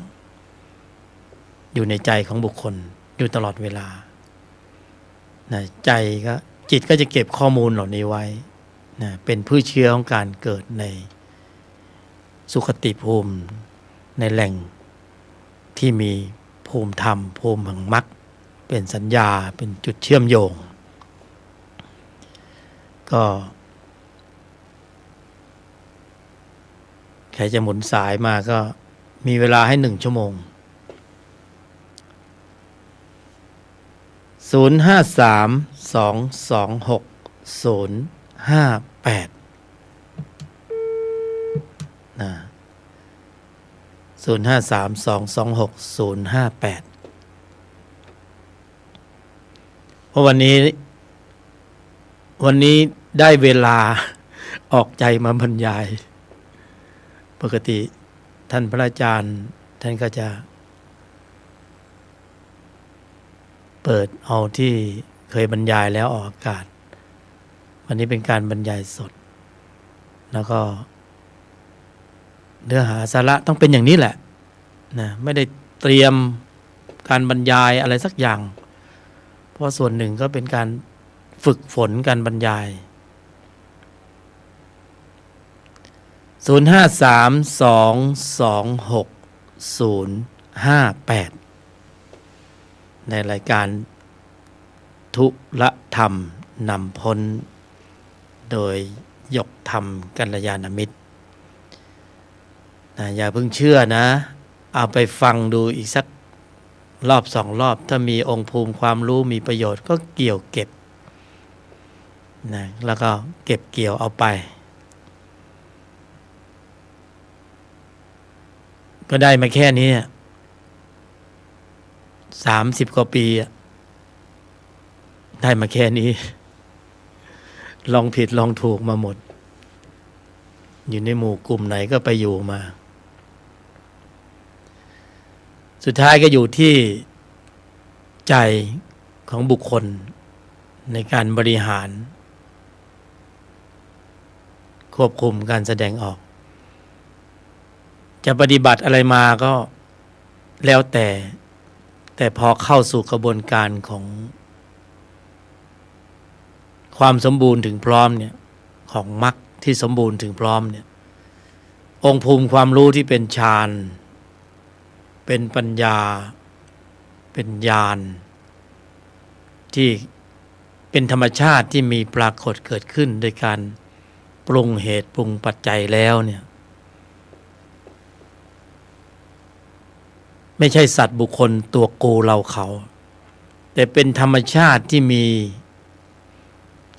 อยู่ในใจของบุคคลอยู่ตลอดเวลาใจก็จิตก็จะเก็บข้อมูลเหล่านี้ไว้เป็นพืชเชื้อของการเกิดในสุคติภูมิในแหล่งที่มีภูมิธรรมภูมิแห่งมรรคเป็นสัญญาเป็นจุดเชื่อมโยงก็ใครจะหมุนสายมาก็มีเวลาให้1 ชั่วโมง053-226-058นะ053-226-058เพราะวันนี้ได้เวลาออกใจมาบรรยายปกติท่านพระอาจารย์ท่านก็จะเปิดเอาที่เคยบรรยายแล้วออกอากาศวันนี้เป็นการบรรยายสดแล้วก็เนื้อหาสาระต้องเป็นอย่างนี้แหละนะไม่ได้เตรียมการบรรยายอะไรสักอย่างเพราะส่วนหนึ่งก็เป็นการฝึกฝนการบรรยาย 053-226-058 ในรายการทุลธรรมนำพ้นโดยยกธรรมกัลยาณมิตรอย่าเพิ่งเชื่อนะเอาไปฟังดูอีกสักรอบ2 รอบถ้ามีองค์ภูมิความรู้มีประโยชน์ก็เกี่ยวเก็บนะแล้วก็เก็บเกี่ยวเอาไปก็ได้มาแค่นี้30 กว่าปีได้มาแค่นี้ลองผิดลองถูกมาหมดอยู่ในหมู่กลุ่มไหนก็ไปอยู่มาสุดท้ายก็อยู่ที่ใจของบุคคลในการบริหารควบคุมการแสดงออกจะปฏิบัติอะไรมาก็แล้วแต่พอเข้าสู่กระบวนการของความสมบูรณ์ถึงพร้อมเนี่ยของมรรคที่สมบูรณ์ถึงพร้อมเนี่ยองค์ภูมิความรู้ที่เป็นฌานเป็นปัญญาเป็นญาณที่เป็นธรรมชาติที่มีปรากฏเกิดขึ้นโดยการปรุงเหตุปรุงปัจจัยแล้วเนี่ยไม่ใช่สัตว์บุคคลตัวกูเราเขาแต่เป็นธรรมชาติที่มี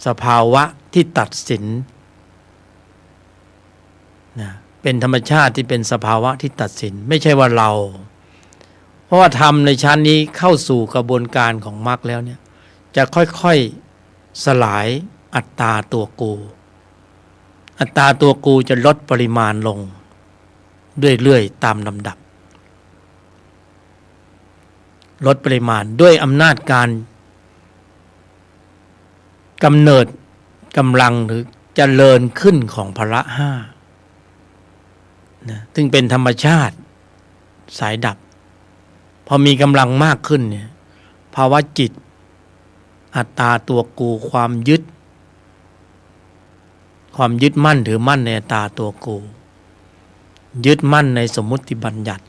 สภาวะที่ตัดสินนะเป็นธรรมชาติที่เป็นสภาวะที่ตัดสินไม่ใช่ว่าเรา เพราะว่าธรรมในชั้นนี้เข้าสู่กระบวนการของมรรคแล้วเนี่ยจะค่อยๆสลายอัตตาตัวกูอัตตาตัวกูจะลดปริมาณลงเรื่อยๆตามลำดับลดปริมาณด้วยอำนาจการกำเนิดกำลังหรือเจริญขึ้นของพละห้านะซึ่งเป็นธรรมชาติสายดับพอมีกำลังมากขึ้นเนี่ยภาวะจิตอัตตาตัวกูความยึดมั่นถือมั่นในอัตตาตัวกูยึดมั่นในสมมุติบัญญัติ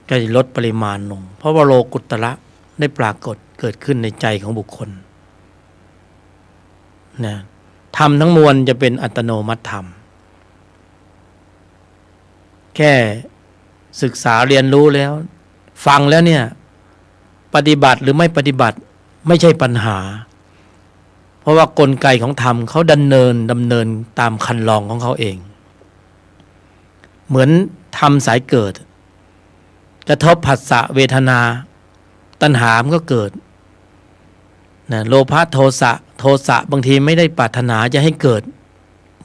ก็จะลดปริมาณลงเพราะว่าโลกุตระได้ปรากฏเกิดขึ้นในใจของบุคคลนะธรรมทั้งมวลจะเป็นอัตโนมัติธรรมแค่ศึกษาเรียนรู้แล้วฟังแล้วเนี่ยปฏิบัติหรือไม่ปฏิบัติไม่ใช่ปัญหาเพราะว่ากลไกของธรรมเขาดำเนินตามคันลองของเขาเองเหมือนธรรมสายเกิดกระทบผัสสะเวทนาตัณหามันก็เกิดนะโลภะโทสะบางทีไม่ได้ปรารถนาจะให้เกิด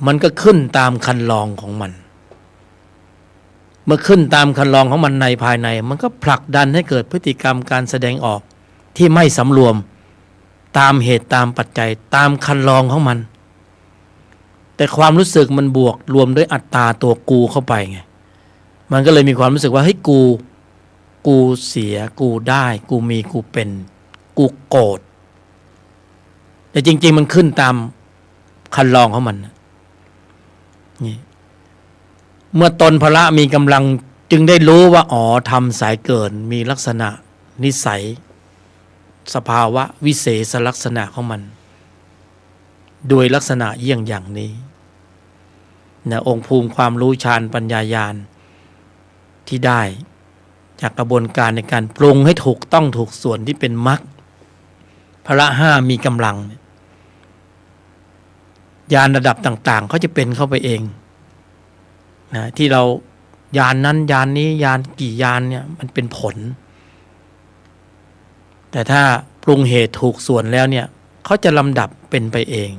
มันก็ขึ้นตามคันลองของมันเมื่อขึ้นตามคันลองของมันในภายในมันก็ผลักดันให้เกิดพฤติกรรมการแสดงออกที่ไม่สำรวมตามเหตุตามปัจจัยตามคันลองของมันแต่ความรู้สึกมันบวกรวมด้วยอัตตาตัวกูเข้าไปไงมันก็เลยมีความรู้สึกว่าเฮ้ยกูเสียกูได้กูมีกูเป็นกูโกรธแต่จริงๆมันขึ้นตามคันลองของมันนี่เมื่อตนพละมีกำลังจึงได้รู้ว่าอ๋อธรรมสายเกิดมีลักษณะนิสัยสภาวะวิเศษลักษณะของมันโดยลักษณะเยี่ยงอย่างนี้นะองค์ภูมิความรู้ฌานปัญญาญาณที่ได้จากกระบวนการในการปรุงให้ถูกต้องถูกส่วนที่เป็นมรรคพละห้ามีกำลังญาณระดับต่างๆเขาจะเป็นเข้าไปเองนะที่เราญาณนั้นญาณนี้ญาณกี่ญาณเนี่ยมันเป็นผลแต่ถ้าปรุงเหตุถูกส่วนแล้วเนี่ยเขาจะลำดับเป็นไปเอง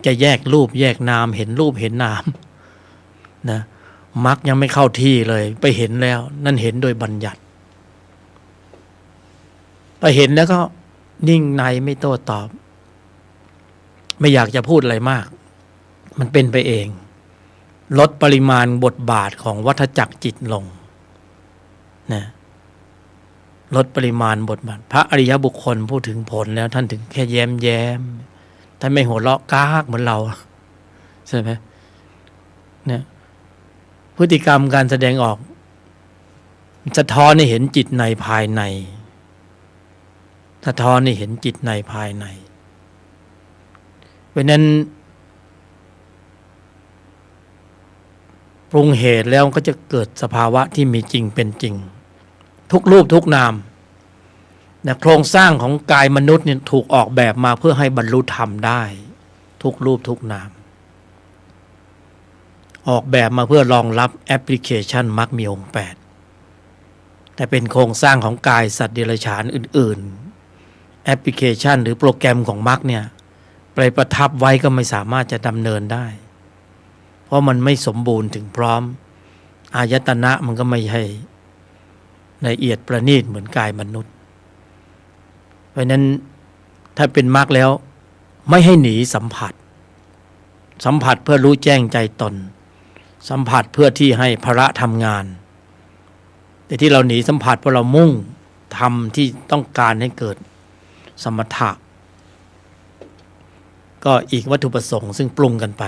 จะแยกรูปแยกนามเห็นรูปเห็นนามนะมรรคยังไม่เข้าที่เลยไปเห็นแล้วนั่นเห็นโดยบัญญัติไปเห็นแล้วก็นิ่งในไม่โต้ตอบไม่อยากจะพูดอะไรมากมันเป็นไปเองลดปริมาณบทบาทของวัฏจักรจิตลงนะลดปริมาณบทบาทพระอริยบุคคลพูดถึงผลแล้วท่านถึงแค่แย้มท่านไม่หัวเราะก้ากเหมือนเราใช่ไหมเนี่ยพฤติกรรมการแสดงออกสะท้อนให้เห็นจิตในภายในสะท้อนให้เห็นจิตในภายในเพราะนั้นปรุงเหตุแล้วก็จะเกิดสภาวะที่มีจริงเป็นจริงทุกรูปทุกนามนะโครงสร้างของกายมนุษย์เนี่ยถูกออกแบบมาเพื่อให้บรรลุธรรมได้ทุกรูปทุกนามออกแบบมาเพื่อรองรับแอปพลิเคชันมรรคมีองค์8แต่เป็นโครงสร้างของกายสัตว์เดรัจฉานอื่นๆแอปพลิเคชันหรือโปรแกรมของมรรคเนี่ยไปประทับไว้ก็ไม่สามารถจะดำเนินได้เพราะมันไม่สมบูรณ์ถึงพร้อมอายตนะมันก็ไม่ใช่ละเอียดประณีตเหมือนกายมนุษย์เพราะนั้นถ้าเป็นมรรคแล้วไม่ให้หนีสัมผัสเพื่อรู้แจ้งใจตนสัมผัสเพื่อที่ให้พระทำงานแต่ที่เราหนีสัมผัสเพราะเรามุ่งทำที่ต้องการให้เกิดสมถะก็อีกวัตถุประสงค์ซึ่งปรุงกันไป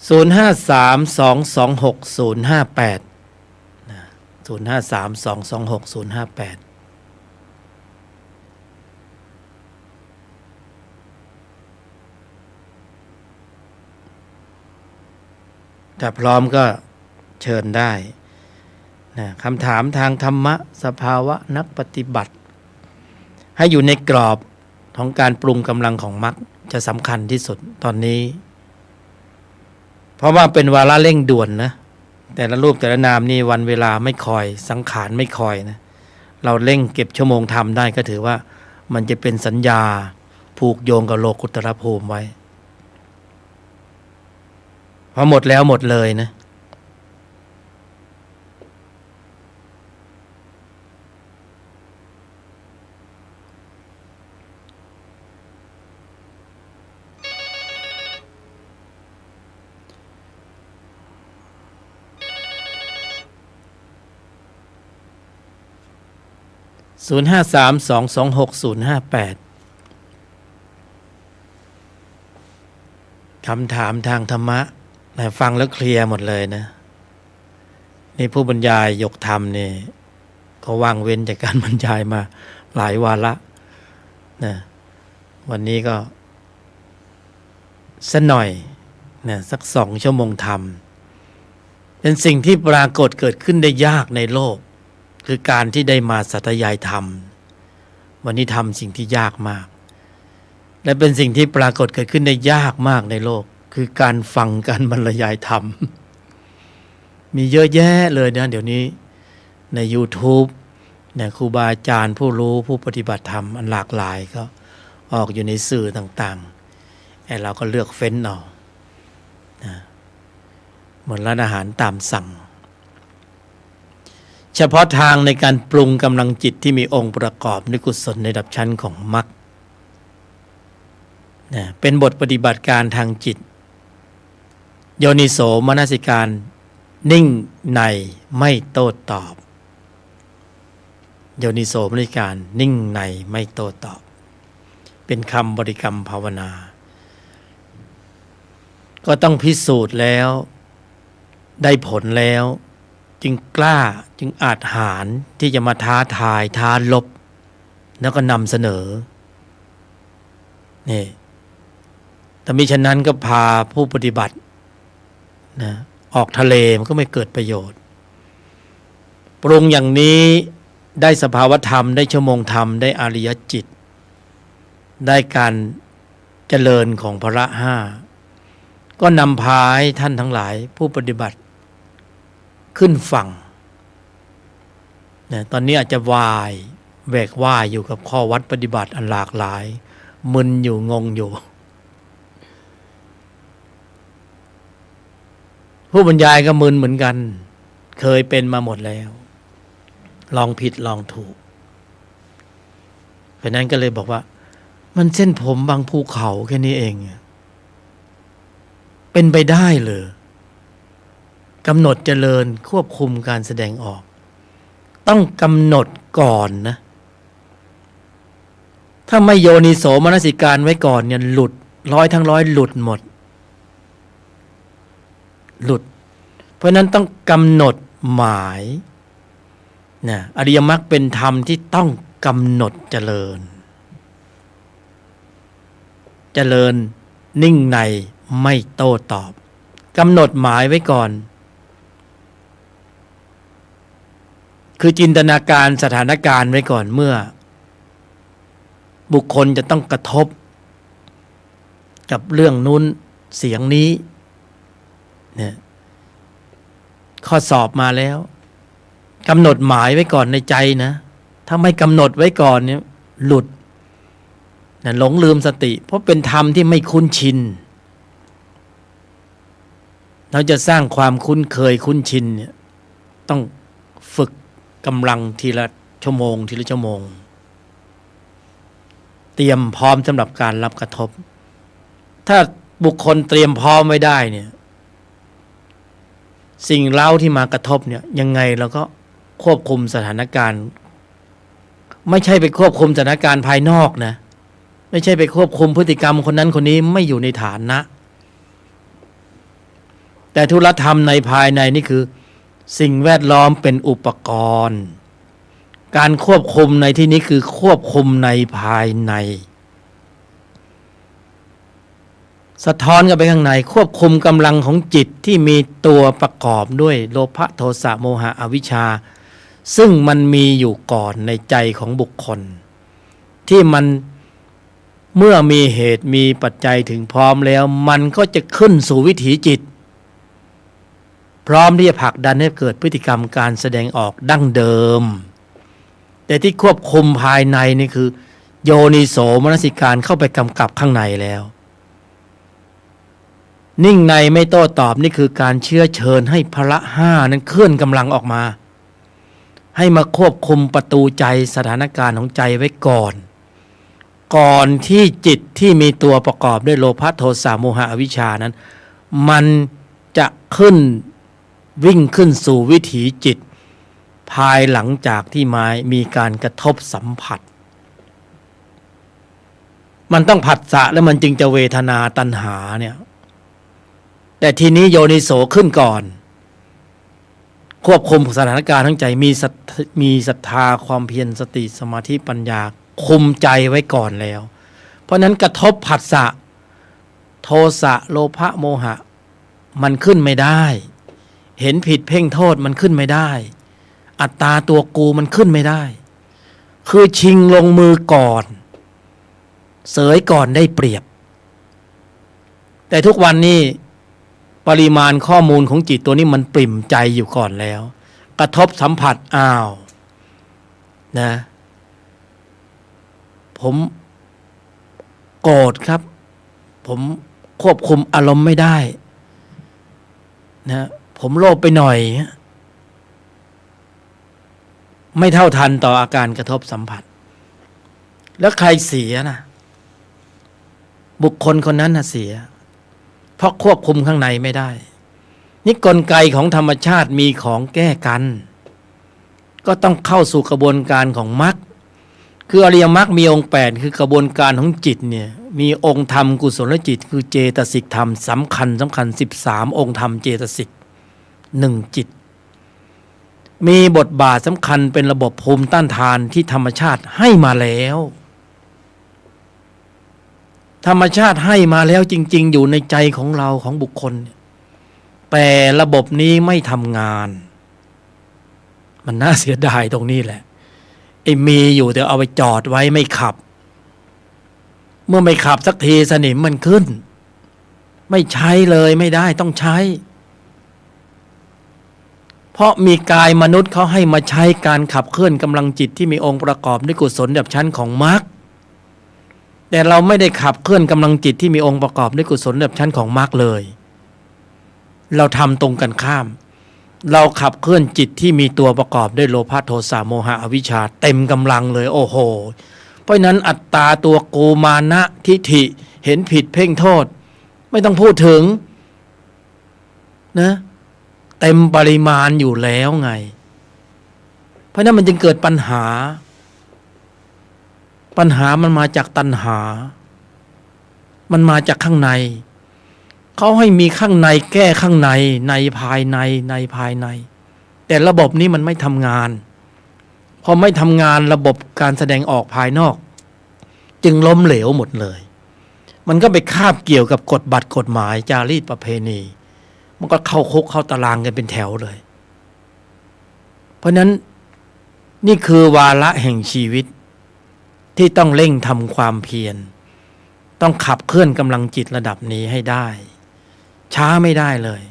0532260058 0532260058ถ้าพร้อมก็เชิญได้นะคำถามทางธรรมะสภาวะนักปฏิบัติให้อยู่ในกรอบของการปรุงกำลังของมรรคจะสำคัญที่สุดตอนนี้เพราะว่าเป็นวาระเร่งด่วนนะ แต่ละรูปแต่ละนามนี่วันเวลาไม่คอยสังขารไม่คอยนะเราเร่งเก็บชั่วโมงทำได้ก็ถือว่ามันจะเป็นสัญญาผูกโยงกับโลกุตตรภูมิไว้พอหมดแล้วหมดเลยนะ0532260058คำถามทางธรรมะฟังแล้วเคลียร์หมดเลยนะนี่ผู้บรรยายยกธรรมนี่ก็ว่างเว้นจากการบรรยายมาหลายวาระนะวันนี้ก็สักหน่อยนะสัก2 ชั่วโมงธรรมเป็นสิ่งที่ปรากฏเกิดขึ้นได้ยากในโลกคือการที่ได้มาสาธยายธรรมวันนี้ทำสิ่งที่ยากมากและเป็นสิ่งที่ปรากฏเกิดขึ้นได้ยากมากในโลกคือการฟังการบรรยายธรรมมีเยอะแยะเลยนะเดี๋ยวนี้ใน YouTube เนี่ยครูบาอาจารย์ผู้รู้ผู้ปฏิบัติธรรมอันหลากหลายก็ออกอยู่ในสื่อต่างๆไอ้เราก็เลือกเฟ้นเอานะเหมือนร้านอาหารตามสั่งเฉพาะทางในการปรุงกำลังจิตที่มีองค์ประกอบในกุศลในระดับชั้นของมรรคเป็นบทปฏิบัติการทางจิตโยนิโสมนสิการนิ่งในไม่โต้ตอบโยนิโสมนสิการนิ่งในไม่โต้ตอบเป็นคำบริกรรมภาวนาก็ต้องพิสูจน์แล้วได้ผลแล้วจึงกล้าจึงอาจหาญที่จะมาท้าทายท้าลบแล้วก็นำเสนอนี่แต่มิฉะนั้นก็พาผู้ปฏิบัตินะออกทะเลมันก็ไม่เกิดประโยชน์ปรุงอย่างนี้ได้สภาวธรรมได้ชั่วโมงธรรมได้อริยจิตได้การเจริญของพระห้าก็นำพาให้ท่านทั้งหลายผู้ปฏิบัติขึ้นฝั่งนะตอนนี้อาจจะวายแวกว่ายอยู่กับข้อวัดปฏิบัติอันหลากหลายมึนอยู่งงอยู่ผู้บรรยายก็มึนเหมือนกันเคยเป็นมาหมดแล้วลองผิดลองถูกเพราะนั้นก็เลยบอกว่ามันเส้นผมบางภูเขาแค่นี้เองเป็นไปได้เลยกำหนดเจริญควบคุมการแสดงออกต้องกำหนดก่อนนะถ้าไม่โยนิโสมนสิการไว้ก่อนเนี่ยหลุด100 ทั้ง 100หลุดหมดหลุดเพราะนั้นต้องกำหนดหมายนะอริยมรรคเป็นธรรมที่ต้องกำหนดเจริญนิ่งในไม่โต้ตอบกำหนดหมายไว้ก่อนคือจินตนาการสถานการณ์ไว้ก่อนเมื่อบุคคลจะต้องกระทบกับเรื่องนู้นเสียงนี้เนี่ยข้อสอบมาแล้วกำหนดหมายไว้ก่อนในใจนะถ้าไม่กำหนดไว้ก่อนเนี่ยหลุดนะหลงลืมสติเพราะเป็นธรรมที่ไม่คุ้นชินเราจะสร้างความคุ้นเคยคุ้นชินเนี่ยต้องฝึกกำลังทีละชั่วโมงทีละชั่วโมงเตรียมพร้อมสำหรับการรับกระทบถ้าบุคคลเตรียมพร้อมไว้ได้เนี่ยสิ่งเร้าที่มากระทบเนี่ยยังไงเราก็ควบคุมสถานการณ์ไม่ใช่ไปควบคุมสถานการณ์ภายนอกนะไม่ใช่ไปควบคุมพฤติกรรมคนนั้นคนนี้ไม่อยู่ในฐานะแต่ธุรธรรมในภายในนี่คือสิ่งแวดล้อมเป็นอุปกรณ์การควบคุมในที่นี้คือควบคุมในภายในสะท้อนกันไปข้างในควบคุมกำลังของจิตที่มีตัวประกอบด้วยโลภะโทสะโมหะอวิชชาซึ่งมันมีอยู่ก่อนในใจของบุคคลที่มันเมื่อมีเหตุมีปัจจัยถึงพร้อมแล้วมันก็จะขึ้นสู่วิถีจิตพ ร้อมที่จะผลักดันให้เกิดพฤติกรรมการแสดงออกดั้งเดิมแต่ที่ควบคุมภายในนี่คือโยนิโสมนสิการเข้าไปกำกับข้างในแล้วนิ่งในไม่โต้ตอบนี่คือการเชื้อเชิญให้พละห้านั้นเคลื่อนกำลังออกมาให้มาควบคุมประตูใจสถานการณ์ของใจไว้ก่อนที่จิตที่มีตัวประกอบด้วยโลภะโทสะโมหะอวิชชานั้นมันจะขึ้นวิ่งขึ้นสู่วิถีจิตภายหลังจากที่มีการกระทบสัมผัสมันต้องผัสสะแล้วมันจึงจะเวทนาตัณหาเนี่ยแต่ทีนี้โยนิโสขึ้นก่อนควบคุมสถานการณ์ทั้งใจมีศรัทธาความเพียรสติสมาธิปัญญาคุมใจไว้ก่อนแล้วเพราะนั้นกระทบผัสสะโทสะโลภะโมหะมันขึ้นไม่ได้เห็นผิดเพ่งโทษมันขึ้นไม่ได้อัตตาตัวกูมันขึ้นไม่ได้คือชิงลงมือก่อนเสยก่อนได้เปรียบแต่ทุกวันนี้ปริมาณข้อมูลของจิตตัวนี้มันปริ่มใจอยู่ก่อนแล้วกระทบสัมผัสอ้าวนะผมโกรธครับผมควบคุมอารมณ์ไม่ได้นะผมโลภไปหน่อยไม่เท่าทันต่ออาการกระทบสัมผัสแล้วใครเสียนะบุคคลคนนั้นน่ะเสียเพราะควบคุมข้างในไม่ได้นี่กลไกของธรรมชาติมีของแก้กันก็ต้องเข้าสู่กระบวนการของมรรคคืออริยมรรคมีองค์8คือกระบวนการของจิตเนี่ยมีองค์ธรรมกุศลจิตคือเจตสิกธรรมสำคัญ13องค์ธรรมเจตสิก1จิตมีบทบาทสำคัญเป็นระบบภูมิต้านทานที่ธรรมชาติให้มาแล้วธรรมชาติให้มาแล้วจริงๆอยู่ในใจของเราของบุคคลแต่ระบบนี้ไม่ทำงานมันน่าเสียดายตรงนี้แหละไอ้มีอยู่แต่เอาไปจอดไว้ไม่ขับเมื่อไม่ขับสักทีสนิมมันขึ้นไม่ใช้เลยไม่ได้ต้องใช้เพราะมีกายมนุษย์เขาให้มาใช้การขับเคลื่อนกำลังจิตที่มีองค์ประกอบด้วยกุศลแบบชั้นของมรรคแต่เราไม่ได้ขับเคลื่อนกำลังจิตที่มีองค์ประกอบด้วยกุศลแบบชั้นของมรรคเลยเราทำตรงกันข้ามเราขับเคลื่อนจิตที่มีตัวประกอบด้วยโลภะโทสะโมหะอวิชชาเต็มกำลังเลยโอ้โหเพราะนั้นอัตตาตัวกูมานะทิฐิเห็นผิดเพ่งโทษไม่ต้องพูดถึงนะเต็มปริมาณอยู่แล้วไงเพราะนั้นมันจึงเกิดปัญหามันมาจากตัณหามันมาจากข้างในเขาให้มีข้างในแก้ข้างในในภายในภายในแต่ระบบนี้มันไม่ทำงานพอไม่ทำงานระบบการแสดงออกภายนอกจึงล้มเหลวหมดเลยมันก็ไปคาบเกี่ยวกับกฎบัตรกฎหมายจารีตประเพณีมันก็เข้าคุกเข้าตารางกันเป็นแถวเลยเพราะนั้นนี่คือวาระแห่งชีวิตที่ต้องเร่งทำความเพียรต้องขับเคลื่อนกำลังจิตระดับนี้ให้ได้ช้าไม่ได้เลย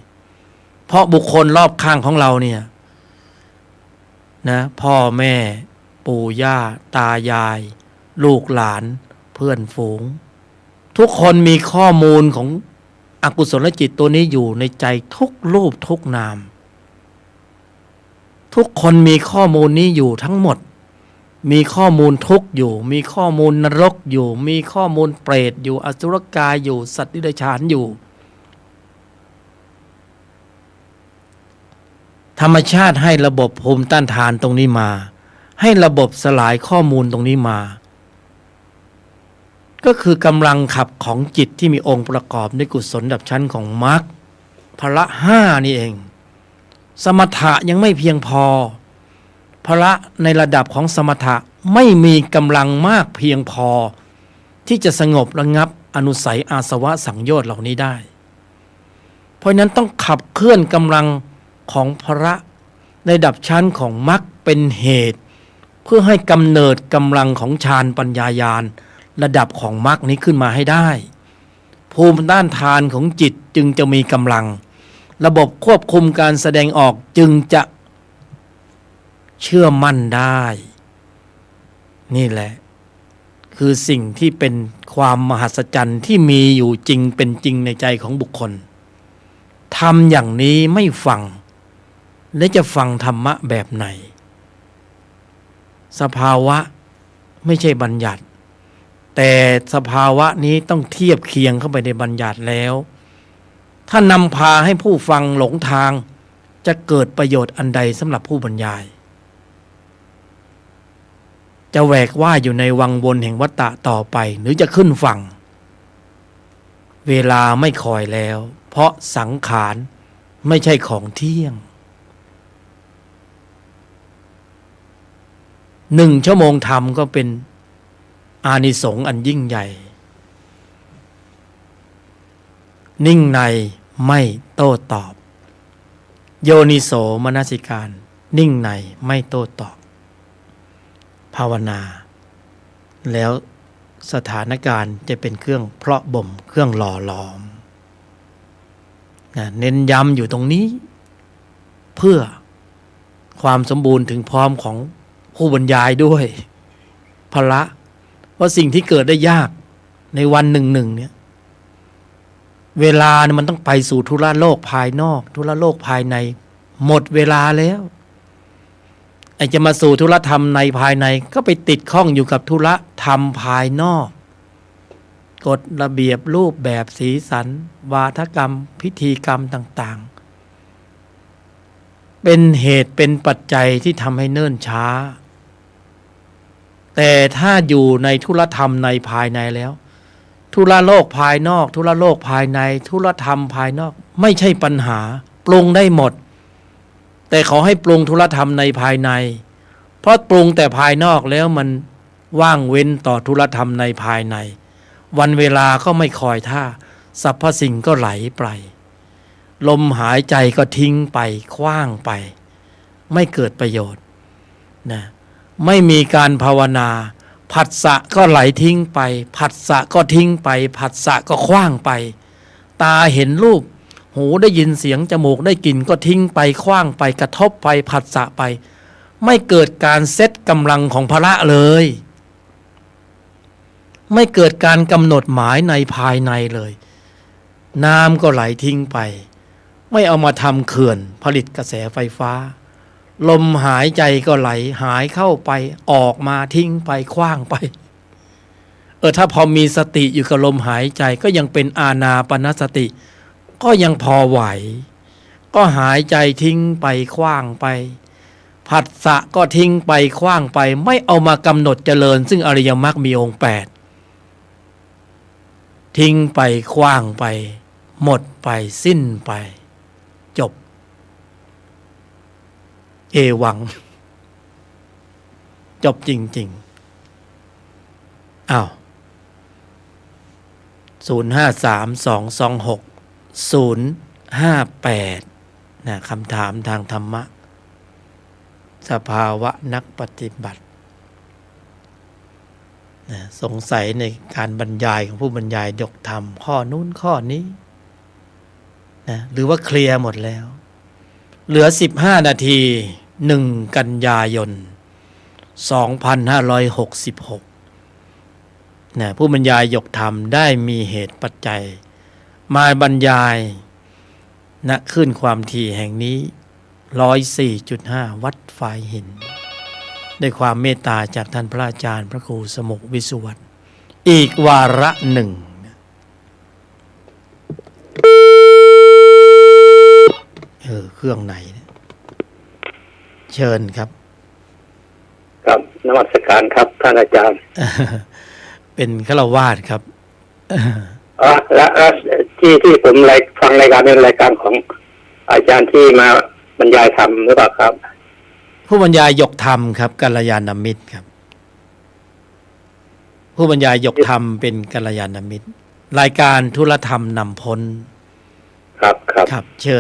เพราะบุคคลรอบข้างของเราเนี่ยนะพ่อแม่ปู่ย่าตายายลูกหลานเพื่อนฝูงทุกคนมีข้อมูลของอกุศลจิตตัวนี้อยู่ในใจทุกรูปทุกนามทุกคนมีข้อมูลนี้อยู่ทั้งหมดมีข้อมูลทุกข์อยู่มีข้อมูลนรกอยู่มีข้อมูลเปรตอยู่อสุรกายอยู่สัตว์ดิเรกชันอยู่ธรรมชาติให้ระบบภูมิต้านทานตรงนี้มาให้ระบบสลายข้อมูลตรงนี้มาก็คือกำลังขับของจิตที่มีองค์ประกอบด้วยกุศลดับชั้นของมรรคพละ5นี่เองสมถะยังไม่เพียงพอพละในระดับของสมถะไม่มีกำลังมากเพียงพอที่จะสงบระงับอนุสัยอาสวะสังโยชน์เหล่านี้ได้เพราะนั้นต้องขับเคลื่อนกำลังของพละในระดับชั้นของมรรคเป็นเหตุเพื่อให้กำเนิดกำลังของฌานปัญญาญาณระดับของมรรคนี้ขึ้นมาให้ได้ภูมิต้านทานของจิตจึงจะมีกำลัง ระบบควบคุมการแสดงออกจึงจะเชื่อมั่นได้ นี่แหละคือสิ่งที่เป็นความมหัศจรรย์ที่มีอยู่จริงเป็นจริงในใจของบุคคลทำอย่างนี้ไม่ฟังและจะฟังธรรมะแบบไหนสภาวะไม่ใช่บัญญัติแต่สภาวะนี้ต้องเทียบเคียงเข้าไปในบัญญัติแล้วถ้านำพาให้ผู้ฟังหลงทางจะเกิดประโยชน์อันใดสำหรับผู้บรรยายจะแหวกว่ายอยู่ในวังวนแห่งวัฏฏะต่อไปหรือจะขึ้นฝั่งเวลาไม่คอยแล้วเพราะสังขารไม่ใช่ของเที่ยง1 ชั่วโมงธรรมก็เป็นอานิสงส์อันยิ่งใหญ่นิ่งในไม่โต้ตอบโยนิโสมนสิการนิ่งในไม่โต้ตอบภาวนาแล้วสถานการณ์จะเป็นเครื่องเพราะบ่มเครื่องหล่อหลอมเน้นย้ำอยู่ตรงนี้เพื่อความสมบูรณ์ถึงพร้อมของผู้บรรยายด้วยพละว่าสิ่งที่เกิดได้ยากในวันหนึ่งเนี่ยเวลามันต้องไปสู่ธุระโลกภายนอกธุระโลกภายในหมดเวลาแล้วไอ้จะมาสู่ธุระธรรมในภายในก็ไปติดข้องอยู่กับธุระธรรมภายนอกกฎระเบียบรูปแบบสีสันวาทกรรมพิธีกรรมต่างๆเป็นเหตุเป็นปัจจัยที่ทำให้เนิ่นช้าแต่ถ้าอยู่ในธุระธรรมในภายในแล้วธุระโลกภายนอกธุระโลกภายในธุระธรรมภายนอกไม่ใช่ปัญหาปรุงได้หมดแต่ขอให้ปรุงธุระธรรมในภายในเพราะปรุงแต่ภายนอกแล้วมันว่างเว้นต่อธุระธรรมในภายในวันเวลาก็ไม่คอยท่าสรรพสิ่งก็ไหลไปลมหายใจก็ทิ้งไปขว้างไปไม่เกิดประโยชน์นะไม่มีการภาวนาผัสสะก็ไหลทิ้งไปผัสสะก็ทิ้งไปผัสสะก็ขว้างไปตาเห็นรูปหูได้ยินเสียงจมูกได้กลิ่นก็ทิ้งไปขว้างไปกระทบไปผัสสะไปไม่เกิดการเซตกำลังของพละเลยไม่เกิดการกำหนดหมายในภายในเลยน้ำก็ไหลทิ้งไปไม่เอามาทำเขื่อนผลิตกระแสไฟฟ้าลมหายใจก็ไหลหายเข้าไปออกมาทิ้งไปขว้างไปถ้าพอมีสติอยู่กับลมหายใจก็ยังเป็นอานาปานสติก็ยังพอไหวก็หายใจทิ้งไปขว้างไปผัสสะก็ทิ้งไปขว้างไปไม่เอามากำหนดเจริญซึ่งอริยมรรคมีองค์8ทิ้งไปขว้างไปหมดไปสิ้นไปจบเอวังจบจริงๆอ้าว053226 นะคำถามทางธรรมะสภาวะนักปฏิบัตินะสงสัยในการบรรยายของผู้บรรยายยกธรรมข้อนู้นข้อนี้นะหรือว่าเคลียร์หมดแล้วเหลือ15 นาที1 กันยายน 2566นะผู้บรรยายยกธรรมได้มีเหตุปัจจัยมาบรรยายณขึ้นความถี่แห่งนี้ 104.5 วัดฝายหินด้วยความเมตตาจากท่านพระอาจารย์พระครูสมุวิสุวรรณอีกวาระหนึ่งเครื่องไหนเชิญครับครับนมัสการครับท่านอาจารย์เป็นฆราวาสครับและที่ผมฟังรายการเป็นรายการของอาจารย์ที่มาบรรยายธรรมหรือเปล่าครับผู้บรรยายยกธรรมครับกัลยาณมิตรครับผู้บรรยายยกธรรมเป็นกัลยาณมิตรรายการธุรธรรมนำพ้นครับเชิ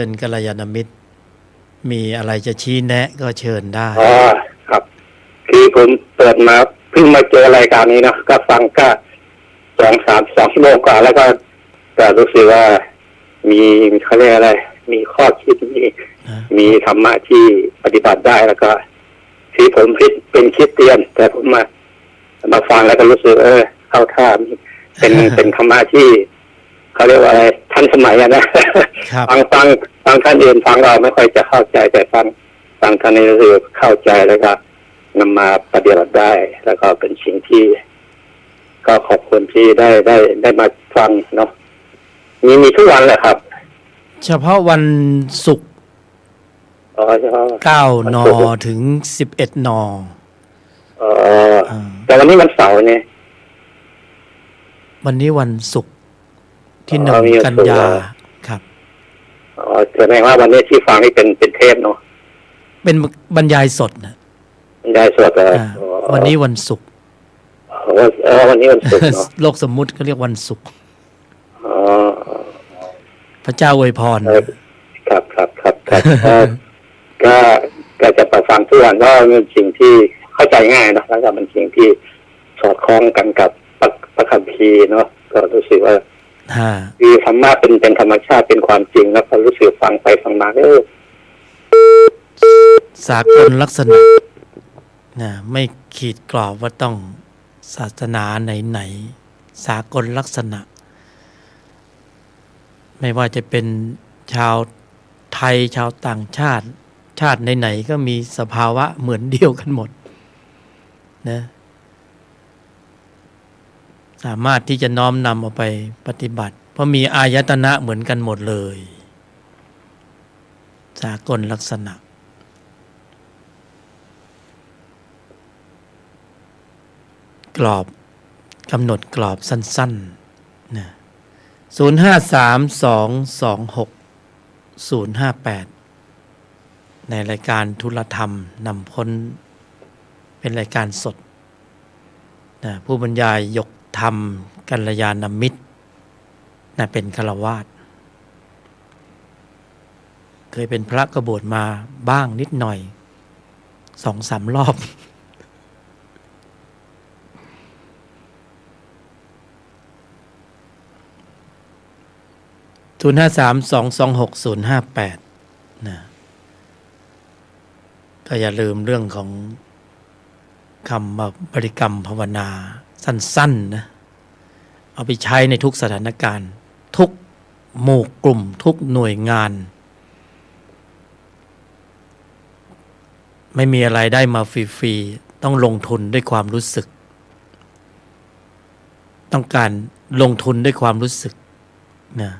ญกัลยาณมิตรมีอะไรจะชี้แนะก็เชิญได้ครับคือผมเปิดมาเพิ่งมาเจอรายการนี้นะก็ฟังก็2-3 ชั่วโมงกว่าแล้วก็รู้สึกว่า มีเขาเรียกอะไร มีข้อคิดมีธรรมะที่ปฏิบัติได้แล้วก็ที่ผมเป็นคริสเตียนแต่ผมมาฟังแล้วก็รู้สึกเข้าท่าเป็นธรรมะที่เขาเรียกว่าอะไรทันสมัยนะฟังท่านเองฟังเราไม่ค่อยจะเข้าใจแต่ฟังท่านนี้รู้สึกเข้าใจแล้วก็นำมาปฏิบัติได้แล้วก็เป็นสิ่งที่ก็ขอบคุณที่ได้มาฟังเนาะมีทุกวันแหละครับเฉพาะวันศุกร์9 น.ถึง 11 น.แต่วันนี้วันเสาร์เนี่ยวันนี้วันศุกร์ที่1 กันยาครับแสดงว่าวันนี้ที่ฟังนี่เป็นเทปเนาะเป็นบรรยายสดนะบรรยายสดวันนี้วันศุกร์วันนี้วันศุกร์เนาะโลกสมมุติเขาเรียกวันศุกร์พระเจ้าอวยพรครับก็จะประฟังทุกวันว่าเป็นสิ่งที่เข้าใจง่ายนะแล้วก็เป็นสิ่งที่สอดคล้องกันกับพระคัมภีร์เนาะก็รู้สึกว่ามีธรรมะเป็นธรรมชาติเป็นความจริงแล้วก็รู้สึกฟังไปฟังมาสากลลักษณะนะไม่ขีดกรอบว่าต้องศาสนาไหนสากลลักษณะไม่ว่าจะเป็นชาวไทยชาวต่างชาติไหนๆก็มีสภาวะเหมือนเดียวกันหมดนะสามารถที่จะน้อมนำเอาไปปฏิบัติเพราะมีอายตนะเหมือนกันหมดเลยสากลลักษณะกรอบกำหนดกรอบสั้นๆนะ053226 058ในรายการธุลธรรมนำพ้นเป็นรายการสดนะผู้บรรยายยกธรรมกัลยาณมิตรนะเป็นฆราวาสเคยเป็นพระกบฏมาบ้างนิดหน่อย 2-3 รอบ053226 นะก็อย่าลืมเรื่องของคำบริกรรมภาวนาสั้นๆนะเอาไปใช้ในทุกสถานการณ์ทุกหมู่กลุ่มทุกหน่วยงานไม่มีอะไรได้มาฟรีๆต้องลงทุนด้วยความรู้สึกต้องการลงทุนด้วยความรู้สึกนะ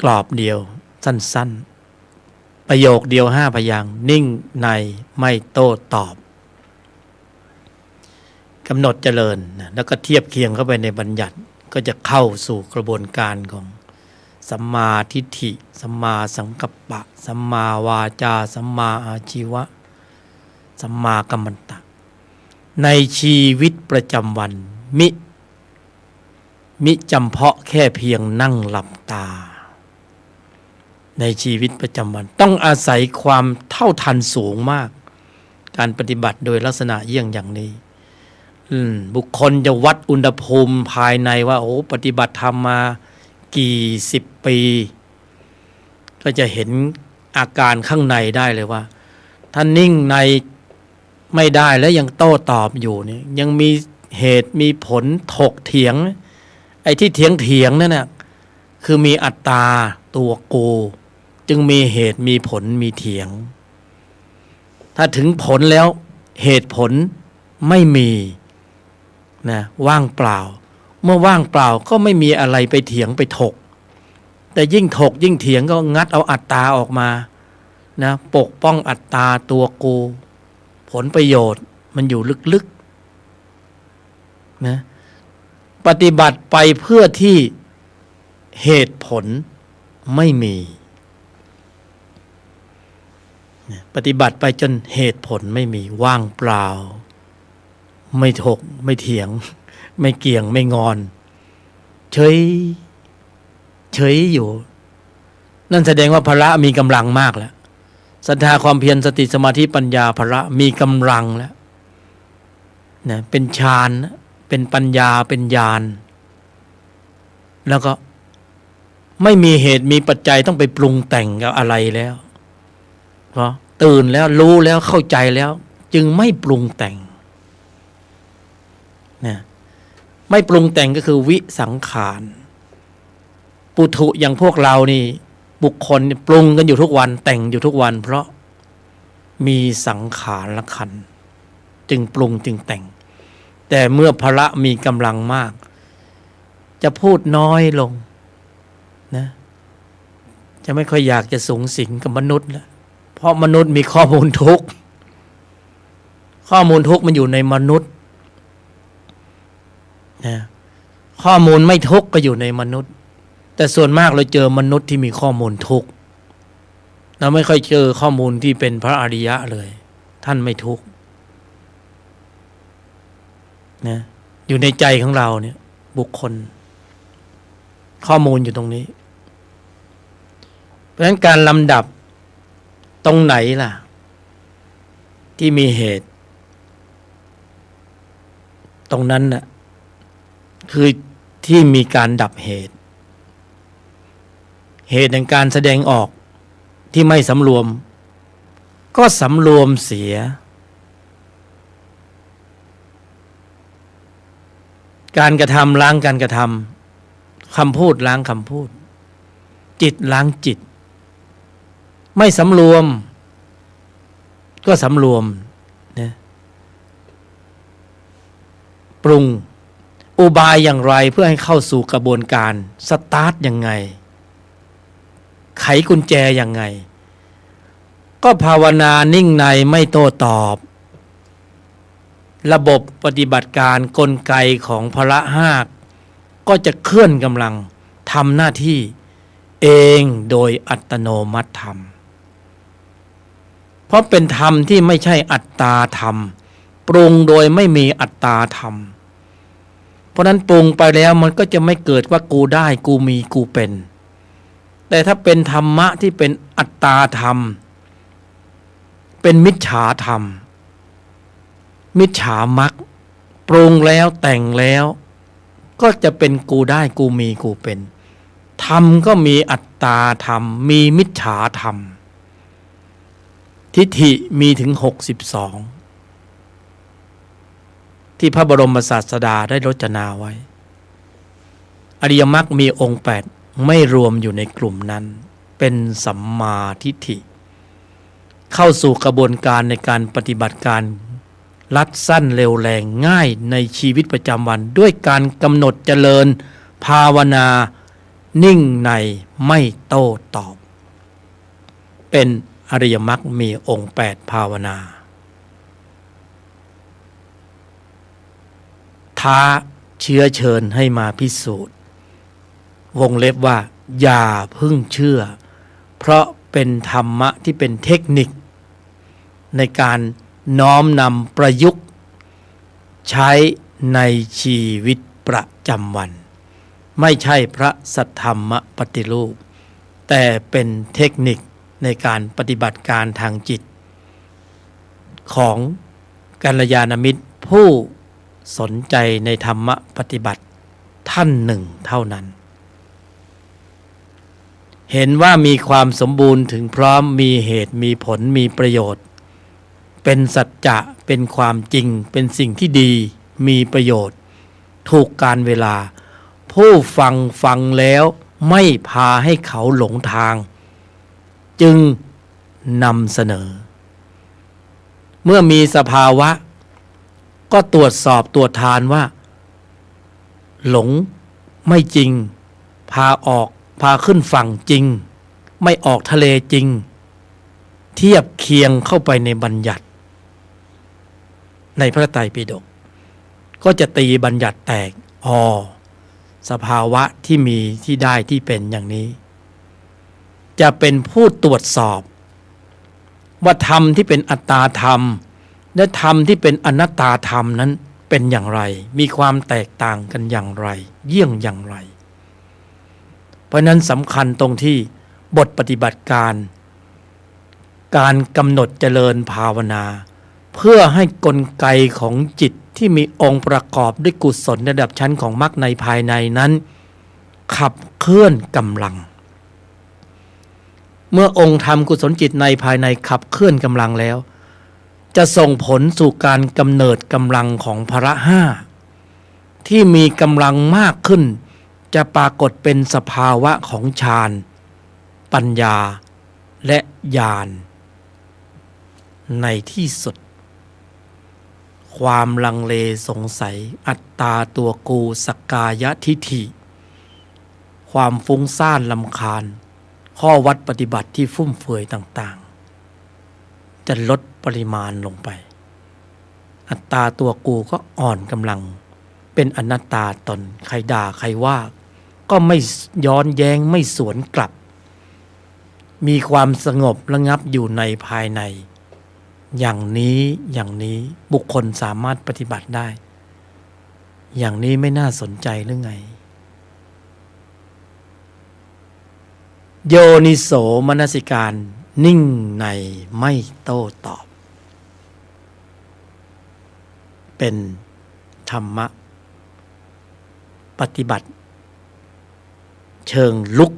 กรอบเดียวสั้นๆประโยคเดียว5 พยางค์นิ่งในไม่โต้ตอบกำหนดเจริญนะแล้วก็เทียบเคียงเข้าไปในบัญญัติก็จะเข้าสู่กระบวนการของสัมมาทิฏฐิสัมมาสังกัปปะสัมมาวาจาสัมมาอาชีวะสัมมากัมมันตะในชีวิตประจำวันมิจำเพาะแค่เพียงนั่งหลับตาในชีวิตประจำวันต้องอาศัยความเท่าทันสูงมากการปฏิบัติโดยลักษณะเยี่ยงอย่างนี้บุคคลจะวัดอุณหภูมิภายในว่าโอ้ปฏิบัติธรรมมากี่10 ปีก็จะเห็นอาการข้างในได้เลยว่าถ้านิ่งในไม่ได้แล้วยังโต้ตอบอยู่เนี่ยยังมีเหตุมีผลถกเถียงไอ้ที่เถียงนั่นน่ะคือมีอัตตาตัวกูจึงมีเหตุมีผลมีเถียงถ้าถึงผลแล้วเหตุผลไม่มีนะว่างเปล่าเมื่อว่างเปล่าก็ไม่มีอะไรไปเถียงไปถกแต่ยิ่งถกยิ่งเถียงก็งัดเอาอัตตาออกมานะปกป้องอัตตาตัวกูผลประโยชน์มันอยู่ลึกๆนะปฏิบัติไปเพื่อที่เหตุผลไม่มีปฏิบัติไปจนเหตุผลไม่มีว่างเปล่าไม่ถกไม่เถียงไม่เกี่ยงไม่งอนเฉยอยู่นั่นแสดงว่าพละมีกำลังมากแล้วศรัทธาความเพียรสติสมาธิปัญญาพละมีกำลังแล้วนะเป็นฌานเป็นปัญญาเป็นญาณแล้วก็ ไม่มีเหตุมีปัจจัยต้องไปปรุงแต่งกับอะไรแล้วเพราะตื่นแล้วรู้แล้วเข้าใจแล้วจึงไม่ปรุงแต่งนะไม่ปรุงแต่งก็คือวิสังขารปุถุอย่างพวกเรานี่บุคคลปรุงกันอยู่ทุกวันแต่งอยู่ทุกวันเพราะมีสังขารขันธ์จึงปรุงจึงแต่งแต่เมื่อพละมีกำลังมากจะพูดน้อยลงนะจะไม่ค่อยอยากจะสูงสิงกับมนุษย์แล้วเพราะมนุษย์มีข้อมูลทุกข์ข้อมูลทุกข์มันอยู่ในมนุษย์นะข้อมูลไม่ทุกข์ก็อยู่ในมนุษย์แต่ส่วนมากเราเจอมนุษย์ที่มีข้อมูลทุกข์เราไม่ค่อยเจอข้อมูลที่เป็นพระอริยะเลยท่านไม่ทุกข์นะอยู่ในใจของเราเนี่ยบุคคลข้อมูลอยู่ตรงนี้เพราะฉะนั้นการลำดับตรงไหนล่ะที่มีเหตุตรงนั้นน่ะคือที่มีการดับเหตุแห่งการแสดงออกที่ไม่สำรวมก็สำรวมเสียการกระทำล้างการกระทำคำพูดล้างคำพูดจิตล้างจิตไม่สำรวมก็สำรวมนะปรุงอุบายอย่างไรเพื่อให้เข้าสู่กระบวนการสตาร์ทยังไงไขกุญแจยังไงก็ภาวนานิ่งในไม่โต้ตอบระบบปฏิบัติการกลไกของพละห้าก็จะเคลื่อนกำลังทำหน้าที่เองโดยอัตโนมัติธรรมเพราะเป็นธรรมที่ไม่ใช่อัตตาธรรมปรุงโดยไม่มีอัตตาธรรมเพราะนั้นปรุงไปแล้วมันก็จะไม่เกิดว่ากูได้กูมีกูเป็นแต่ถ้าเป็นธรรมะที่เป็นอัตตาธรรมเป็นมิจฉาธรรมมิจฉามรรคปรุงแล้วแต่งแล้วก็จะเป็นกูได้กูมีกูเป็นธรรมก็มีอัตตาธรรมมีมิจฉาธรรมทิฏฐิมีถึง62ที่พระบรมศาสดาได้รจนาไว้อริยมรรคมีองค์8ไม่รวมอยู่ในกลุ่มนั้นเป็นสัมมาทิฏฐิเข้าสู่กระบวนการในการปฏิบัติการลัดสั้นเร็วแรงง่ายในชีวิตประจำวันด้วยการกำหนดเจริญภาวนานิ่งในไม่โต้ตอบเป็นอริยมรรคมีองค์8ภาวนาท้าเชื้อเชิญให้มาพิสูจน์วงเล็บว่าอย่าพึ่งเชื่อเพราะเป็นธรรมะที่เป็นเทคนิคในการน้อมนำประยุกต์ใช้ในชีวิตประจำวันไม่ใช่พระสัทธรรมปฏิรูปแต่เป็นเทคนิคในการปฏิบัติการทางจิตของกัลยาณมิตรผู้สนใจในธรรมปฏิบัติท่านหนึ่งเท่านั้นเห็นว่ามีความสมบูรณ์ถึงพร้อมมีเหตุมีผลมีประโยชน์เป็นสัจจะเป็นความจริงเป็นสิ่งที่ดีมีประโยชน์ถูกการเวลาผู้ฟังแล้วไม่พาให้เขาหลงทางจึงนำเสนอเมื่อมีสภาวะก็ตรวจสอบตรวจทานว่าหลงไม่จริงพาขึ้นฝั่งจริงไม่ออกทะเลจริงเทียบเคียงเข้าไปในบัญญัติในพระไตรปิฎกก็จะตีบัญญัติแตกสภาวะที่มีที่ได้ที่เป็นอย่างนี้จะเป็นผู้ตรวจสอบว่าธรรมที่เป็นอัตตาธรรมและธรรมที่เป็นอนัตตาธรรมนั้นเป็นอย่างไรมีความแตกต่างกันอย่างไรเยี่ยงอย่างไรเพราะนั้นสำคัญตรงที่บทปฏิบัติการกำหนดเจริญภาวนาเพื่อให้กลไกของจิตที่มีองค์ประกอบด้วยกุศลระดับชั้นของมรรคในภายในนั้นขับเคลื่อนกำลัง เมื่อองค์ธรรมกุศลจิตในภายในขับเคลื่อนกำลังแล้วจะส่งผลสู่การกำเนิดกำลังของพละห้าที่มีกำลังมากขึ้นจะปรากฏเป็นสภาวะของฌานปัญญาและญาณในที่สุดความลังเลสงสัยอัตตาตัวกูสักกายทิฏฐิความฟุ้งซ่านรำคาญข้อวัดปฏิบัติที่ฟุ่มเฟือยต่างๆจะลดปริมาณลงไปอัตตาตัวกูก็อ่อนกำลังเป็นอนัตตาตนใครด่าใครว่าก็ไม่ย้อนแย้งไม่สวนกลับมีความสงบระงับอยู่ในภายในอย่างนี้บุคคลสามารถปฏิบัติได้อย่างนี้ไม่น่าสนใจหรือไงโยนิโสมนสิการนิ่งในไม่โต้ตอบเป็นธรรมะปฏิบัติเชิงลุก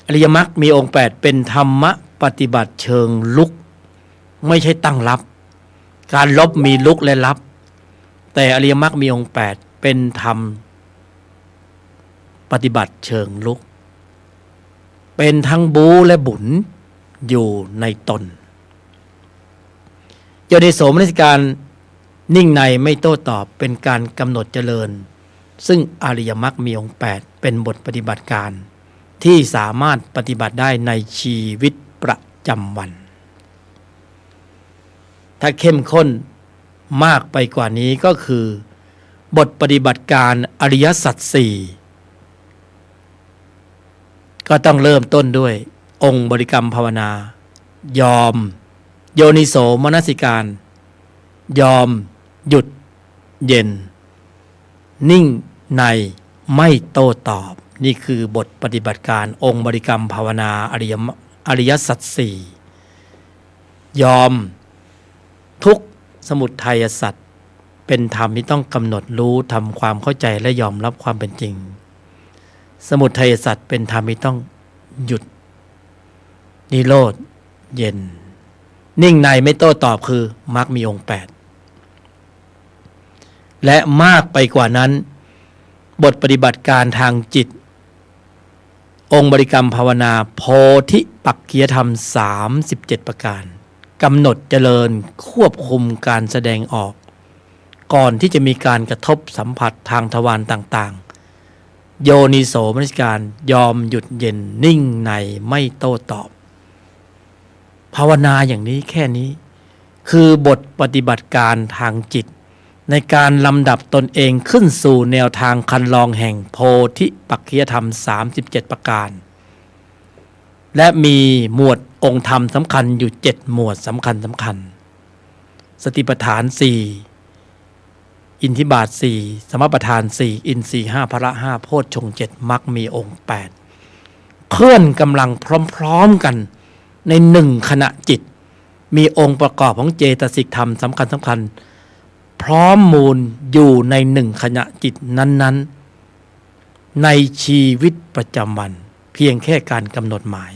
อริยมรรคมีองค์8เป็นธรรมะปฏิบัติเชิงลุกไม่ใช่ตั้งรับการลบมีลุกและรับแต่อริยมรรคมีองค์8เป็นธรรมปฏิบัติเชิงลุกเป็นทั้งบูและบุญอยู่ในตนโยนิโสมนสิการนิ่งในไม่โต้ตอบเป็นการกำหนดเจริญซึ่งอริยมรรคมีองค์8เป็นบทปฏิบัติการที่สามารถปฏิบัติได้ในชีวิตประจำวันถ้าเข้มข้นมากไปกว่านี้ก็คือบทปฏิบัติการอริยสัจสี่ก็ต้องเริ่มต้นด้วยองค์บริกรรมภาวนายอมโยนิโสมนสิการยอมหยุดเย็นนิ่งในไม่โต้ตอบนี่คือบทปฏิบัติการองค์บริกรรมภาวนาอริยสัจสี่ยอมทุกสมุทัยสัจเป็นธรรมที่ต้องกำหนดรู้ทำความเข้าใจและยอมรับความเป็นจริงสมุทัยสัจเป็นธรรมที่ต้องหยุดนิโรธเย็นนิ่งในไม่โต้ตอบคือมรรคมีองค์8และมากไปกว่านั้นบทปฏิบัติการทางจิตองค์บริกรรมภาวนาโพธิปักขิยธรรม37ประการกำหนดเจริญควบคุมการแสดงออกก่อนที่จะมีการกระทบสัมผัสทางทวารต่างๆโยนิโสมนสิการยอมหยุดเย็นนิ่งในไม่โต้ตอบภาวนาอย่างนี้แค่นี้คือบทปฏิบัติการทางจิตในการลำดับตนเองขึ้นสู่แนวทางคันลองแห่งโพธิปักขิยธรรม37ประการและมีหมวดองค์ธรรมสำคัญอยู่7หมวดสำคัญสติปัฏฐาน4อินทิบาท4สมปัฏฐาน4อินทรีย์5พละ5โพชฌงค์7มรรคมีองค์8เคลื่อนกำลังพร้อมๆกันใน1ขณะจิตมีองค์ประกอบของเจตสิกธรรมสำคัญพร้อมมูลอยู่ใน1ขณะจิตนั้นๆในชีวิตประจำวันเพียงแค่การกำหนดหมาย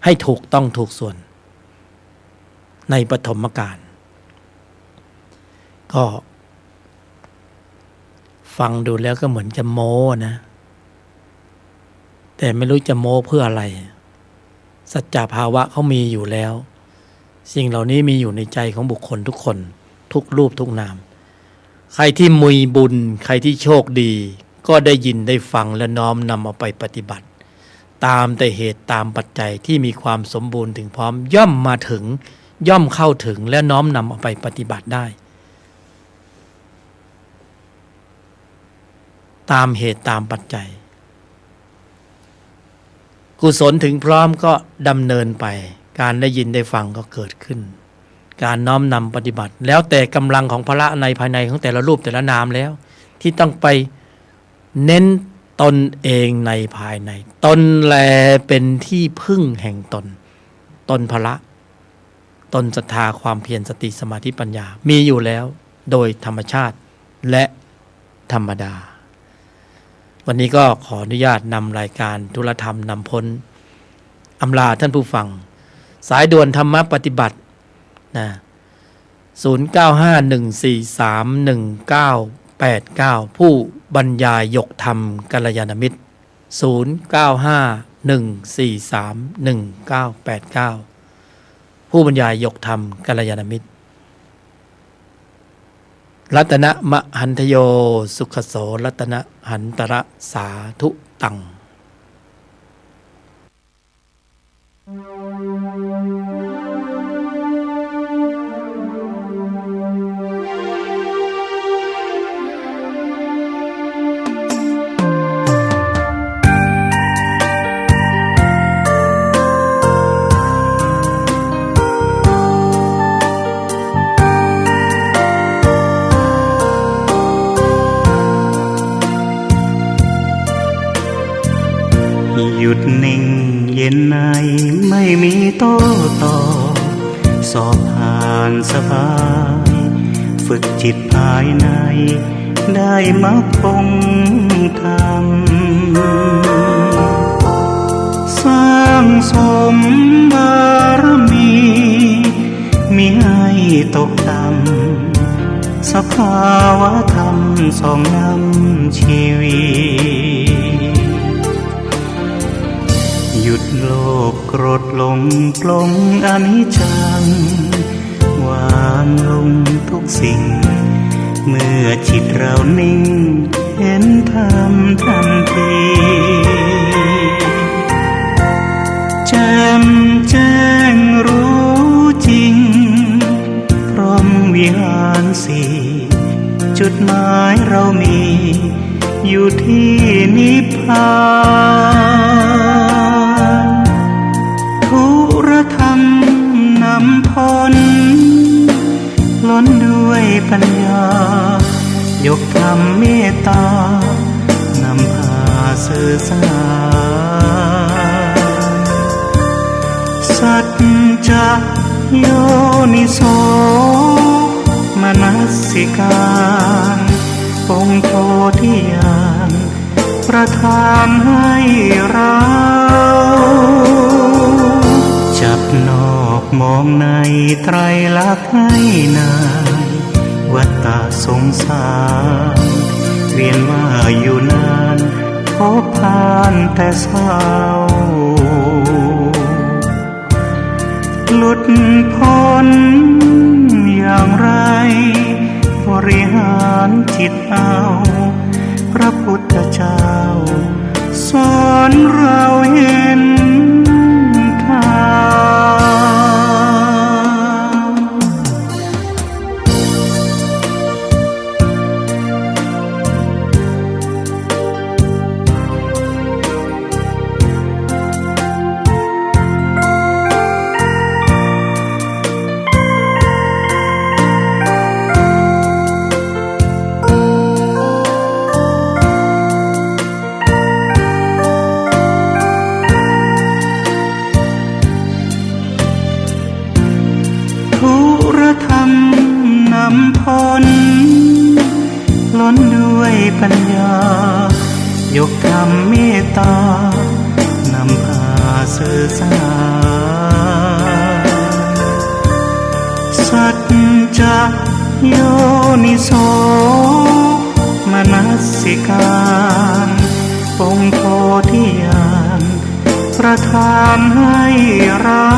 ให้ถูกต้องถูกส่วนในปฐมกาลก็ฟังดูแล้วก็เหมือนจะโม้นะแต่ไม่รู้จะโม้เพื่ออะไรสัจจภาวะเขามีอยู่แล้วสิ่งเหล่านี้มีอยู่ในใจของบุคคลทุกคนทุกรูปทุกนามใครที่มีบุญใครที่โชคดีก็ได้ยินได้ฟังและน้อมนำเอาไปปฏิบัติตามแต่เหตุตามปัจจัยที่มีความสมบูรณ์ถึงพร้อมย่อมมาถึงย่อมเข้าถึงและน้อมนำเอาไปปฏิบัติได้ตามเหตุตามปัจจัยกุศลถึงพร้อมก็ดำเนินไปการได้ยินได้ฟังก็เกิดขึ้นการน้อมนำปฏิบัติแล้วแต่กำลังของพละในภายในของแต่ละรูปแต่ละนามแล้วที่ต้องไปเน้นตนเองในภายในตนแลเป็นที่พึ่งแห่งตนพละตนศรัทธาความเพียรสติสมาธิปัญญามีอยู่แล้วโดยธรรมชาติและธรรมดาวันนี้ก็ขออนุญาตนำรายการธุรธรรมนำพ้น อำลาท่านผู้ฟังสายด่วนธรรมปฏิบัตินะ0951431989ผู้บรรยายยกธรรมกัลยาณมิตร0951431989ผู้บรรยายยกธรรมกัลยาณมิตรรัตนะมหันทโยสุขโสรัตนะหันตระสาธุตังหยุดนิ่งเย็นในไม่มีโต้ตอบสอบผ่านสบายฝึกจิตภายในได้มรรคคงธรรมสร้างสมบารมีมิให้ตกต่ำสภาวะธรรมส่องนำชีวิตหยุดโลภโกรธหลงปลงอนิจจังวางลงทุกสิ่งเมื่อจิตเรานิ่งเห็นธรรมทันทีแจ่มแจ้งรู้จริงพร้อมวิหารสี่จุดหมายเรามีอยู่ที่นิพพานทุรธรรมนำพ้นล้นด้วยปัญญายกธรรมเมตตานำพาสื่อสารสัจจะโยนิโสมนสิการองค์โพธิญาณประทานให้เราจับนอกมองในไตรลักษณ์ให้นานวัฏฏะสงสารเวียนว่าอยู่นานพบผ่านแต่เศร้าหลุดพ้นอย่างไรบริหารจิตเอาพระพุทธเจ้าสอนเราเห็นทางพ้นล้นด้วยปัญญายกธรรมเมตตานำพาสื่อสารสัจจะโยนิโสมนสิการองค์โพธิญาณประทานให้เรา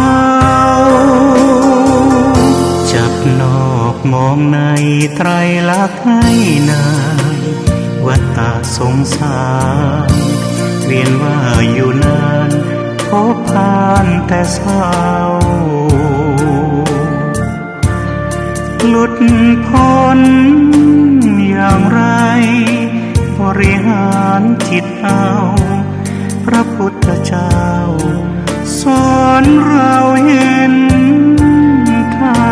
จับนอกมองในไตรลักษณ์ให้นานวัฏฏะสงสารเวียนว่าอยู่นานพบผ่านแต่เศร้าหลุดพ้นอย่างไรบริหารจิตเอาพระพุทธเจ้าสอนเราเห็นทาง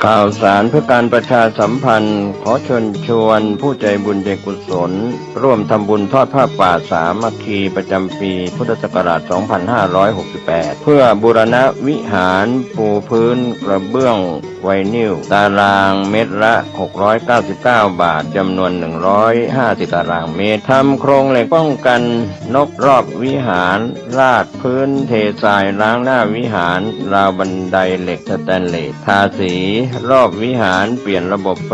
ข่าวสารเพื่อการประชาสัมพันธ์ขอเชิญชวนผู้ใจบุญใจกุศลร่วมทำบุญทอดผ้าป่าสามัคคีประจำปีพุทธศักราช 2568 เพื่อบูรณะวิหารปูพื้นกระเบื้องไวนิลตารางเมตรละ 699 บาทจำนวน 150 ตารางเมตรทำโครงเหล็กป้องกันนกรอบวิหารราดพื้นเททรายล้างหน้าวิหารราวบันไดเหล็กสแตนเลสทาสีรอบวิหารเปลี่ยนระบบไฟ